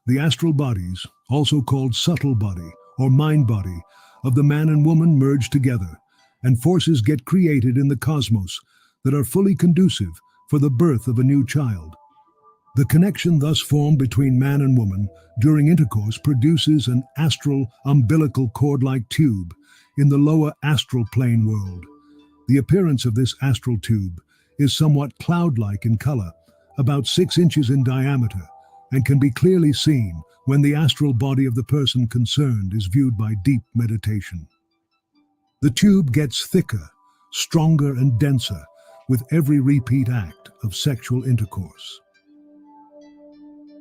the astral bodies, also called subtle body or mind body, of the man and woman merge together, and forces get created in the cosmos that are fully conducive for the birth of a new child. The connection thus formed between man and woman during intercourse produces an astral umbilical cord-like tube in the lower astral plane world. The appearance of this astral tube is somewhat cloud-like in color, about 6 inches in diameter, and can be clearly seen when the astral body of the person concerned is viewed by deep meditation. The tube gets thicker, stronger and denser with every repeat act of sexual intercourse.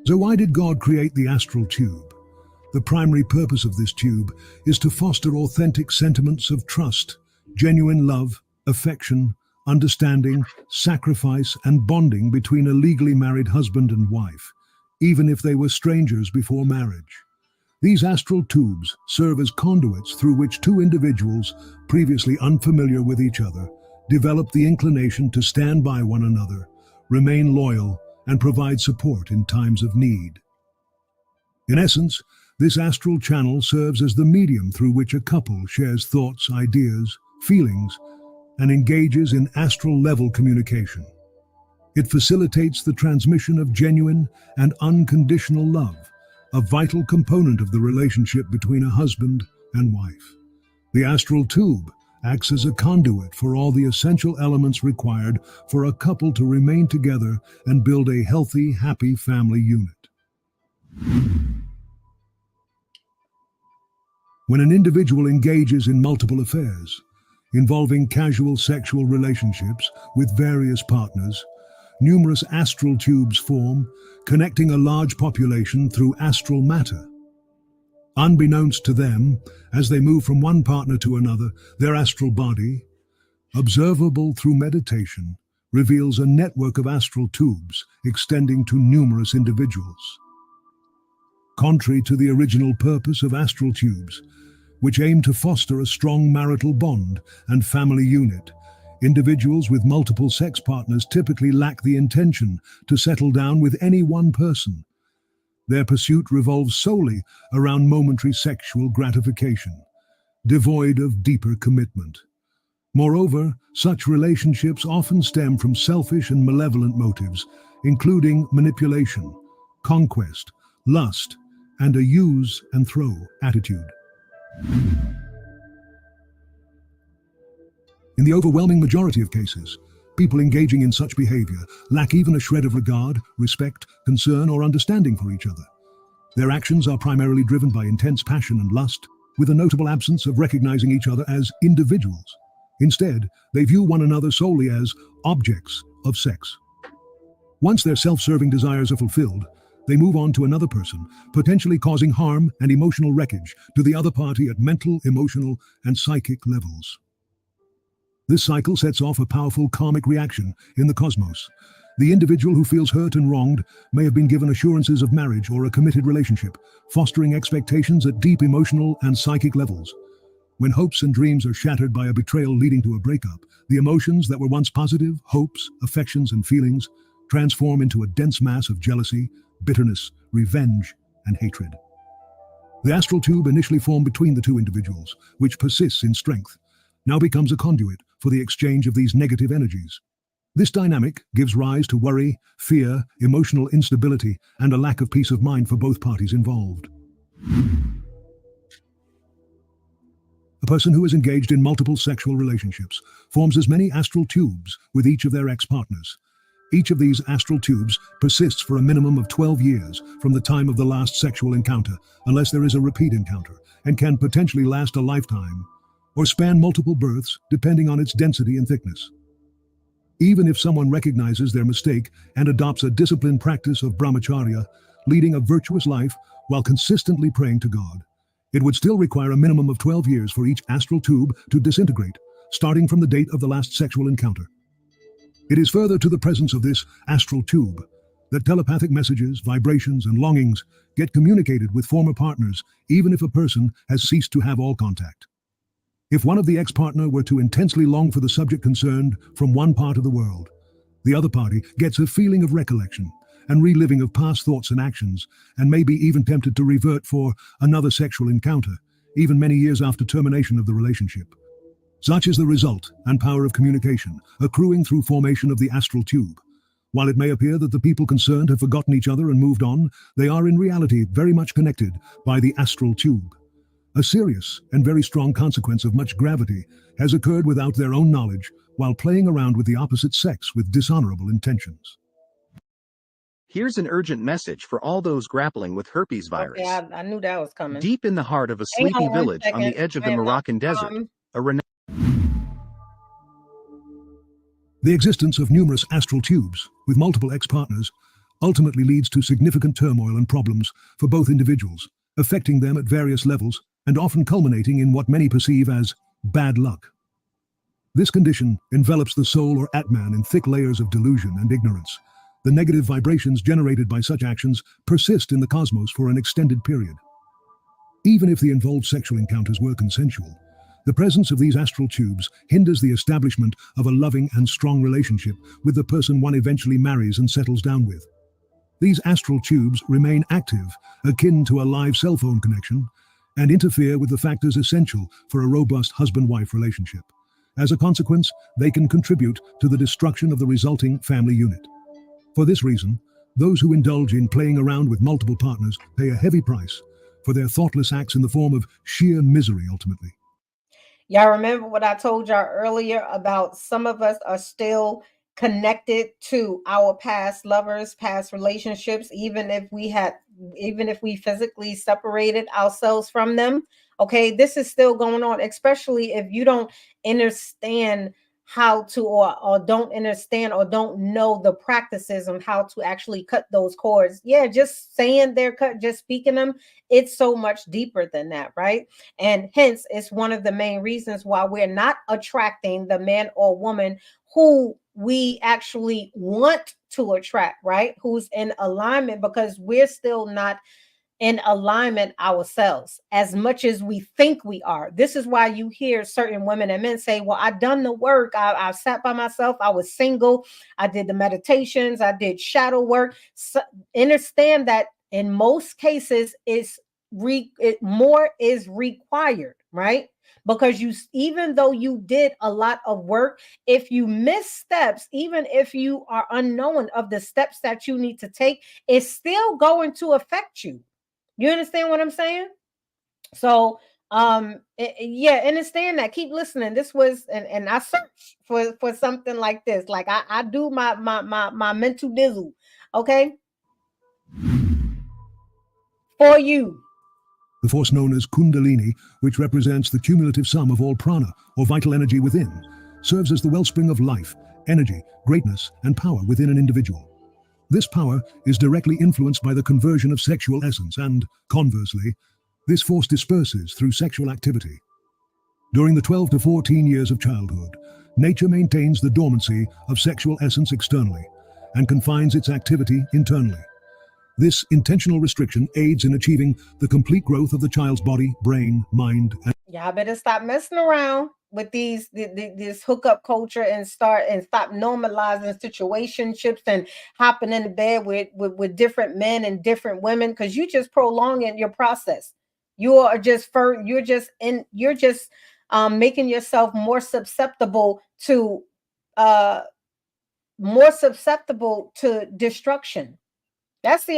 So why did God create the astral tube? The primary purpose of this tube is to foster authentic sentiments of trust, genuine love, affection, understanding, sacrifice, and bonding between a legally married husband and wife, even if they were strangers before marriage. These astral tubes serve as conduits through which two individuals, previously unfamiliar with each other, develop the inclination to stand by one another, remain loyal, and provide support in times of need. In essence, this astral channel serves as the medium through which a couple shares thoughts, ideas, feelings, and engages in astral-level communication. It facilitates the transmission of genuine and unconditional love, a vital component of the relationship between a husband and wife. The astral tube acts as a conduit for all the essential elements required for a couple to remain together and build a healthy, happy family unit. When an individual engages in multiple affairs, involving casual sexual relationships with various partners, numerous astral tubes form, connecting a large population through astral matter. Unbeknownst to them, as they move from one partner to another, their astral body, observable through meditation, reveals a network of astral tubes extending to numerous individuals. Contrary to the original purpose of astral tubes, which aim to foster a strong marital bond and family unit, individuals with multiple sex partners typically lack the intention to settle down with any one person. Their pursuit revolves solely around momentary sexual gratification, devoid of deeper commitment. Moreover, such relationships often stem from selfish and malevolent motives, including manipulation, conquest, lust, and a use and throw attitude. In the overwhelming majority of cases, people engaging in such behavior lack even a shred of regard, respect, concern, or understanding for each other. Their actions are primarily driven by intense passion and lust, with a notable absence of recognizing each other as individuals. Instead, they view one another solely as objects of sex. Once their self-serving desires are fulfilled, they move on to another person, potentially causing harm and emotional wreckage to the other party at mental, emotional, and psychic levels. This cycle sets off a powerful karmic reaction in the cosmos. The individual who feels hurt and wronged may have been given assurances of marriage or a committed relationship, fostering expectations at deep emotional and psychic levels. When hopes and dreams are shattered by a betrayal leading to a breakup, the emotions that were once positive, hopes, affections, and feelings, transform into a dense mass of jealousy, bitterness, revenge, and hatred. The astral tube initially formed between the two individuals, which persists in strength, now becomes a conduit for the exchange of these negative energies. This dynamic gives rise to worry, fear, emotional instability, and a lack of peace of mind for both parties involved. A person who is engaged in multiple sexual relationships forms as many astral tubes with each of their ex-partners. Each of these astral tubes persists for a minimum of 12 years from the time of the last sexual encounter, unless there is a repeat encounter, and can potentially last a lifetime, or span multiple births depending on its density and thickness. Even if someone recognizes their mistake and adopts a disciplined practice of brahmacharya, leading a virtuous life while consistently praying to God, it would still require a minimum of 12 years for each astral tube to disintegrate, starting from the date of the last sexual encounter. It is further to the presence of this astral tube that telepathic messages, vibrations, and longings get communicated with former partners, even if a person has ceased to have all contact. If one of the ex-partner were to intensely long for the subject concerned from one part of the world, the other party gets a feeling of recollection and reliving of past thoughts and actions, and may be even tempted to revert for another sexual encounter, even many years after termination of the relationship. Such is the result and power of communication, accruing through formation of the astral tube. While it may appear that the people concerned have forgotten each other and moved on, they are in reality very much connected by the astral tube. A serious and very strong consequence of much gravity has occurred without their own knowledge while playing around with the opposite sex with dishonorable intentions. Here's an urgent message for all those grappling with herpes virus. Okay, I knew that was coming. Deep in the heart of a Hang sleepy on one village on the second. edge of the Wait a minute. Moroccan desert, a renowned The existence of numerous astral tubes with multiple ex-partners ultimately leads to significant turmoil and problems for both individuals, affecting them at various levels and often culminating in what many perceive as bad luck. This condition envelops the soul or Atman in thick layers of delusion and ignorance. The negative vibrations generated by such actions persist in the cosmos for an extended period. Even if the involved sexual encounters were consensual, the presence of these astral tubes hinders the establishment of a loving and strong relationship with the person one eventually marries and settles down with. These astral tubes remain active, akin to a live cell phone connection, and interfere with the factors essential for a robust husband-wife relationship. As a consequence, they can contribute to the destruction of the resulting family unit. For this reason, those who indulge in playing around with multiple partners pay a heavy price for their thoughtless acts in the form of sheer misery ultimately. Y'all remember what I told y'all earlier about some of us are still connected to our past lovers, past relationships, even if we physically separated ourselves from them. Okay, this is still going on, especially if you don't understand how to or don't understand or don't know the practices of how to actually cut those cords. Yeah, just saying they're cut, just speaking them, it's so much deeper than that, right? And hence, it's one of the main reasons why we're not attracting the man or woman who we actually want to attract, right? Who's in alignment, because we're still not in alignment ourselves as much as we think we are. This is why you hear certain women and men say, well, I done the work. I sat by myself. I was single. I did the meditations. I did shadow work. So, understand that in most cases, more is required, right? Because even though you did a lot of work, if you miss steps, even if you are unknowing of the steps that you need to take, it's still going to affect you. You understand what I'm saying? So yeah, understand that. Keep listening. This was and I searched for something like this. Like I do my mental dizzle, okay? For you. The force known as Kundalini, which represents the cumulative sum of all prana, or vital energy within, serves as the wellspring of life, energy, greatness, and power within an individual. This power is directly influenced by the conversion of sexual essence and, conversely, this force disperses through sexual activity. During the 12 to 14 years of childhood, nature maintains the dormancy of sexual essence externally and confines its activity internally. This intentional restriction aids in achieving the complete growth of the child's body, brain, mind, and Y'all better stop messing around with this hookup culture and stop normalizing situationships and hopping into bed with different men and different women, because you just prolonging your process. You're just making yourself more susceptible to destruction. That's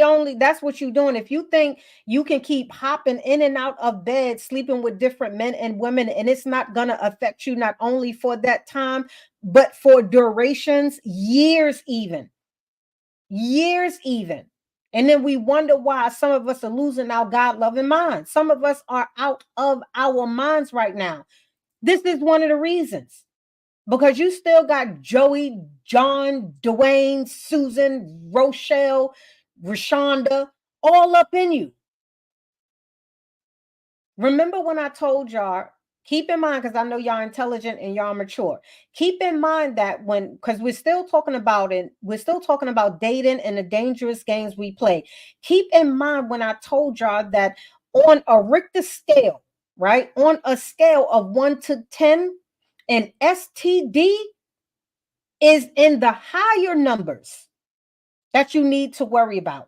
what you're doing. If you think you can keep hopping in and out of bed, sleeping with different men and women, and it's not going to affect you not only for that time, but for durations, years even. And then we wonder why some of us are losing our God-loving minds. Some of us are out of our minds right now. This is one of the reasons. Because you still got Joey, John, Dwayne, Susan, Rochelle, Rashonda, all up in you. Remember when I told y'all, keep in mind, because I know y'all intelligent and y'all mature. Keep in mind that because we're still talking about it, we're still talking about dating and the dangerous games we play. Keep in mind when I told y'all that on a Richter scale, right? On a scale of 1 to 10, an STD is in the higher numbers that you need to worry about,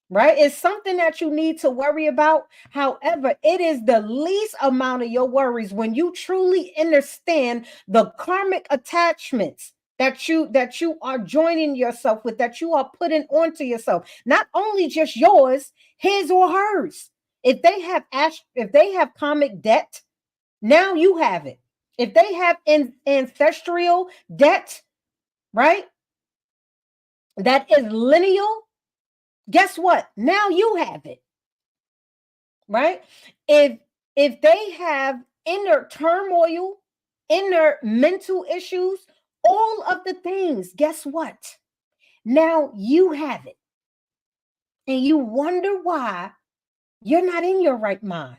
right? It's something that you need to worry about. However, it is the least amount of your worries when you truly understand the karmic attachments that you are joining yourself with, that you are putting onto yourself. Not only just yours, his or hers. If they have karmic debt, now you have it. If they have ancestral debt, right? That is lineal. Guess what? Now you have it. Right? If they have inner turmoil, inner mental issues, all of the things, guess what? Now you have it. And you wonder why you're not in your right mind.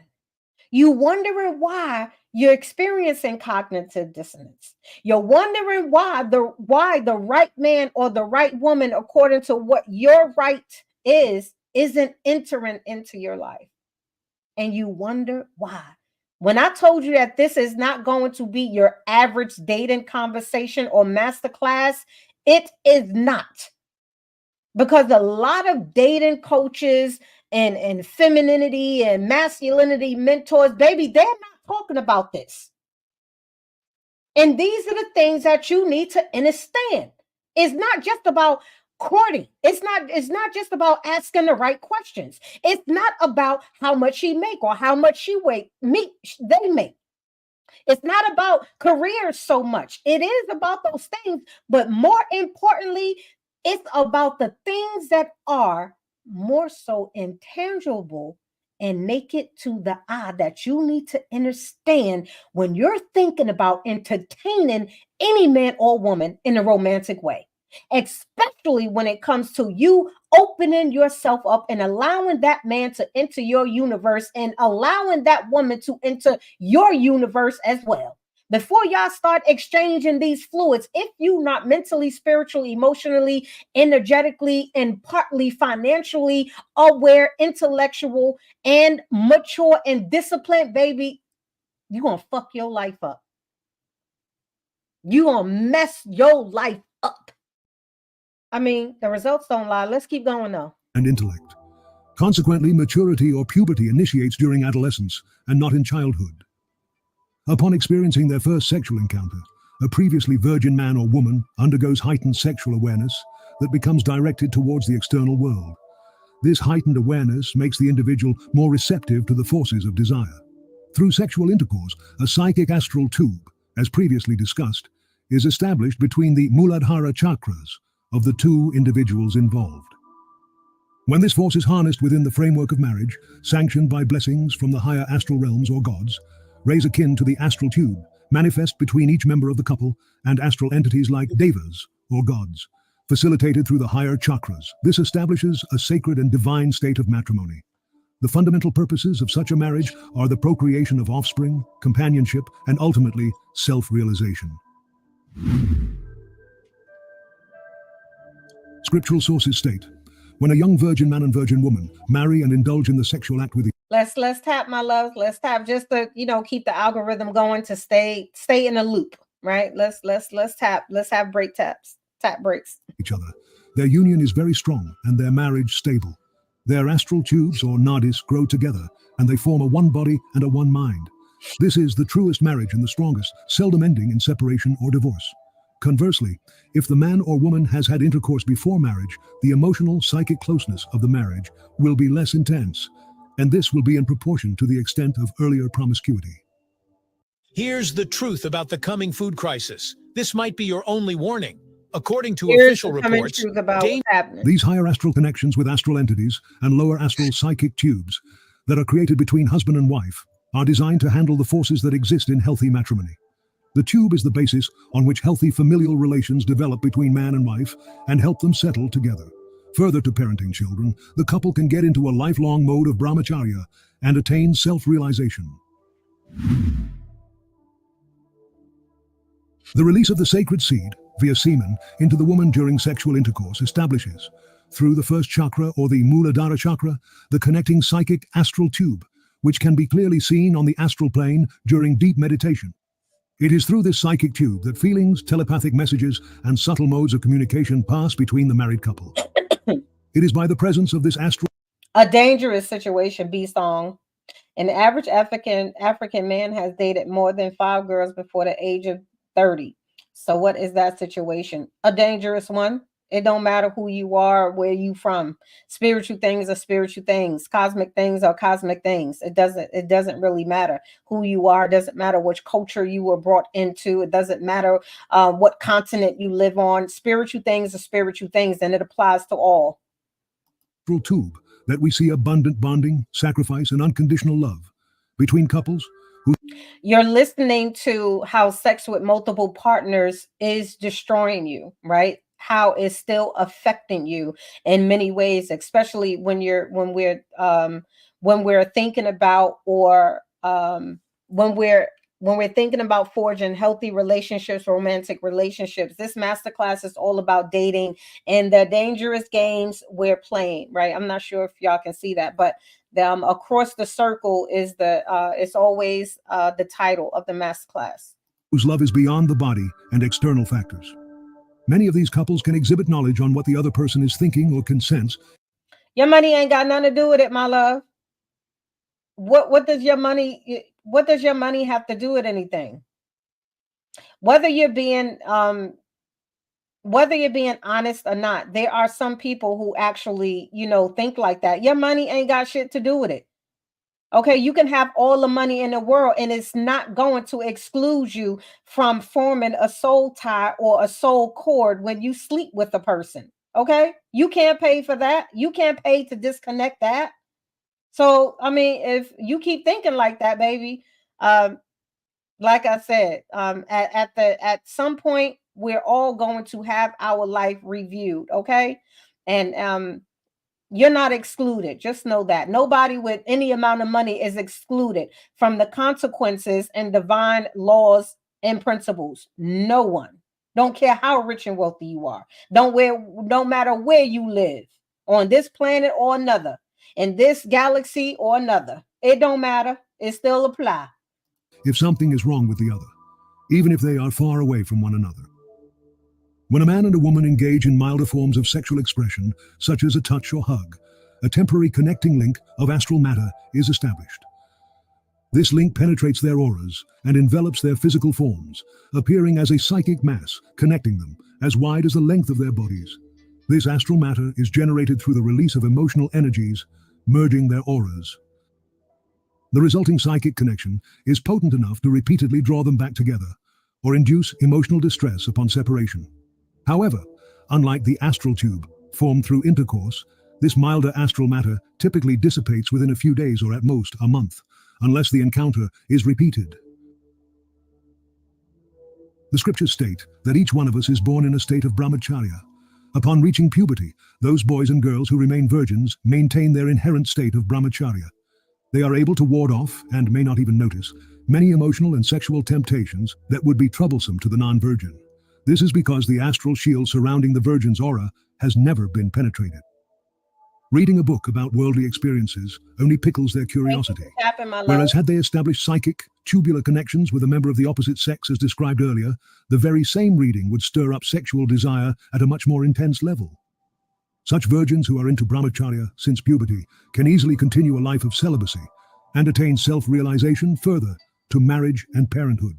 You wondering why you're experiencing cognitive dissonance. You're wondering why the right man or the right woman, according to what your right isn't entering into your life. And you wonder why. When I told you that this is not going to be your average dating conversation or masterclass, it is not. Because a lot of dating coaches and femininity and masculinity mentors, baby, they're not talking about this. And these are the things that you need to understand. It's not just about courting. It's not just about asking the right questions. It's not about how much she make or how much they make. It's not about careers so much. It is about those things, but more importantly, it's about the things that are more so intangible and naked to the eye that you need to understand when you're thinking about entertaining any man or woman in a romantic way, especially when it comes to you opening yourself up and allowing that man to enter your universe and allowing that woman to enter your universe as well. Before y'all start exchanging these fluids, if you not mentally, spiritually, emotionally, energetically, and partly financially aware, intellectual, and mature and disciplined, baby, you're gonna fuck your life up. You're gonna mess your life up. I mean, the results don't lie. Let's keep going though. And intellect. Consequently, maturity or puberty initiates during adolescence and not in childhood. Upon experiencing their first sexual encounter, a previously virgin man or woman undergoes heightened sexual awareness that becomes directed towards the external world. This heightened awareness makes the individual more receptive to the forces of desire. Through sexual intercourse, a psychic astral tube, as previously discussed, is established between the Muladhara chakras of the two individuals involved. When this force is harnessed within the framework of marriage, sanctioned by blessings from the higher astral realms or gods, rays akin to the astral tube manifest between each member of the couple and astral entities like devas or gods, facilitated through the higher chakras. This establishes a sacred and divine state of matrimony. The fundamental purposes of such a marriage are the procreation of offspring, companionship, and ultimately self-realization. Scriptural sources state, when a young virgin man and virgin woman marry and indulge in the sexual act with each Let's tap, my love. Let's tap just to keep the algorithm going to stay in a loop, right? Let's tap. Let's have tap breaks. other. Their union is very strong and their marriage stable. Their astral tubes or nadis grow together and they form a one body and a one mind. This is the truest marriage and the strongest, seldom ending in separation or divorce. Conversely, if the man or woman has had intercourse before marriage, the emotional, psychic closeness of the marriage will be less intense, and this will be in proportion to the extent of earlier promiscuity. Here's the truth about the coming food crisis. This might be your only warning. According to Here's official the coming reports, truth about what's happening. These higher astral connections with astral entities and lower astral psychic tubes that are created between husband and wife are designed to handle the forces that exist in healthy matrimony. The tube is the basis on which healthy familial relations develop between man and wife and help them settle together. Further to parenting children, the couple can get into a lifelong mode of brahmacharya and attain self-realization. The release of the sacred seed, via semen, into the woman during sexual intercourse establishes, through the first chakra or the Muladhara chakra, the connecting psychic astral tube, which can be clearly seen on the astral plane during deep meditation. It is through this psychic tube that feelings, telepathic messages, and subtle modes of communication pass between the married couple. It is by the presence of this astral... A dangerous situation, B-Song. An average African man has dated more than 5 girls before the age of 30. So what is that situation? A dangerous one. It don't matter who you are, where you from. Spiritual things are spiritual things. Cosmic things are cosmic things. It doesn't really matter who you are. It doesn't matter which culture you were brought into. It doesn't matter what continent you live on. Spiritual things are spiritual things, and it applies to all. Tube that we see abundant bonding, sacrifice, and unconditional love between couples who... You're listening to how sex with multiple partners is destroying you, right? How it's still affecting you in many ways, especially when we're thinking about when we're thinking about forging healthy relationships, romantic relationships. This masterclass is all about dating and the dangerous games we're playing, right? I'm not sure if y'all can see that, but across the circle is it's always the title of the masterclass. Whose love is beyond the body and external factors. Many of these couples can exhibit knowledge on what the other person is thinking or can sense. Your money ain't got nothing to do with it, my love. What does your money have to do with anything? Whether you're being whether you're being honest or not, there are some people who actually, think like that. Your money ain't got shit to do with it. Okay, you can have all the money in the world, and it's not going to exclude you from forming a soul tie or a soul cord when you sleep with a person. Okay, you can't pay for that. You can't pay to disconnect that. So, I mean, if you keep thinking like that, baby, um, like I said, at some point, we're all going to have our life reviewed. Okay, and you're not excluded. Just know that nobody with any amount of money is excluded from the consequences and divine laws and principles. No one. Don't care how rich and wealthy you are. No matter where you live on this planet or another, in this galaxy or another. It don't matter. It still apply. If something is wrong with the other, even if they are far away from one another. When a man and a woman engage in milder forms of sexual expression, such as a touch or hug, a temporary connecting link of astral matter is established. This link penetrates their auras and envelops their physical forms, appearing as a psychic mass, connecting them as wide as the length of their bodies. This astral matter is generated through the release of emotional energies, merging their auras. The resulting psychic connection is potent enough to repeatedly draw them back together, or induce emotional distress upon separation. However, unlike the astral tube, formed through intercourse, this milder astral matter typically dissipates within a few days or at most a month, unless the encounter is repeated. The scriptures state that each one of us is born in a state of brahmacharya. Upon reaching puberty, those boys and girls who remain virgins maintain their inherent state of brahmacharya. They are able to ward off, and may not even notice, many emotional and sexual temptations that would be troublesome to the non-virgin. This is because the astral shield surrounding the virgin's aura has never been penetrated. Reading a book about worldly experiences only pickles their curiosity. Whereas had they established psychic, tubular connections with a member of the opposite sex as described earlier, the very same reading would stir up sexual desire at a much more intense level. Such virgins who are into brahmacharya since puberty can easily continue a life of celibacy and attain self-realization further to marriage and parenthood.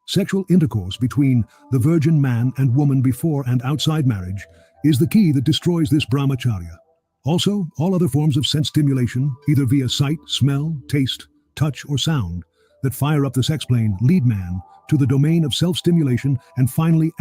Sexual intercourse between the virgin man and woman before and outside marriage is the key that destroys this brahmacharya. Also, all other forms of sense stimulation, either via sight, smell, taste, touch, or sound, that fire up the sex plane lead man to the domain of self-stimulation and finally...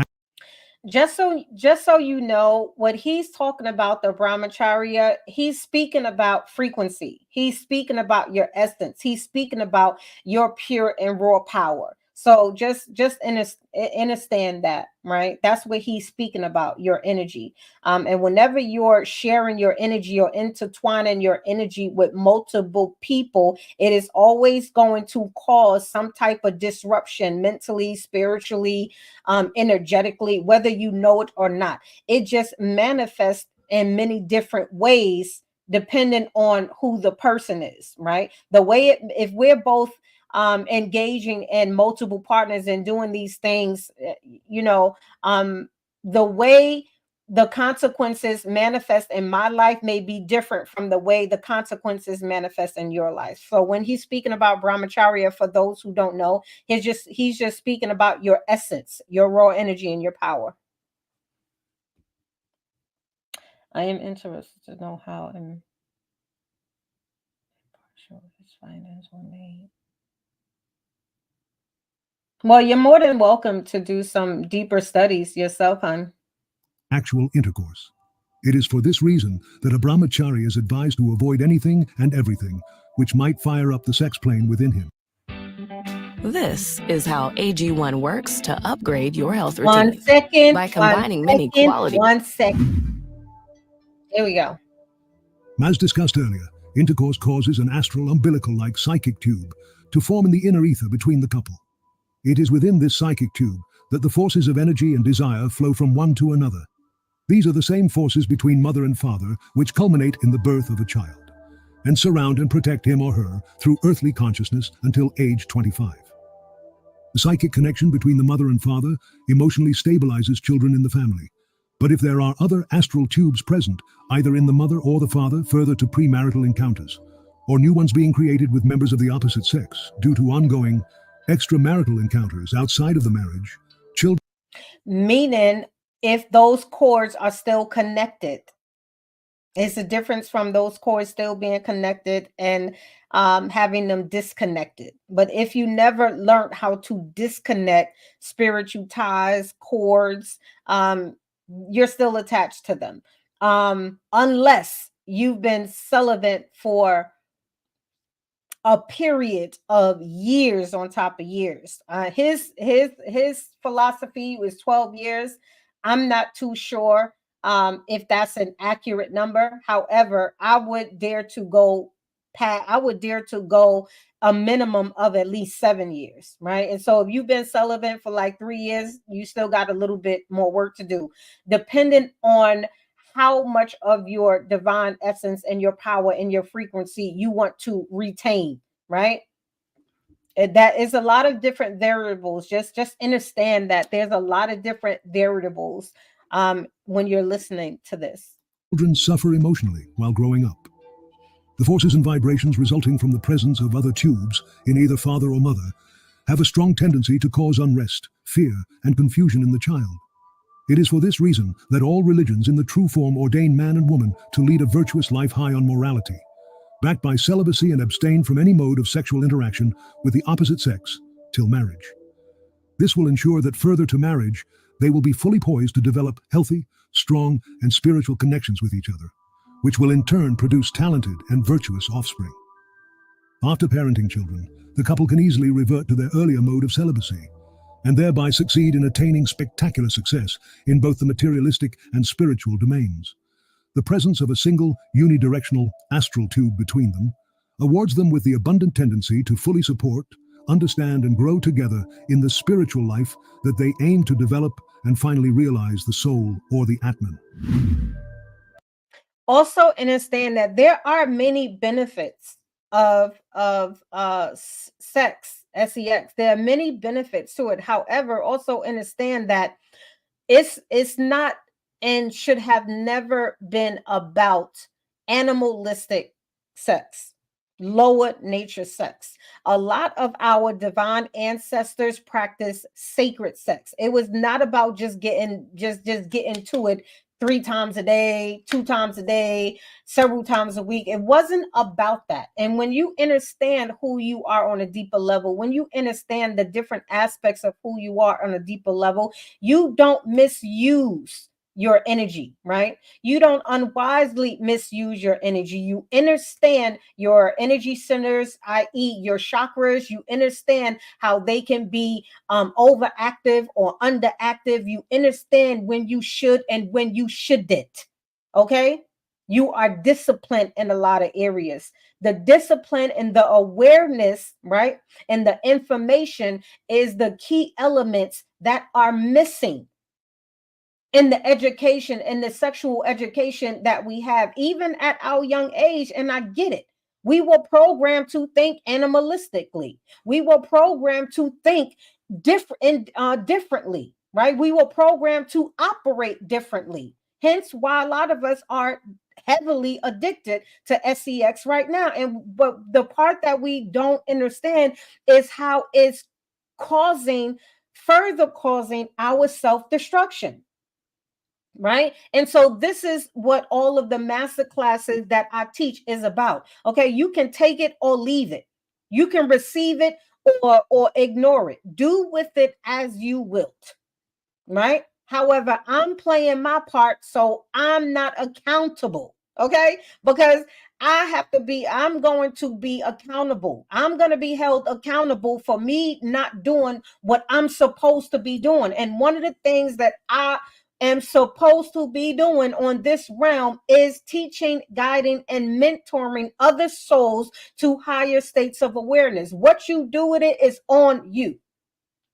Just so you know, what he's talking about, the brahmacharya, he's speaking about frequency. He's speaking about your essence. He's speaking about your pure and raw power. So just understand that, right? That's what he's speaking about, your energy. And whenever you're sharing your energy or intertwining your energy with multiple people, it is always going to cause some type of disruption mentally, spiritually, energetically, whether you know it or not. It just manifests in many different ways depending on who the person is, right? The way if we're both engaging in multiple partners and doing these things, the way the consequences manifest in my life may be different from the way the consequences manifest in your life. So when he's speaking about brahmacharya, for those who don't know, he's just speaking about your essence, your raw energy, and your power. I am interested to know how his findings were made. Well, you're more than welcome to do some deeper studies yourself, hon. Actual intercourse. It is for this reason that a brahmachari is advised to avoid anything and everything which might fire up the sex plane within him. This is how AG1 works to upgrade your health routine. 1 second. By combining many quality. 1 second. Here we go. As discussed earlier, intercourse causes an astral umbilical-like psychic tube to form in the inner ether between the couple. It is within this psychic tube that the forces of energy and desire flow from one to another. These are the same forces between mother and father which culminate in the birth of a child, and surround and protect him or her through earthly consciousness until age 25. The psychic connection between the mother and father emotionally stabilizes children in the family. But if there are other astral tubes present, either in the mother or the father further to premarital encounters, or new ones being created with members of the opposite sex due to ongoing Extramarital encounters outside of the marriage, children. Meaning, if those cords are still connected, it's a difference from those cords still being connected and having them disconnected. But if you never learned how to disconnect spiritual ties, cords, you're still attached to them. Unless you've been celibate for a period of years on top of years. His philosophy was 12 years. I'm not too sure if that's an accurate number. However, I would dare to go a minimum of at least 7 years, right? And so if you've been celibate for like 3 years, you still got a little bit more work to do, dependent on how much of your divine essence and your power and your frequency you want to retain, right? That is a lot of different variables. Just understand that there's a lot of different variables when you're listening to this. Children suffer emotionally while growing up. The forces and vibrations resulting from the presence of other tubes in either father or mother have a strong tendency to cause unrest, fear, and confusion in the child. It is for this reason that all religions in the true form ordain man and woman to lead a virtuous life high on morality, backed by celibacy, and abstain from any mode of sexual interaction with the opposite sex till marriage. This will ensure that further to marriage, they will be fully poised to develop healthy, strong, and spiritual connections with each other, which will in turn produce talented and virtuous offspring. After parenting children, the couple can easily revert to their earlier mode of celibacy, and thereby succeed in attaining spectacular success in both the materialistic and spiritual domains. The presence of a single, unidirectional astral tube between them awards them with the abundant tendency to fully support, understand, and grow together in the spiritual life that they aim to develop and finally realize the soul or the Atman. Also understand that there are many benefits of sex, sex. There are many benefits to it. However, also understand that it's not and should have never been about animalistic sex, lower nature sex. A lot of our divine ancestors practice sacred sex. It was not about just getting to it 3 times a day, 2 times a day, several times a week. It wasn't about that. And when you understand who you are on a deeper level, when you understand the different aspects of who you are on a deeper level, you don't misuse your energy, right? You don't unwisely misuse your energy. You understand your energy centers, i.e. your chakras. You understand how they can be overactive or underactive. You understand when you should and when you shouldn't, okay? You are disciplined in a lot of areas. The discipline and the awareness, right? And the information is the key elements that are missing in the education and the sexual education that we have, even at our young age. And I get it. We were programmed to think animalistically. We were programmed to think differently, right? We were programmed to operate differently. Hence why a lot of us are heavily addicted to sex right now. But the part that we don't understand is how it's further causing our self-destruction. Right. And so this is what all of the master classes that I teach is about. Okay. You can take it or leave it. You can receive it or ignore it. Do with it as you wilt. Right. However, I'm playing my part, so I'm not accountable. Okay. Because I'm going to be accountable. I'm going to be held accountable for me not doing what I'm supposed to be doing. And one of the things that I am supposed to be doing on this realm is teaching, guiding, and mentoring other souls to higher states of awareness. What you do with it is on you.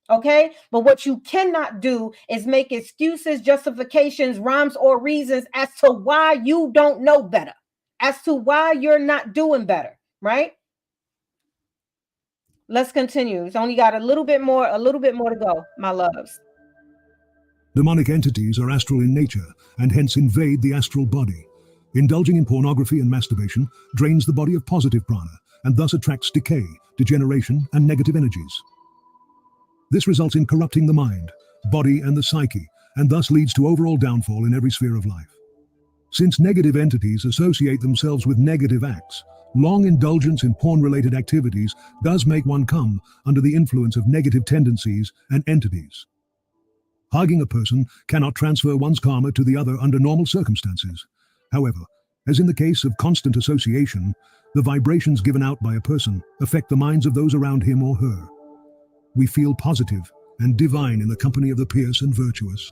Okay. But what you cannot do is make excuses, justifications, rhymes, or reasons as to why you don't know better, as to why you're not doing better. Right. Let's continue. It's only got a little bit more to go, my loves. Demonic entities are astral in nature and hence invade the astral body. Indulging in pornography and masturbation drains the body of positive prana and thus attracts decay, degeneration, and negative energies. This results in corrupting the mind, body, and the psyche, and thus leads to overall downfall in every sphere of life. Since negative entities associate themselves with negative acts, long indulgence in porn-related activities does make one come under the influence of negative tendencies and entities. Hugging a person cannot transfer one's karma to the other under normal circumstances. However, as in the case of constant association, the vibrations given out by a person affect the minds of those around him or her. We feel positive and divine in the company of the pious and virtuous,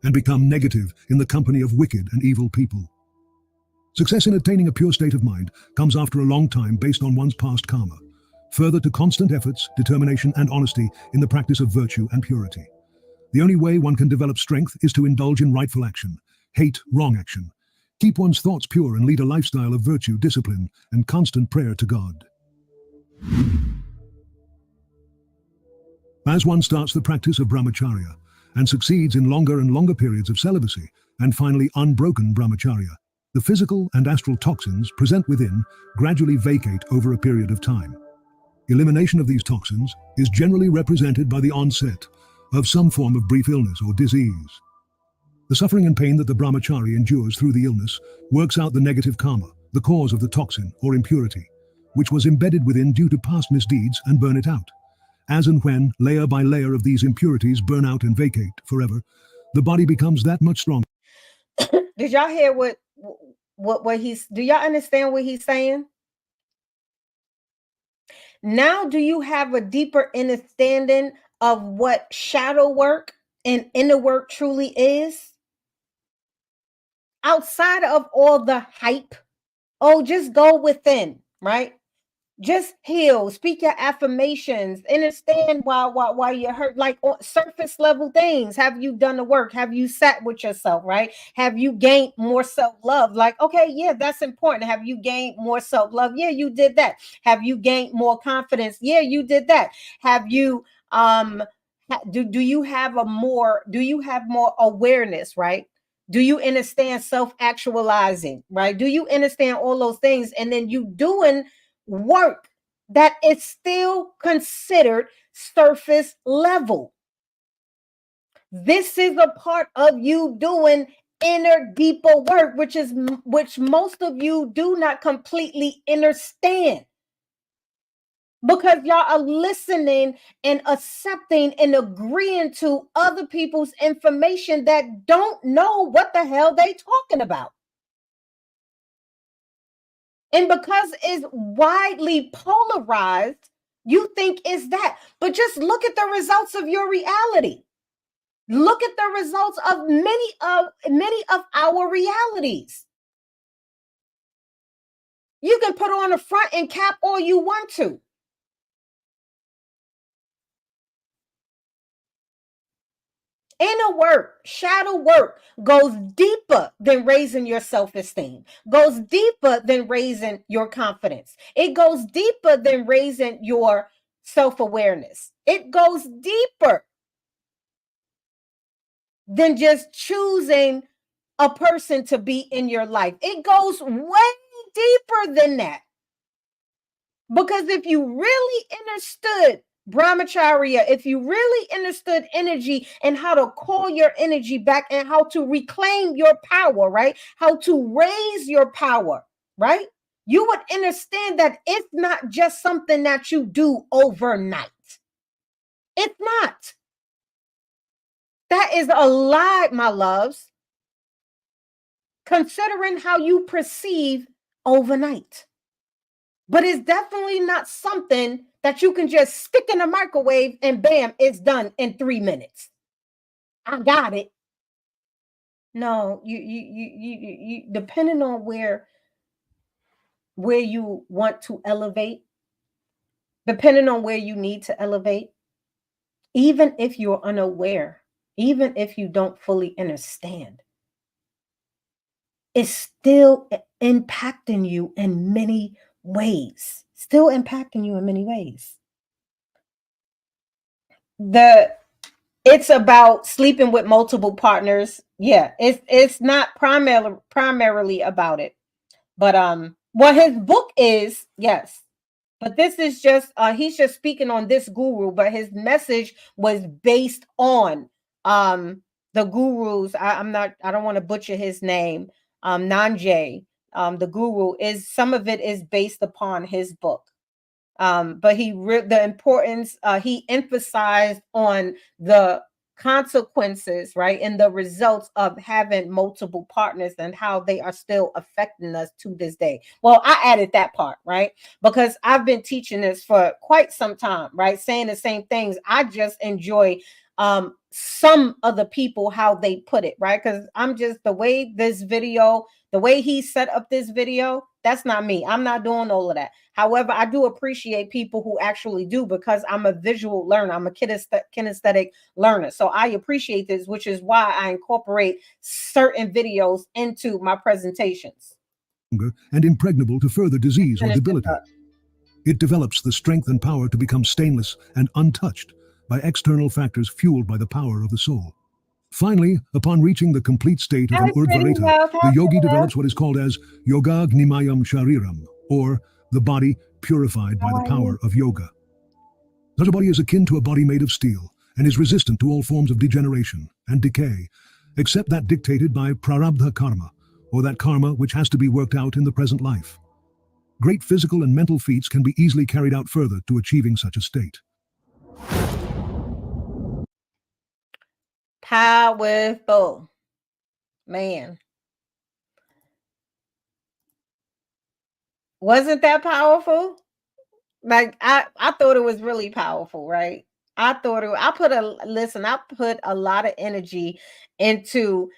and become negative in the company of wicked and evil people. Success in attaining a pure state of mind comes after a long time based on one's past karma, further to constant efforts, determination, and honesty in the practice of virtue and purity. The only way one can develop strength is to indulge in rightful action, hate wrong action, keep one's thoughts pure, and lead a lifestyle of virtue, discipline, and constant prayer to God. As one starts the practice of brahmacharya and succeeds in longer and longer periods of celibacy and finally unbroken brahmacharya, the physical and astral toxins present within gradually vacate over a period of time. Elimination of these toxins is generally represented by the onset of some form of brief illness or disease. The suffering and pain that the brahmachari endures through the illness works out the negative karma, the cause of the toxin or impurity, which was embedded within due to past misdeeds, and burn it out. As and when, layer by layer of these impurities burn out and vacate forever, the body becomes that much stronger. Did y'all hear what he's, do y'all understand what he's saying? Now, do you have a deeper understanding of what shadow work and inner work truly is? Outside of all the hype, oh, just go within, right? Just heal, speak your affirmations, understand why you're hurt, like surface level things. Have you done the work? Have you sat with yourself, right? Have you gained more self-love? Like, okay, yeah, that's important. Have you gained more self-love? Yeah, you did that. Have you gained more confidence? Yeah, you did that. Have you do you have more awareness, right? Do you understand self-actualizing, right? Do you understand all those things? And then you doing work that is still considered surface level. This is a part of you doing inner deeper work, which most of you do not completely understand, because y'all are listening and accepting and agreeing to other people's information that don't know what the hell they talking about. And because it's widely polarized, you think it's that. But just look at the results of your reality. Look at the results of many of our realities. You can put on a front and cap all you want to. Inner work, shadow work goes deeper than raising your self-esteem, goes deeper than raising your confidence. It goes deeper than raising your self-awareness. It goes deeper than just choosing a person to be in your life. It goes way deeper than that. Because if you really understood brahmacharya, if you really understood energy and how to call your energy back and how to reclaim your power, right? How to raise your power, right? You would understand that it's not just something that you do overnight. It's not. That is a lie, my loves, considering how you perceive overnight. But it's definitely not something that you can just stick in a microwave and bam, it's done in 3 minutes. I got it. No, you depending on where you want to elevate, depending on where you need to elevate, even if you're unaware, even if you don't fully understand, it's still impacting you in many ways. Still impacting you in many ways. It's about sleeping with multiple partners. Yeah, it's not primarily about it. But what his book is, yes, But this is just he's just speaking on this guru, but his message was based on the gurus. I don't want to butcher his name. Nanjay, the guru, is some of it is based upon his book. But the importance, he emphasized on the consequences, right, and the results of having multiple partners and how they are still affecting us to this day. Well, I added that part, right, because I've been teaching this for quite some time, right, saying the same things. I just enjoy some of the people how they put it, right, because I'm just the way he set up this video, that's not me. I'm not doing all of that. However, I do appreciate people who actually do, because I'm a visual learner. I'm a kinesthetic learner. So I appreciate this, which is why I incorporate certain videos into my presentations. And impregnable to further disease or debility. It develops the strength and power to become stainless and untouched by external factors fueled by the power of the soul. Finally, upon reaching the complete state of an Urdhvareta, the yogi develops what is called as Yogagnimayam Shariram, or the body purified by the power of yoga. Such a body is akin to a body made of steel and is resistant to all forms of degeneration and decay, except that dictated by prarabdha karma, or that karma which has to be worked out in the present life. Great physical and mental feats can be easily carried out further to achieving such a state. Powerful, man. Wasn't that powerful? Like I thought it was really powerful, right? I put a lot of energy into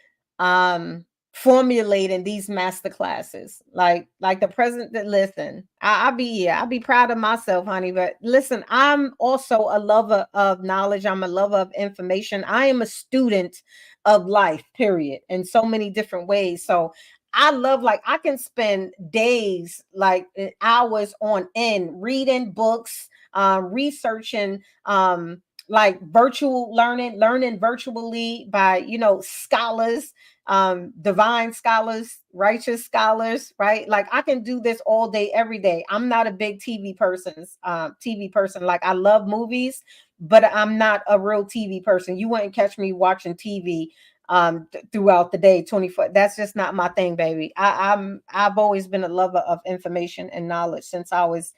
formulating these master classes. Like the president, listen, I'll be proud of myself, honey. But listen, I'm also a lover of knowledge. I'm a lover of information. I am a student of life, period, in so many different ways. So I love, like, I can spend days, like hours on end, reading books, researching, like virtual learning virtually by, scholars, divine scholars, righteous scholars, right? Like I can do this all day, every day. I'm not a big TV person. Like I love movies, but I'm not a real TV person. You wouldn't catch me watching TV throughout the day 24. That's just not my thing, baby. I've always been a lover of information and knowledge since I was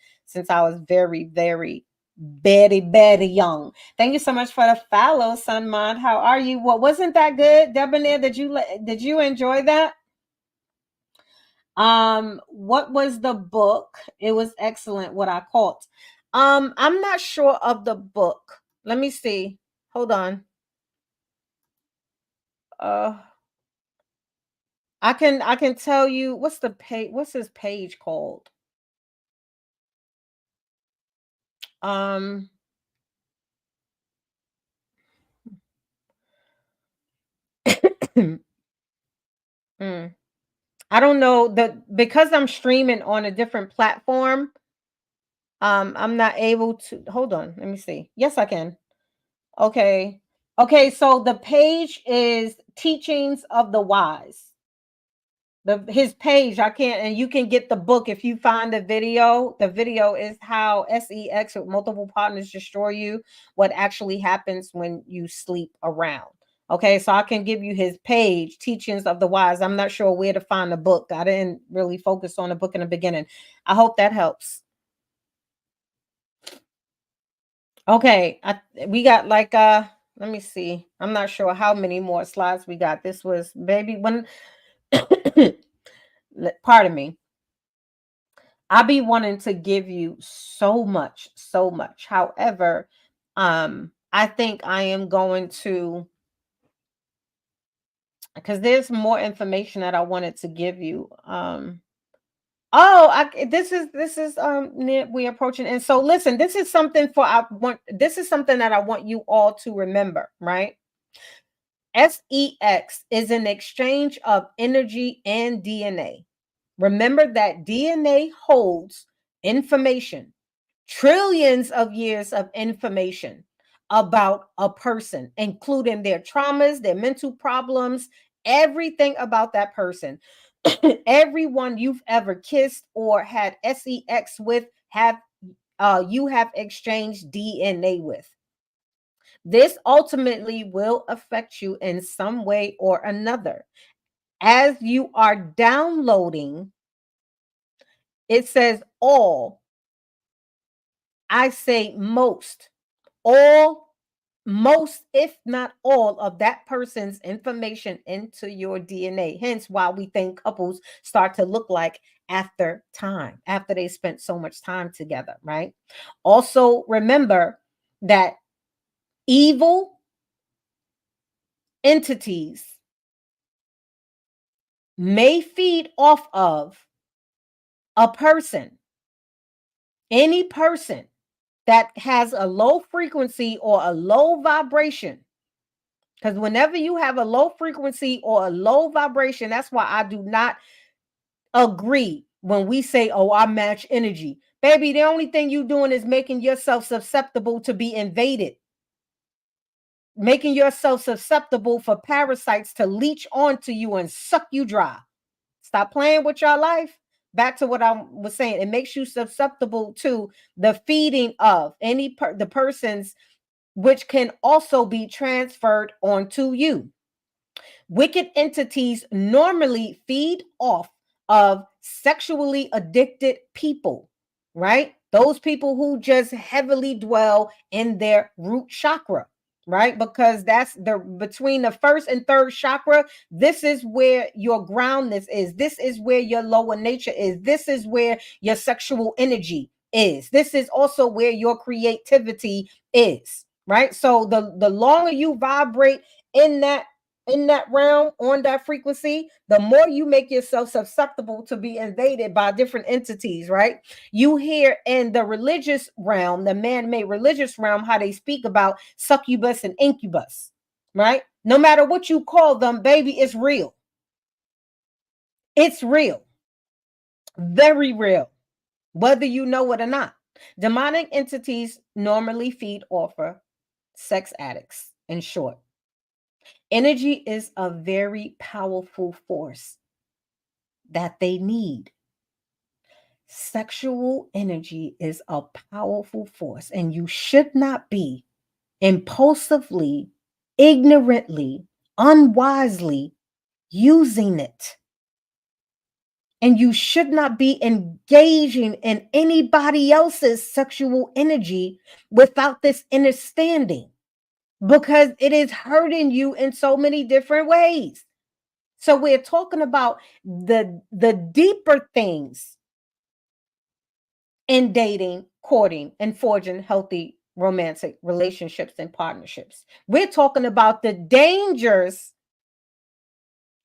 very, very, very, very young. Thank you so much for the follow, Sunmon. How are you? What, wasn't that good, Debonair? Did you enjoy that? What was the book? It was excellent. What I caught. I'm not sure of the book. Let me see. Hold on. I can tell you what's the page. What's his page called? Mm. I don't know that because I'm streaming on a different platform. I'm not able to hold on. Let me see. Yes, I can. Okay. So the page is Teachings of the Wise. His page, I can't, and you can get the book if you find the video. The video is how SEX with multiple partners destroy you, what actually happens when you sleep around. Okay, so I can give you his page, Teachings of the Wise. I'm not sure where to find the book. I didn't really focus on the book in the beginning. I hope that helps. Okay, we got like let me see. I'm not sure how many more slides we got. This was baby when pardon me. I be wanting to give you so much. However, I think I am going to, because there's more information that I wanted to give you. This is we approaching, and so listen, this is something that I want you all to remember, right? SEX is an exchange of energy and DNA. Remember that DNA holds information, trillions of years of information about a person, including their traumas, their mental problems, everything about that person. Everyone you've ever kissed or had SEX with have you have exchanged DNA with. This ultimately will affect you in some way or another. As you are downloading, it says all. I say most. All, most, if not all, of that person's information into your DNA. Hence why we think couples start to look like after time, after they spent so much time together, right? Also, remember that evil entities may feed off of a person, any person that has a low frequency or a low vibration. Because whenever you have a low frequency or a low vibration, that's why I do not agree when we say, oh, I match energy. Baby, the only thing you're doing is making yourself susceptible to be invaded, making yourself susceptible for parasites to leech onto you and suck you dry. Stop playing with your life. Back to what I was saying, it makes you susceptible to the feeding of the persons, which can also be transferred onto you. Wicked entities normally feed off of sexually addicted people, right? Those people who just heavily dwell in their root chakra, right? Because that's the between the first and third chakra. This is where your groundness is. This is where your lower nature is. This is where your sexual energy is. This is also where your creativity is, right? So the longer you vibrate in that realm, on that frequency, the more you make yourself susceptible to be invaded by different entities, right? You hear in the religious realm, the man-made religious realm, how they speak about succubus and incubus, right? No matter what you call them, baby, it's real. It's real. Very real, whether you know it or not. Demonic entities normally feed off of sex addicts, in short. Energy is a very powerful force that they need. Sexual energy is a powerful force, and you should not be impulsively, ignorantly, unwisely using it. And you should not be engaging in anybody else's sexual energy without this understanding, because it is hurting you in so many different ways. So we're talking about the deeper things in dating, courting, and forging healthy romantic relationships and partnerships. We're talking about the dangers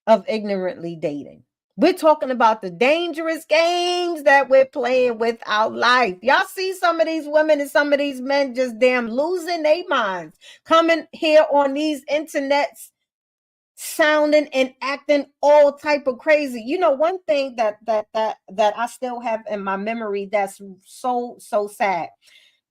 of ignorantly dating. We're talking about the dangerous games that we're playing with our life. Y'all see some of these women and some of these men just damn losing their minds, coming here on these internets, sounding and acting all type of crazy. You know, one thing that I still have in my memory that's so sad.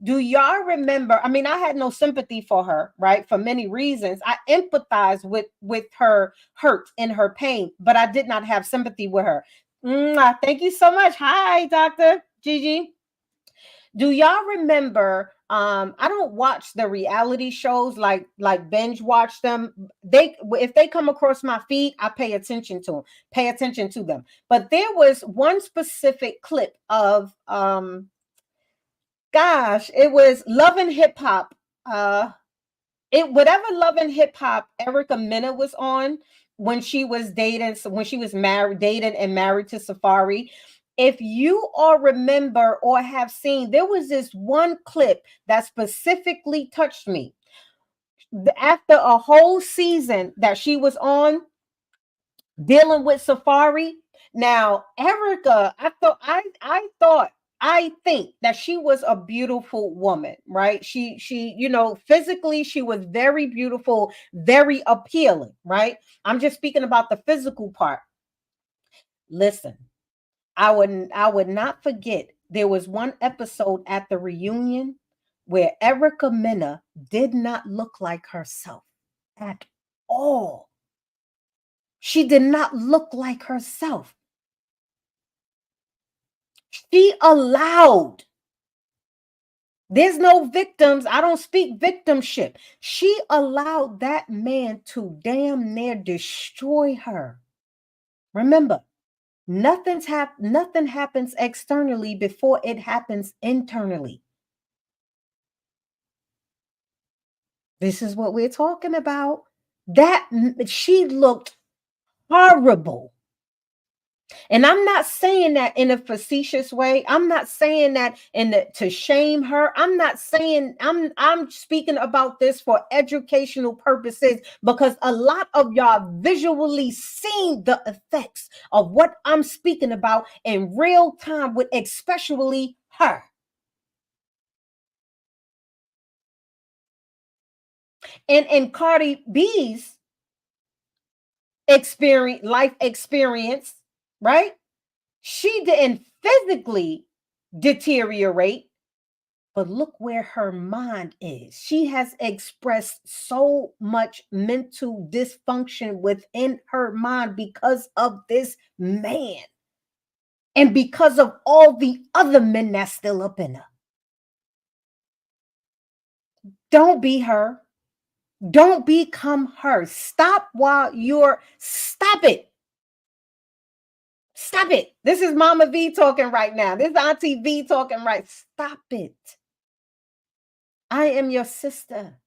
Do y'all remember? I mean, I had no sympathy for her, right? For many reasons. I empathize with her hurt and her pain, but I did not have sympathy with her. Thank you so much. Hi, Dr. Gigi. Do y'all remember? I don't watch the reality shows like binge watch them. If they come across my feed, I pay attention to them. But there was one specific clip of it was Love and Hip Hop. Whatever Love and Hip Hop Erica Mena was on when she was dated and married to Safari. If you all remember or have seen, there was this one clip that specifically touched me. After a whole season that she was on dealing with Safari. Now, Erica, I think that she was a beautiful woman, right? She, physically, she was very beautiful, very appealing, right? I'm just speaking about the physical part. Listen, I would not forget, there was one episode at the reunion where Erica Mena did not look like herself at all. She did not look like herself. She allowed There's no victims. I don't speak victimship. She allowed that man to damn near destroy her. Remember, nothing happens externally before it happens internally. This is what we're talking about. That she looked horrible. And I'm not saying that in a facetious way. I'm not saying that to shame her. I'm not saying I'm speaking about this for educational purposes, because a lot of y'all visually seen the effects of what I'm speaking about in real time with especially her. And in Cardi B's life experience, right? She didn't physically deteriorate, but look where her mind is. She has expressed so much mental dysfunction within her mind because of this man and because of all the other men that's still up in her. Don't be her. Don't become her. Stop it. Stop it. This is Mama V talking right now. This is Auntie V talking right. Stop it. I am your sister.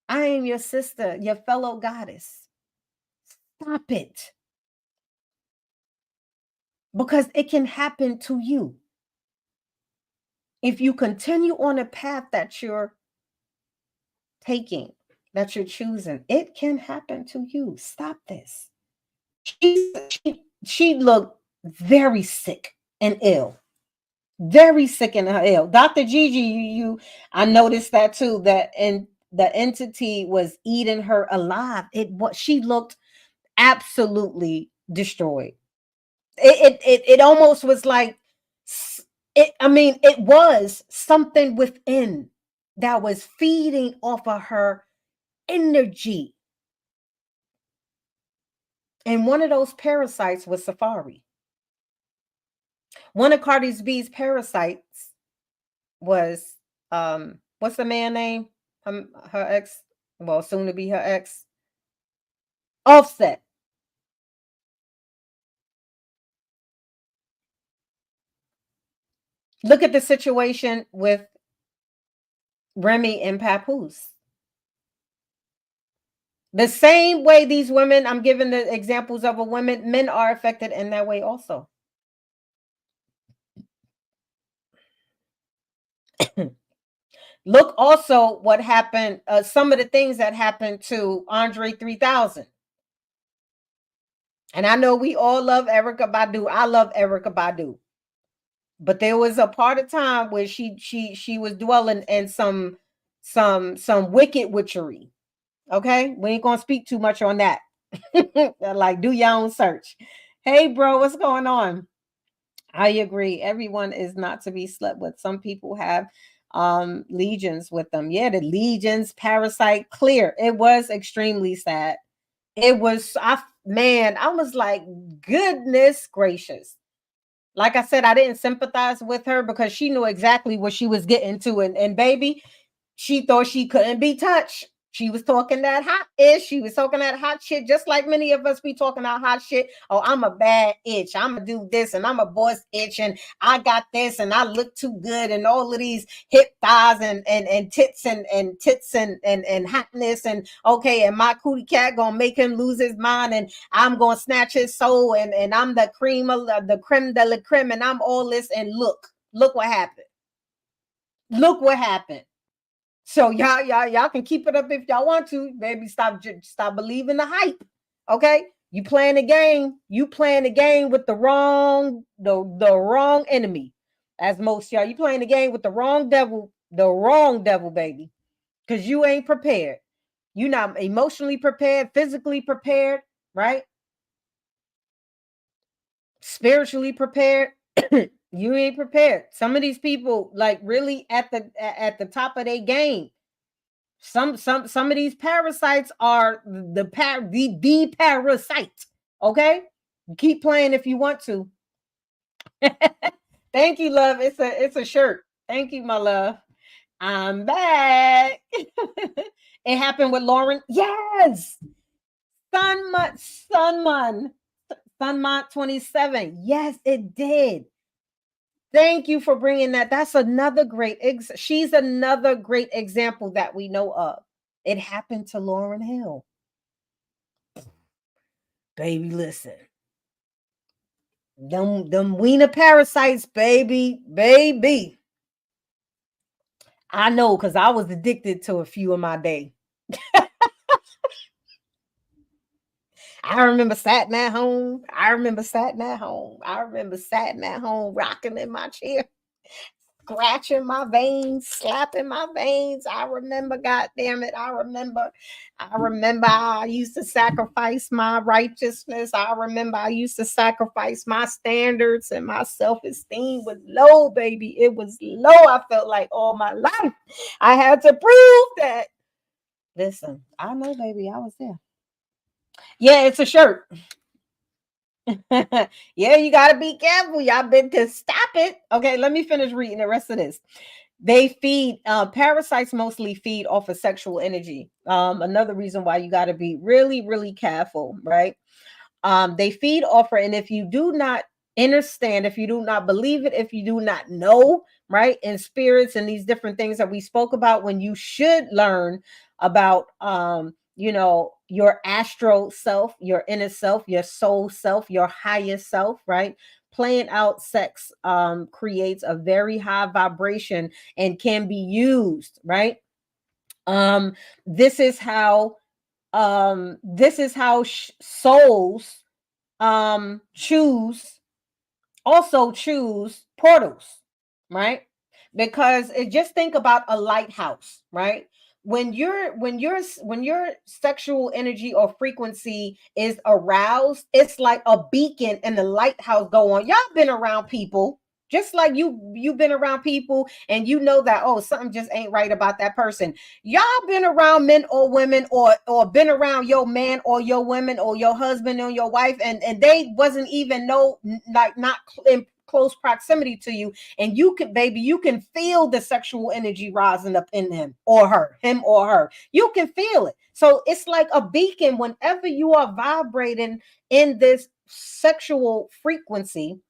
I am your sister, your fellow goddess. Stop it. Because it can happen to you. If you continue on a path that you're taking, that you're choosing, it can happen to you. Stop this. She looked very sick and ill. Very sick and ill. Dr. Gigi, I noticed that too, that the entity was eating her alive. She looked absolutely destroyed. It almost was like it was something within that was feeding off of her energy. And one of those parasites was Safari. One of Cardi B's parasites was what's the man name? Her ex, well, soon to be her ex, Offset. Look at the situation with Remy and Papoose. The same way these women, I'm giving the examples of men are affected in that way also. Look also what happened, some of the things that happened to Andre 3000. And I know we all love Erykah Badu. I love Erykah Badu. But there was a part of time where she was dwelling in some wicked witchery. Okay, we ain't gonna speak too much on that. Like, do your own search. Hey, bro, what's going on? I agree. Everyone is not to be slept with. Some people have legions with them. Yeah, the legions, parasite, clear. It was extremely sad. It was, I was like, goodness gracious. Like I said, I didn't sympathize with her because she knew exactly what she was getting to. And baby, she thought she couldn't be touched. She was talking that hot ish. She was talking that hot shit, just like many of us be talking that hot shit. Oh, I'm a bad itch. I'm gonna do this, and I'm a boss itch, and I got this, and I look too good, and all of these hip thighs and tits and tits and hotness, and okay, and my cootie cat gonna make him lose his mind, and I'm gonna snatch his soul, and I'm the creme de la creme, and I'm all this, and look what happened. Look what happened. So y'all can keep it up if y'all want to. Baby, stop believing the hype. Okay, you playing the game. You playing the game with the wrong enemy. As most y'all, you playing the game with the wrong devil, baby. Because you ain't prepared. You're not emotionally prepared, physically prepared, right? Spiritually prepared. You ain't prepared. Some of these people, like, really at the top of their game. Some of these parasites are the parasite. Okay, keep playing if you want to. Thank you, love. It's a shirt. Thank you, my love. I'm back. It happened with Lauren. Yes. Sunmont 27. Yes, it did. Thank you for bringing that. That's another great she's another great example that we know of. It happened to Lauryn Hill. Baby, listen. Them wiener parasites, baby. I know, because I was addicted to a few in my day. I remember sitting at home. Rocking in my chair, scratching my veins, slapping my veins. I remember, God damn it. I remember I used to sacrifice my righteousness. I remember I used to sacrifice my standards, and my self-esteem was low, baby. It was low. I felt like all my life I had to prove that. Listen, I know, baby, I was there. Yeah, it's a shirt. Yeah, you got to be careful. Y'all been to stop it. Okay, let me finish reading the rest of this. They feed, parasites mostly feed off of sexual energy. Another reason why you got to be really, really careful, right? They feed off her, and if you do not understand, if you do not believe it, if you do not know, right, in spirits and these different things that we spoke about, when you should learn about, your astral self, your inner self, your soul self, your highest self, right? Playing out sex creates a very high vibration and can be used, right? This is how souls choose portals, right? Because just think about a lighthouse, right? When your sexual energy or frequency is aroused, it's like a beacon and the lighthouse go on. Y'all been around people, just like you've been around people, and you know that, oh, something just ain't right about that person. Y'all been around men or women, or been around your man or your women or your husband or your wife, and they wasn't even not in close proximity to you, and you can feel the sexual energy rising up in him or her. You can feel it. So it's like a beacon. Whenever you are vibrating in this sexual frequency,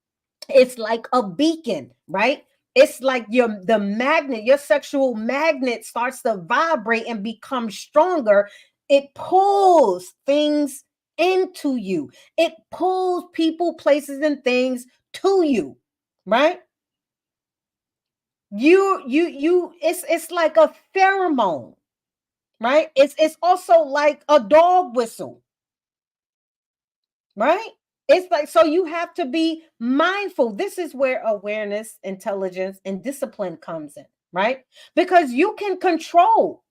it's like a beacon, right? It's like your sexual magnet starts to vibrate and become stronger. It pulls things into you. It pulls people, places, and things to you, right? It's like a pheromone, right? It's also like a dog whistle, right? It's like, so you have to be mindful. This is where awareness, intelligence, and discipline comes in, right? Because you can control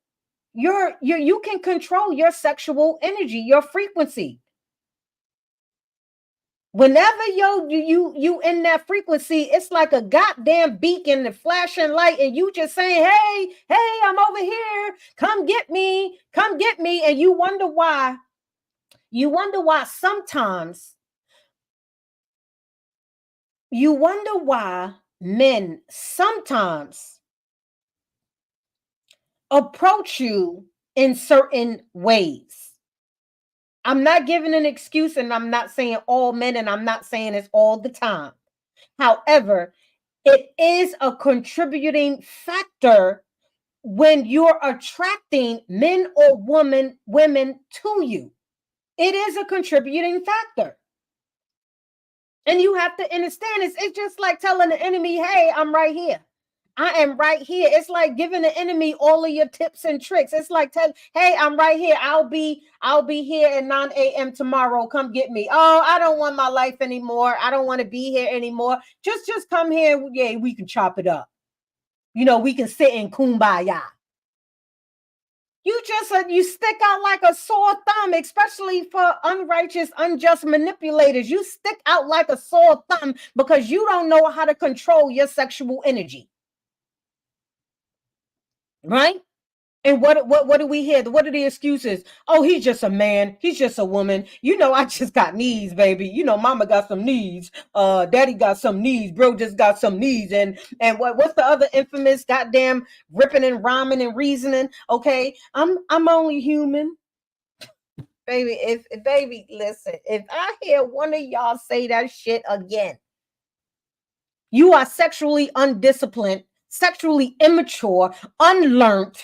you can control your sexual energy, your frequency. Whenever you in that frequency, it's like a goddamn beacon, the flashing light, and you just saying, hey, I'm over here. Come get me. And you wonder why sometimes men sometimes approach you in certain ways. I'm not giving an excuse, and I'm not saying all men, and I'm not saying it's all the time. However, it is a contributing factor when you're attracting men or women to you. It is a contributing factor. And you have to understand, it's just like telling the enemy, hey, I'm right here. I am right here. It's like giving the enemy all of your tips and tricks. It's like telling, hey, I'm right here. I'll be here at 9 a.m. tomorrow. Come get me. Oh, I don't want my life anymore. I don't want to be here anymore. Just come here. Yeah, we can chop it up. We can sit in kumbaya. You stick out like a sore thumb, especially for unrighteous, unjust manipulators. You stick out like a sore thumb because you don't know how to control your sexual energy. Right? And what do we hear? What are the excuses? Oh, he's just a man. He's just a woman. You know, I just got needs, baby. You know, mama got some needs. Daddy got some needs. Bro just got some needs. And what's the other infamous goddamn ripping and rhyming and reasoning? Okay, I'm only human. Baby, baby, listen, if I hear one of y'all say that shit again, you are sexually undisciplined, sexually immature, unlearned,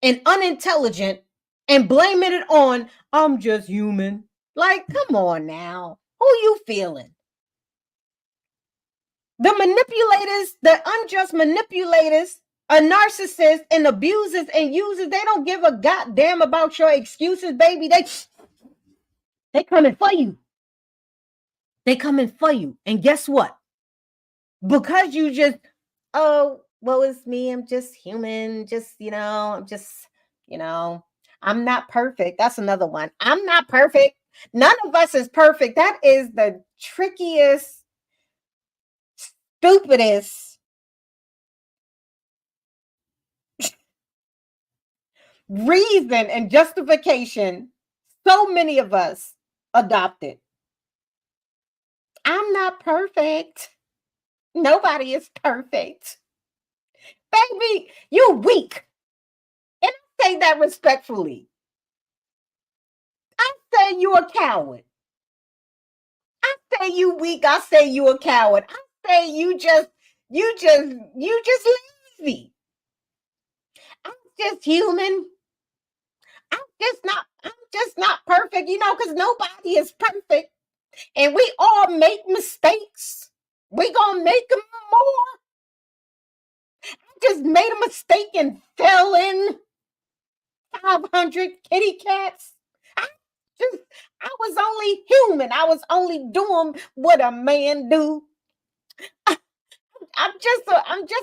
and unintelligent, and blaming it on, I'm just human. Like, come on now. Who you feeling? The manipulators, the unjust manipulators, narcissists and abusers and users, they don't give a goddamn about your excuses, baby. They coming for you. They coming for you. And guess what? Because you just, oh, well, it's me. I'm just human. Just, I'm not perfect. That's another one. I'm not perfect. None of us is perfect. That is the trickiest, stupidest reason and justification so many of us adopted. I'm not perfect. Nobody is perfect. Baby, you're weak. And I say that respectfully. I say you're a coward. I say you weak. I say you a coward. I say you just lazy. I'm just human. I'm just not perfect, because nobody is perfect. And we all make mistakes. We gonna make them more. I just made a mistake and fell in 500 kitty cats. I was only human. I was only doing what a man do. I'm just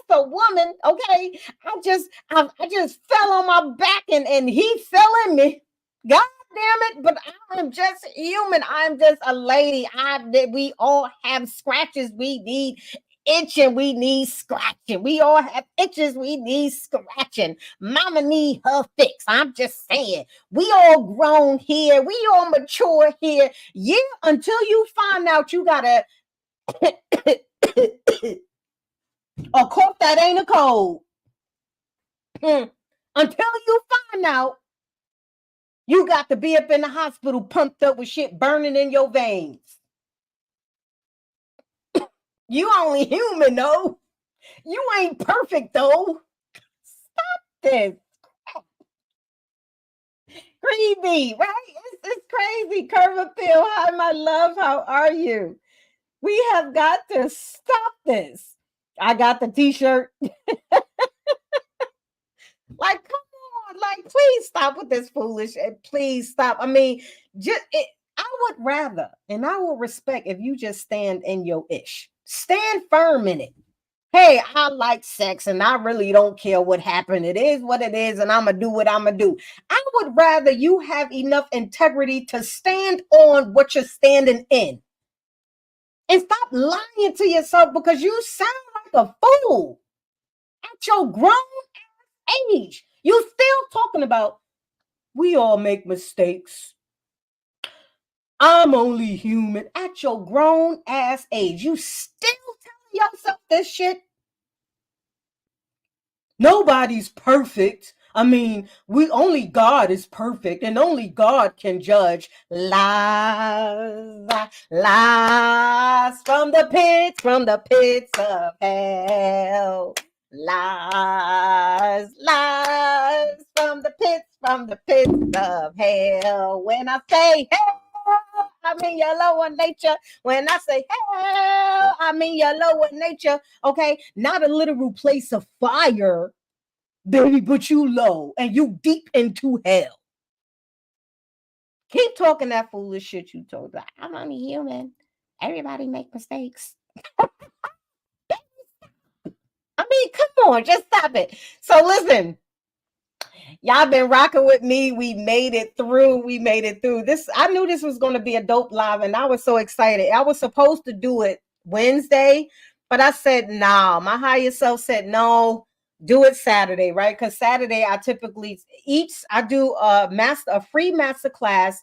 a woman, okay? I just fell on my back and he fell in me. God damn it, but I'm just human. I'm just a lady. We all have scratches. We need itching. We need scratching. We all have itches. We need scratching. Mama need her fix. I'm just saying. We all grown here. We all mature here. Yeah, until you find out you got a cough that ain't a cold. Until you find out you got to be up in the hospital pumped up with shit burning in your veins. You only human, though. You ain't perfect, though. Stop this. Creepy, right? It's crazy. Curve appeal. Hi, my love. How are you? We have got to stop this. I got the t-shirt. Like, come on. Like, please stop with this foolish. Please stop. I mean, I would rather, and I will respect if you just stand in your ish. Stand firm in it. Hey, I like sex and I really don't care what happened. It is what it is, and I'm going to do what I'm going to do. I would rather you have enough integrity to stand on what you're standing in. And stop lying to yourself because you sound like a fool. At your grown age, you still talking about, we all make mistakes. I'm only human. At your grown ass age, you still telling yourself this shit? Nobody's perfect. I mean, only God is perfect and only God can judge. Lies, lies from the pits of hell. Lies, lies from the pits of hell. When I say hell, I mean your lower nature. When I say hell, I mean your lower nature. Okay, not a literal place of fire, baby, but you low and you deep into hell. Keep talking that foolish shit you told. Like, I'm only human. Everybody make mistakes. I mean, come on, just stop it. So listen, y'all been rocking with me. We made it through. This. I knew this was going to be a dope live, and I was so excited. I was supposed to do it Wednesday, but I said, no. My higher self said, no, do it Saturday, right? Because Saturday I typically I do a free master class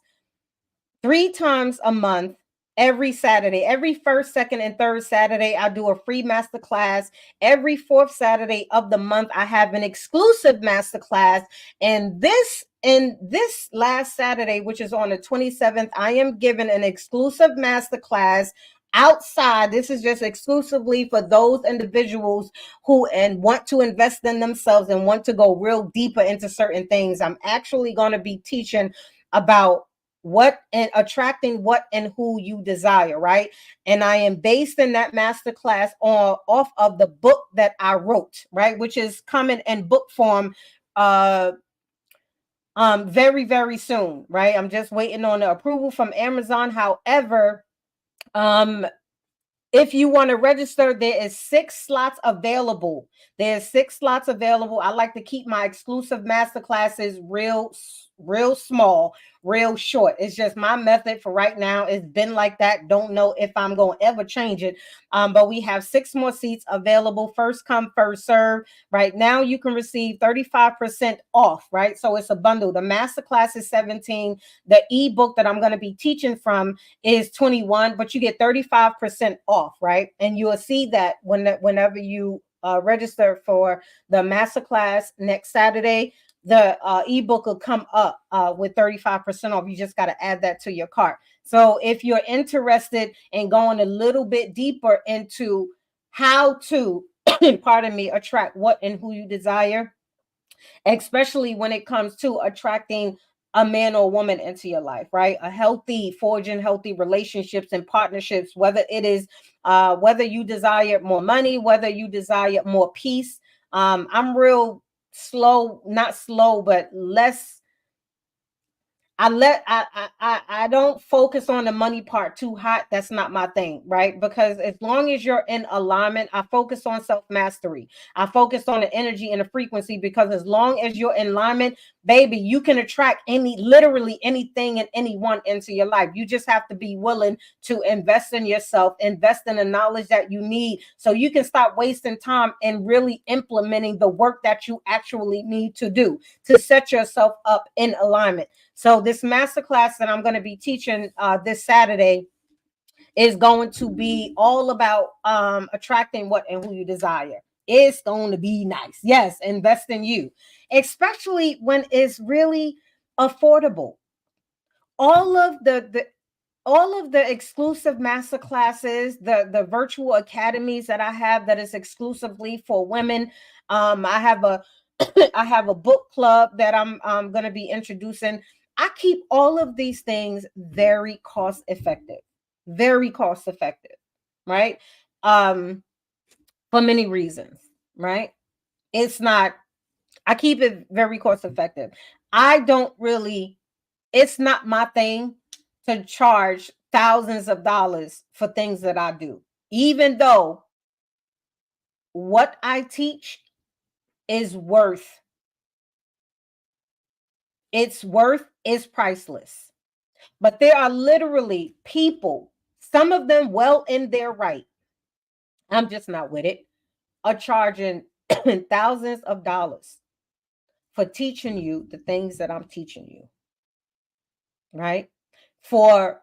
3 times a month, every Saturday. Every first, second, and third Saturday, I do a free master class. Every fourth Saturday of the month, I have an exclusive master class. And this last Saturday, which is on the 27th, I am giving an exclusive master class outside. This is just exclusively for those individuals who and want to invest in themselves and want to go real deeper into certain things. I'm actually going to be teaching about what and attracting what and who you desire, right? And I am based in that masterclass off of the book that I wrote, right, which is coming in book form very, very soon, right? I'm just waiting on the approval from Amazon. However, if you want to register, there is 6 slots available. There's 6 slots available. I like to keep my exclusive master classes real small, real short. It's just my method for right now. It's been like that. Don't know if I'm going to ever change it. But we have 6 more seats available. First come, first serve. Right now, you can receive 35% off, right? So it's a bundle. The master class is 17. The ebook that I'm going to be teaching from is 21, but you get 35% off, right? And you will see that whenever you register for the masterclass next Saturday, the ebook will come up with 35% off. You just got to add that to your cart. So if you're interested in going a little bit deeper into how to, pardon me, attract what and who you desire, especially when it comes to attracting a man or woman into your life, right? Forging healthy relationships and partnerships, whether it is, whether you desire more money, whether you desire more peace. I'm real slow, not slow, but less. I don't focus on the money part too hot. That's not my thing, right? Because as long as you're in alignment, I focus on self-mastery. I focus on the energy and the frequency, because as long as you're in alignment, baby, you can attract literally anything and anyone into your life. You just have to be willing to invest in yourself, invest in the knowledge that you need, so you can stop wasting time and really implementing the work that you actually need to do to set yourself up in alignment. So this masterclass that I'm going to be teaching this Saturday is going to be all about attracting what and who you desire. It's going to be nice. Yes, invest in you, especially when it's really affordable. All of the exclusive master classes, the virtual academies that I have that is exclusively for women. I have a book club that I'm going to be introducing. I keep all of these things very cost effective, right? For many reasons, right? I keep it very cost effective. It's not my thing to charge thousands of dollars for things that I do, even though what I teach is priceless. But there are literally people, some of them well in their right, I'm just not with it, are charging thousands of dollars for teaching you the things that I'm teaching you, right? For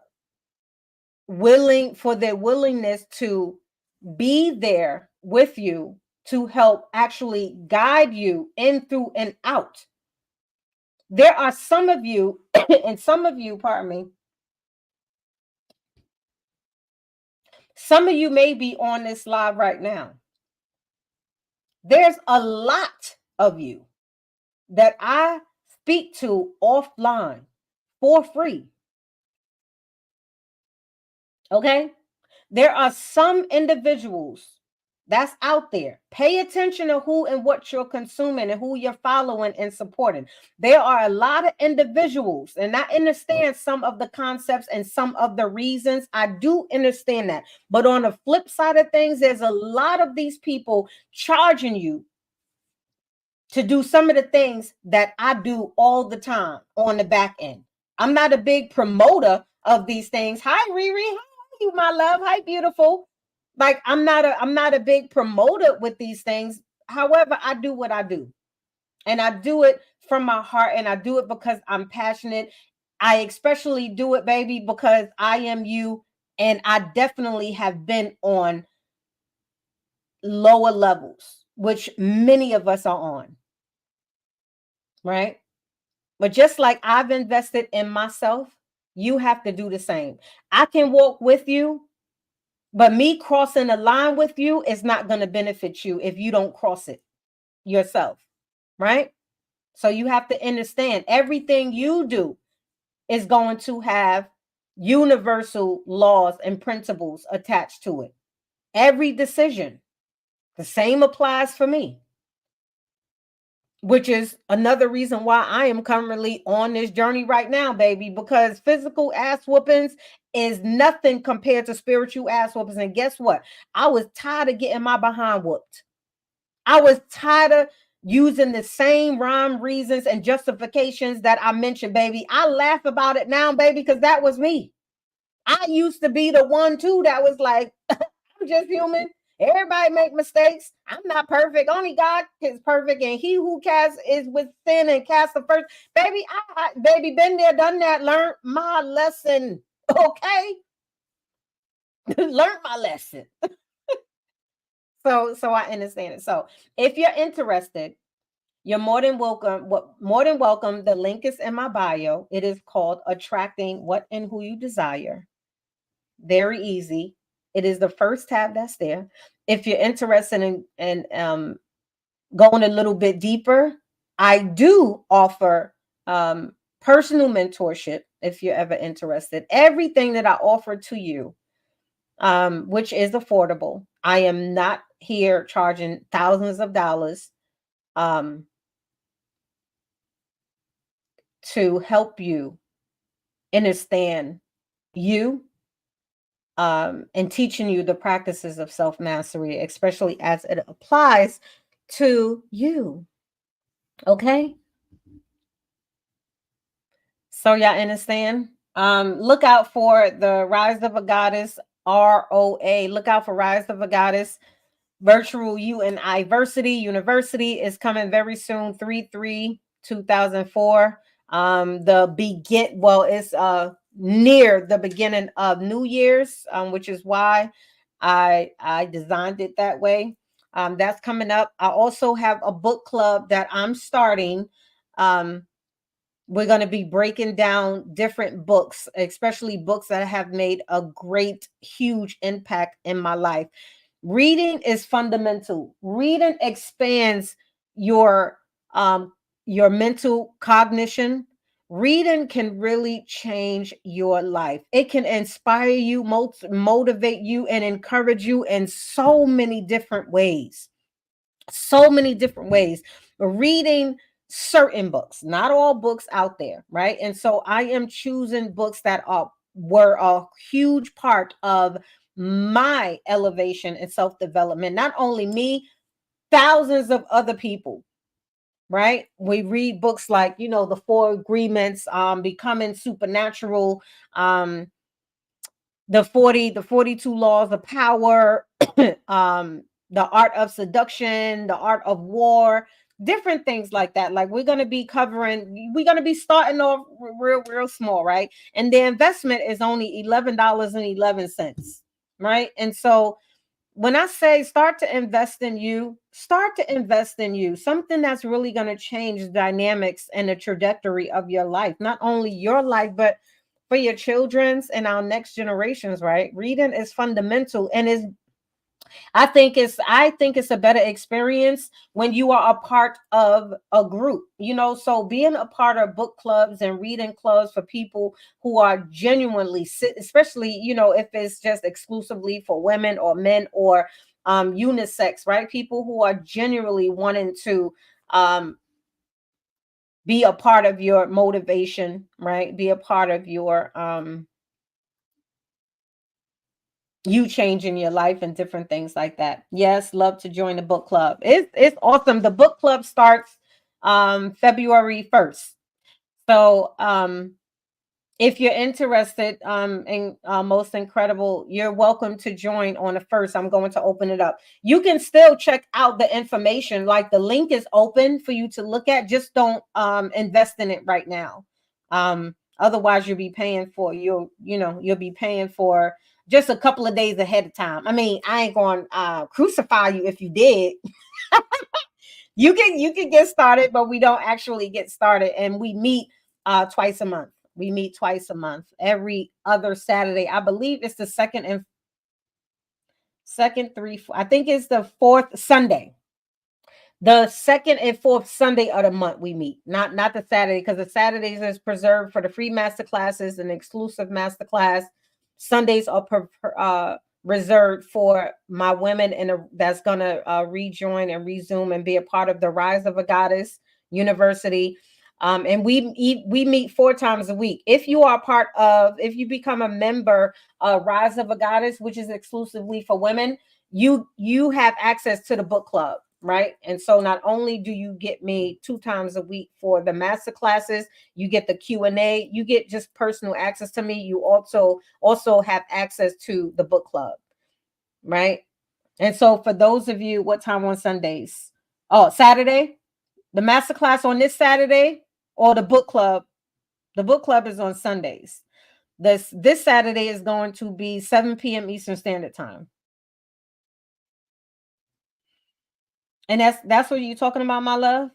their willingness to be there with you to help actually guide you in, through, and out. There are some of you, and some of you, pardon me, some of you may be on this live right now. There's a lot of you that I speak to offline for free. Okay? There are some individuals that's out there. Pay attention to who and what you're consuming and who you're following and supporting. There are a lot of individuals, and I understand some of the concepts and some of the reasons. I do understand that. But on the flip side of things, there's a lot of these people charging you to do some of the things that I do all the time on the back end. I'm not a big promoter of these things. Hi, Riri. Hi, you, my love. Hi, beautiful. Like I'm not a big promoter with these things. However, I do what I do. And I do it from my heart, and I do it because I'm passionate. I especially do it, baby, because I am you, and I definitely have been on lower levels, which many of us are on, right? But just like I've invested in myself, you have to do the same. I can walk with you, but me crossing the line with you is not going to benefit you if you don't cross it yourself, right? So you have to understand everything you do is going to have universal laws and principles attached to it. Every decision. The same applies for me, which is another reason why I am currently on this journey right now, baby, because physical ass whoopings is nothing compared to spiritual ass whoopings. And guess what? I was tired of getting my behind whooped. I was tired of using the same rhyme, reasons, and justifications that I mentioned, baby. I laugh about it now, baby, because that was me. I used to be the one too that was like, I'm just human. Everybody make mistakes. I'm not perfect. Only God is perfect, and He who casts is with sin and cast the first. Baby, baby, been there, done that. Learned my lesson. Okay, learned my lesson. So I understand it. So if you're interested, you're more than welcome. More than welcome. The link is in my bio. It is called Attracting What and Who You Desire. Very easy. It is the first tab that's there. If you're interested in going a little bit deeper, I do offer personal mentorship if you're ever interested. Everything that I offer to you, which is affordable. I am not here charging thousands of dollars to help you understand you and teaching you the practices of self-mastery, especially as it applies to you. Okay? So y'all understand? Look out for the Rise of a Goddess, ROA. Look out for Rise of a Goddess Virtual University. University is coming very soon, 3/3/2004. It's near the beginning of New Year's, which is why I designed it that way. That's coming up. I also have a book club that I'm starting. We're going to be breaking down different books, especially books that have made a great, huge impact in my life. Reading is fundamental. Reading expands your mental cognition. Reading can really change your life. It can inspire you, motivate you, and encourage you in so many different ways. So many different ways. Reading certain books, not all books out there, right? And so I am choosing books that were a huge part of my elevation and self-development. Not only me, thousands of other people, right? We read books like, The Four Agreements, Becoming Supernatural, the 42 Laws of Power, The Art of Seduction, The Art of War, different things like that. Like we're going to be starting off real small, right? And the investment is only $11.11, right? And so when I say start to invest in you, something that's really going to change the dynamics and the trajectory of your life, not only your life, but for your children's and our next generations, right? Reading is fundamental, and I think it's a better experience when you are a part of a group, so being a part of book clubs and reading clubs for people who are genuinely, especially, if it's just exclusively for women or men or unisex, right? People who are genuinely wanting to be a part of your motivation, right? Be a part of your you changing your life and different things like that. Yes, love to join the book club. It's awesome. The book club starts February 1st. So if you're interested in Most Incredible, you're welcome to join on the 1st. I'm going to open it up. You can still check out the information. Like, the link is open for you to look at. Just don't invest in it right now. Otherwise, you'll be paying for you'll be paying for just a couple of days ahead of time. I mean, I ain't going to crucify you if you did. You can get started, but we don't actually get started, and we meet twice a month. We meet twice a month, every other Saturday. I believe it's the second, I think it's the 4th Sunday. The 2nd and 4th Sunday of the month we meet, not the Saturday, because the Saturdays is preserved for the free master classes and exclusive master class. Sundays are reserved for my women that's gonna rejoin and resume and be a part of the Rise of a Goddess University. And we meet 4 times a week. If you become a member of Rise of a Goddess, which is exclusively for women, you have access to the book club, right? And so not only do you get me 2 times a week for the master classes, you get the Q&A, you get just personal access to me. You also have access to the book club, right? And so for those of you, what time on Sundays? Oh, Saturday, the master class on this Saturday, or the book club. The book club is on Sundays. This Saturday is going to be 7 p.m. Eastern Standard Time. And that's what you're talking about, my love?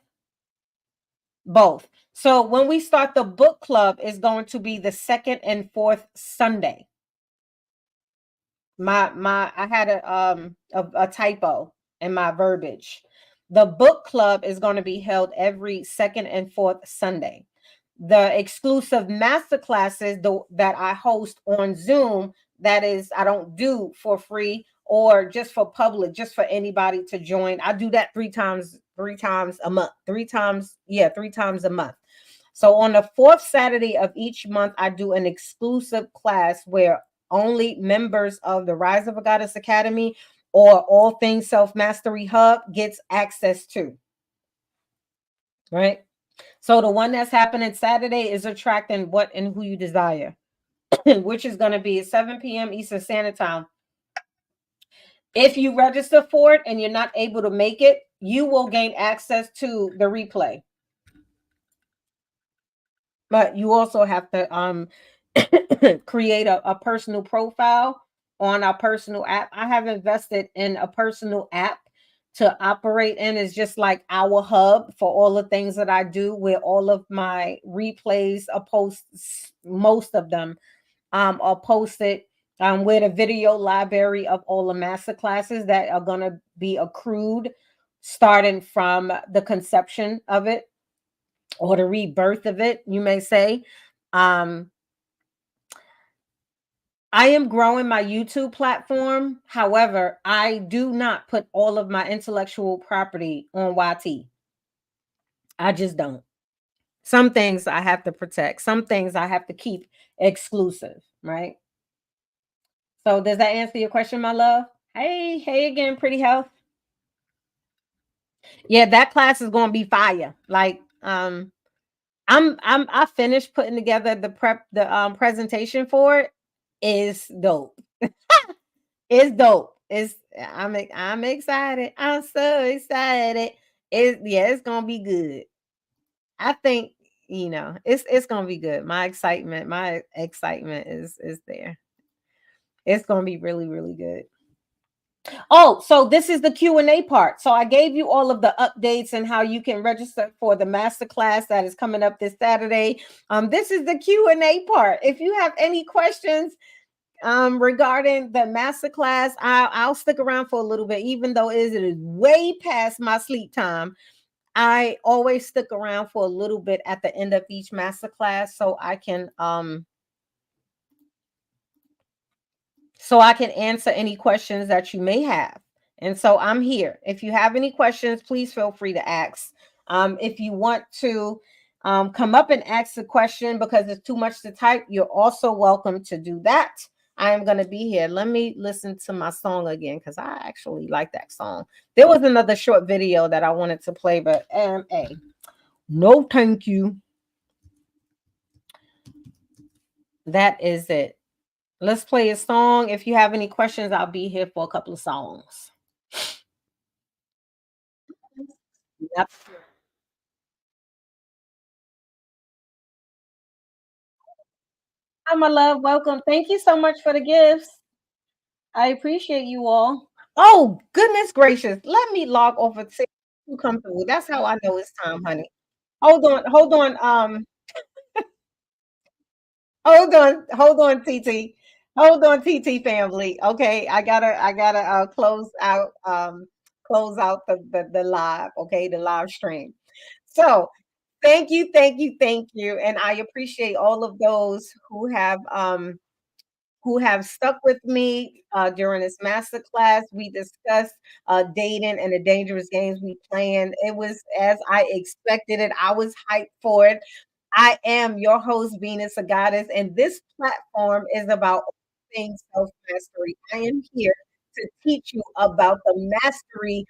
Both. So when we start the book club, is going to be the 2nd and 4th Sunday. I had a typo in my verbiage. The book club is going to be held every 2nd and 4th Sunday. The exclusive master classes that I host on Zoom, that is, I don't do for free or just for public, just for anybody to join. I do that 3 times a month. 3 times a month. So on the 4th Saturday of each month, I do an exclusive class where only members of the Rise of a Goddess Academy or All Things Self-Mastery Hub gets access to, right? So the one that's happening Saturday is Attracting What and Who You Desire, which is going to be at 7 p.m. Eastern Standard Time. If you register for it and you're not able to make it, you will gain access to the replay. But you also have to create a personal profile on our personal app. I have invested in a personal app to operate in. It's just like our hub for all the things that I do, where all of my replays are posted. Most of them are posted, with a video library of all the master classes that are going to be accrued starting from the conception of it, or the rebirth of it, you may say. I am growing my YouTube platform. However, I do not put all of my intellectual property on YT. I just don't. Some things I have to protect. Some things I have to keep exclusive, right? So does that answer your question, my love? Hey again, Pretty Health. Yeah, that class is going to be fire. Like, I finished putting together the presentation for it. Is dope. It's dope. I'm excited. I'm so excited. It's gonna be good. I think it's gonna be good. My excitement is there. It's gonna be really, really good. Oh, so this is the Q&A part. So I gave you all of the updates and how you can register for the masterclass that is coming up this Saturday. This is the Q&A part. If you have any questions regarding the masterclass, I'll stick around for a little bit, even though it is way past my sleep time. I always stick around for a little bit at the end of each masterclass so I can answer any questions that you may have. And so I'm here. If you have any questions, please feel free to ask. If you want to come up and ask a question because it's too much to type, you're also welcome to do that. I am going to be here. Let me listen to my song again because I actually like that song. There was another short video that I wanted to play, but no thank you. That is it. Let's play a song. If you have any questions, I'll be here for a couple of songs. Yep. Hi, my love. Welcome. Thank you so much for the gifts. I appreciate you all. Oh, goodness gracious. Let me log off and see who come through. That's how I know it's time, honey. Hold on, hold on. Hold on, TT. Hold on, TT family. Okay, I gotta close out the live, okay, the live stream. So thank you, thank you, thank you. And I appreciate all of those who have stuck with me during this master class. We discussed dating and the dangerous games we playing. It was as I expected it. I was hyped for it. I am your host, Venus, a goddess, and this platform is about all things self mastery. I am here to teach you about the mastery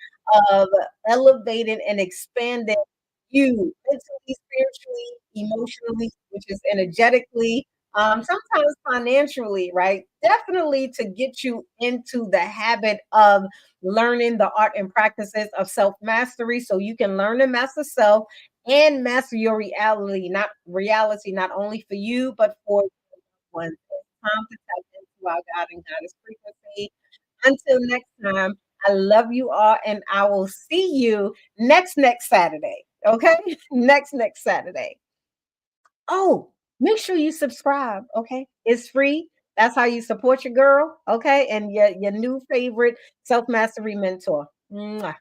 of elevating and expanding you mentally, spiritually, emotionally, which is energetically, sometimes financially, right? Definitely to get you into the habit of learning the art and practices of self mastery so you can learn to master self and master your reality, not only for you, but for one. It's time to tap into our God and Goddess frequency. Until next time, I love you all, and I will see you next Saturday. Okay, next Saturday. Oh, make sure you subscribe. Okay, it's free. That's how you support your girl. Okay, and your new favorite self mastery mentor. Mwah.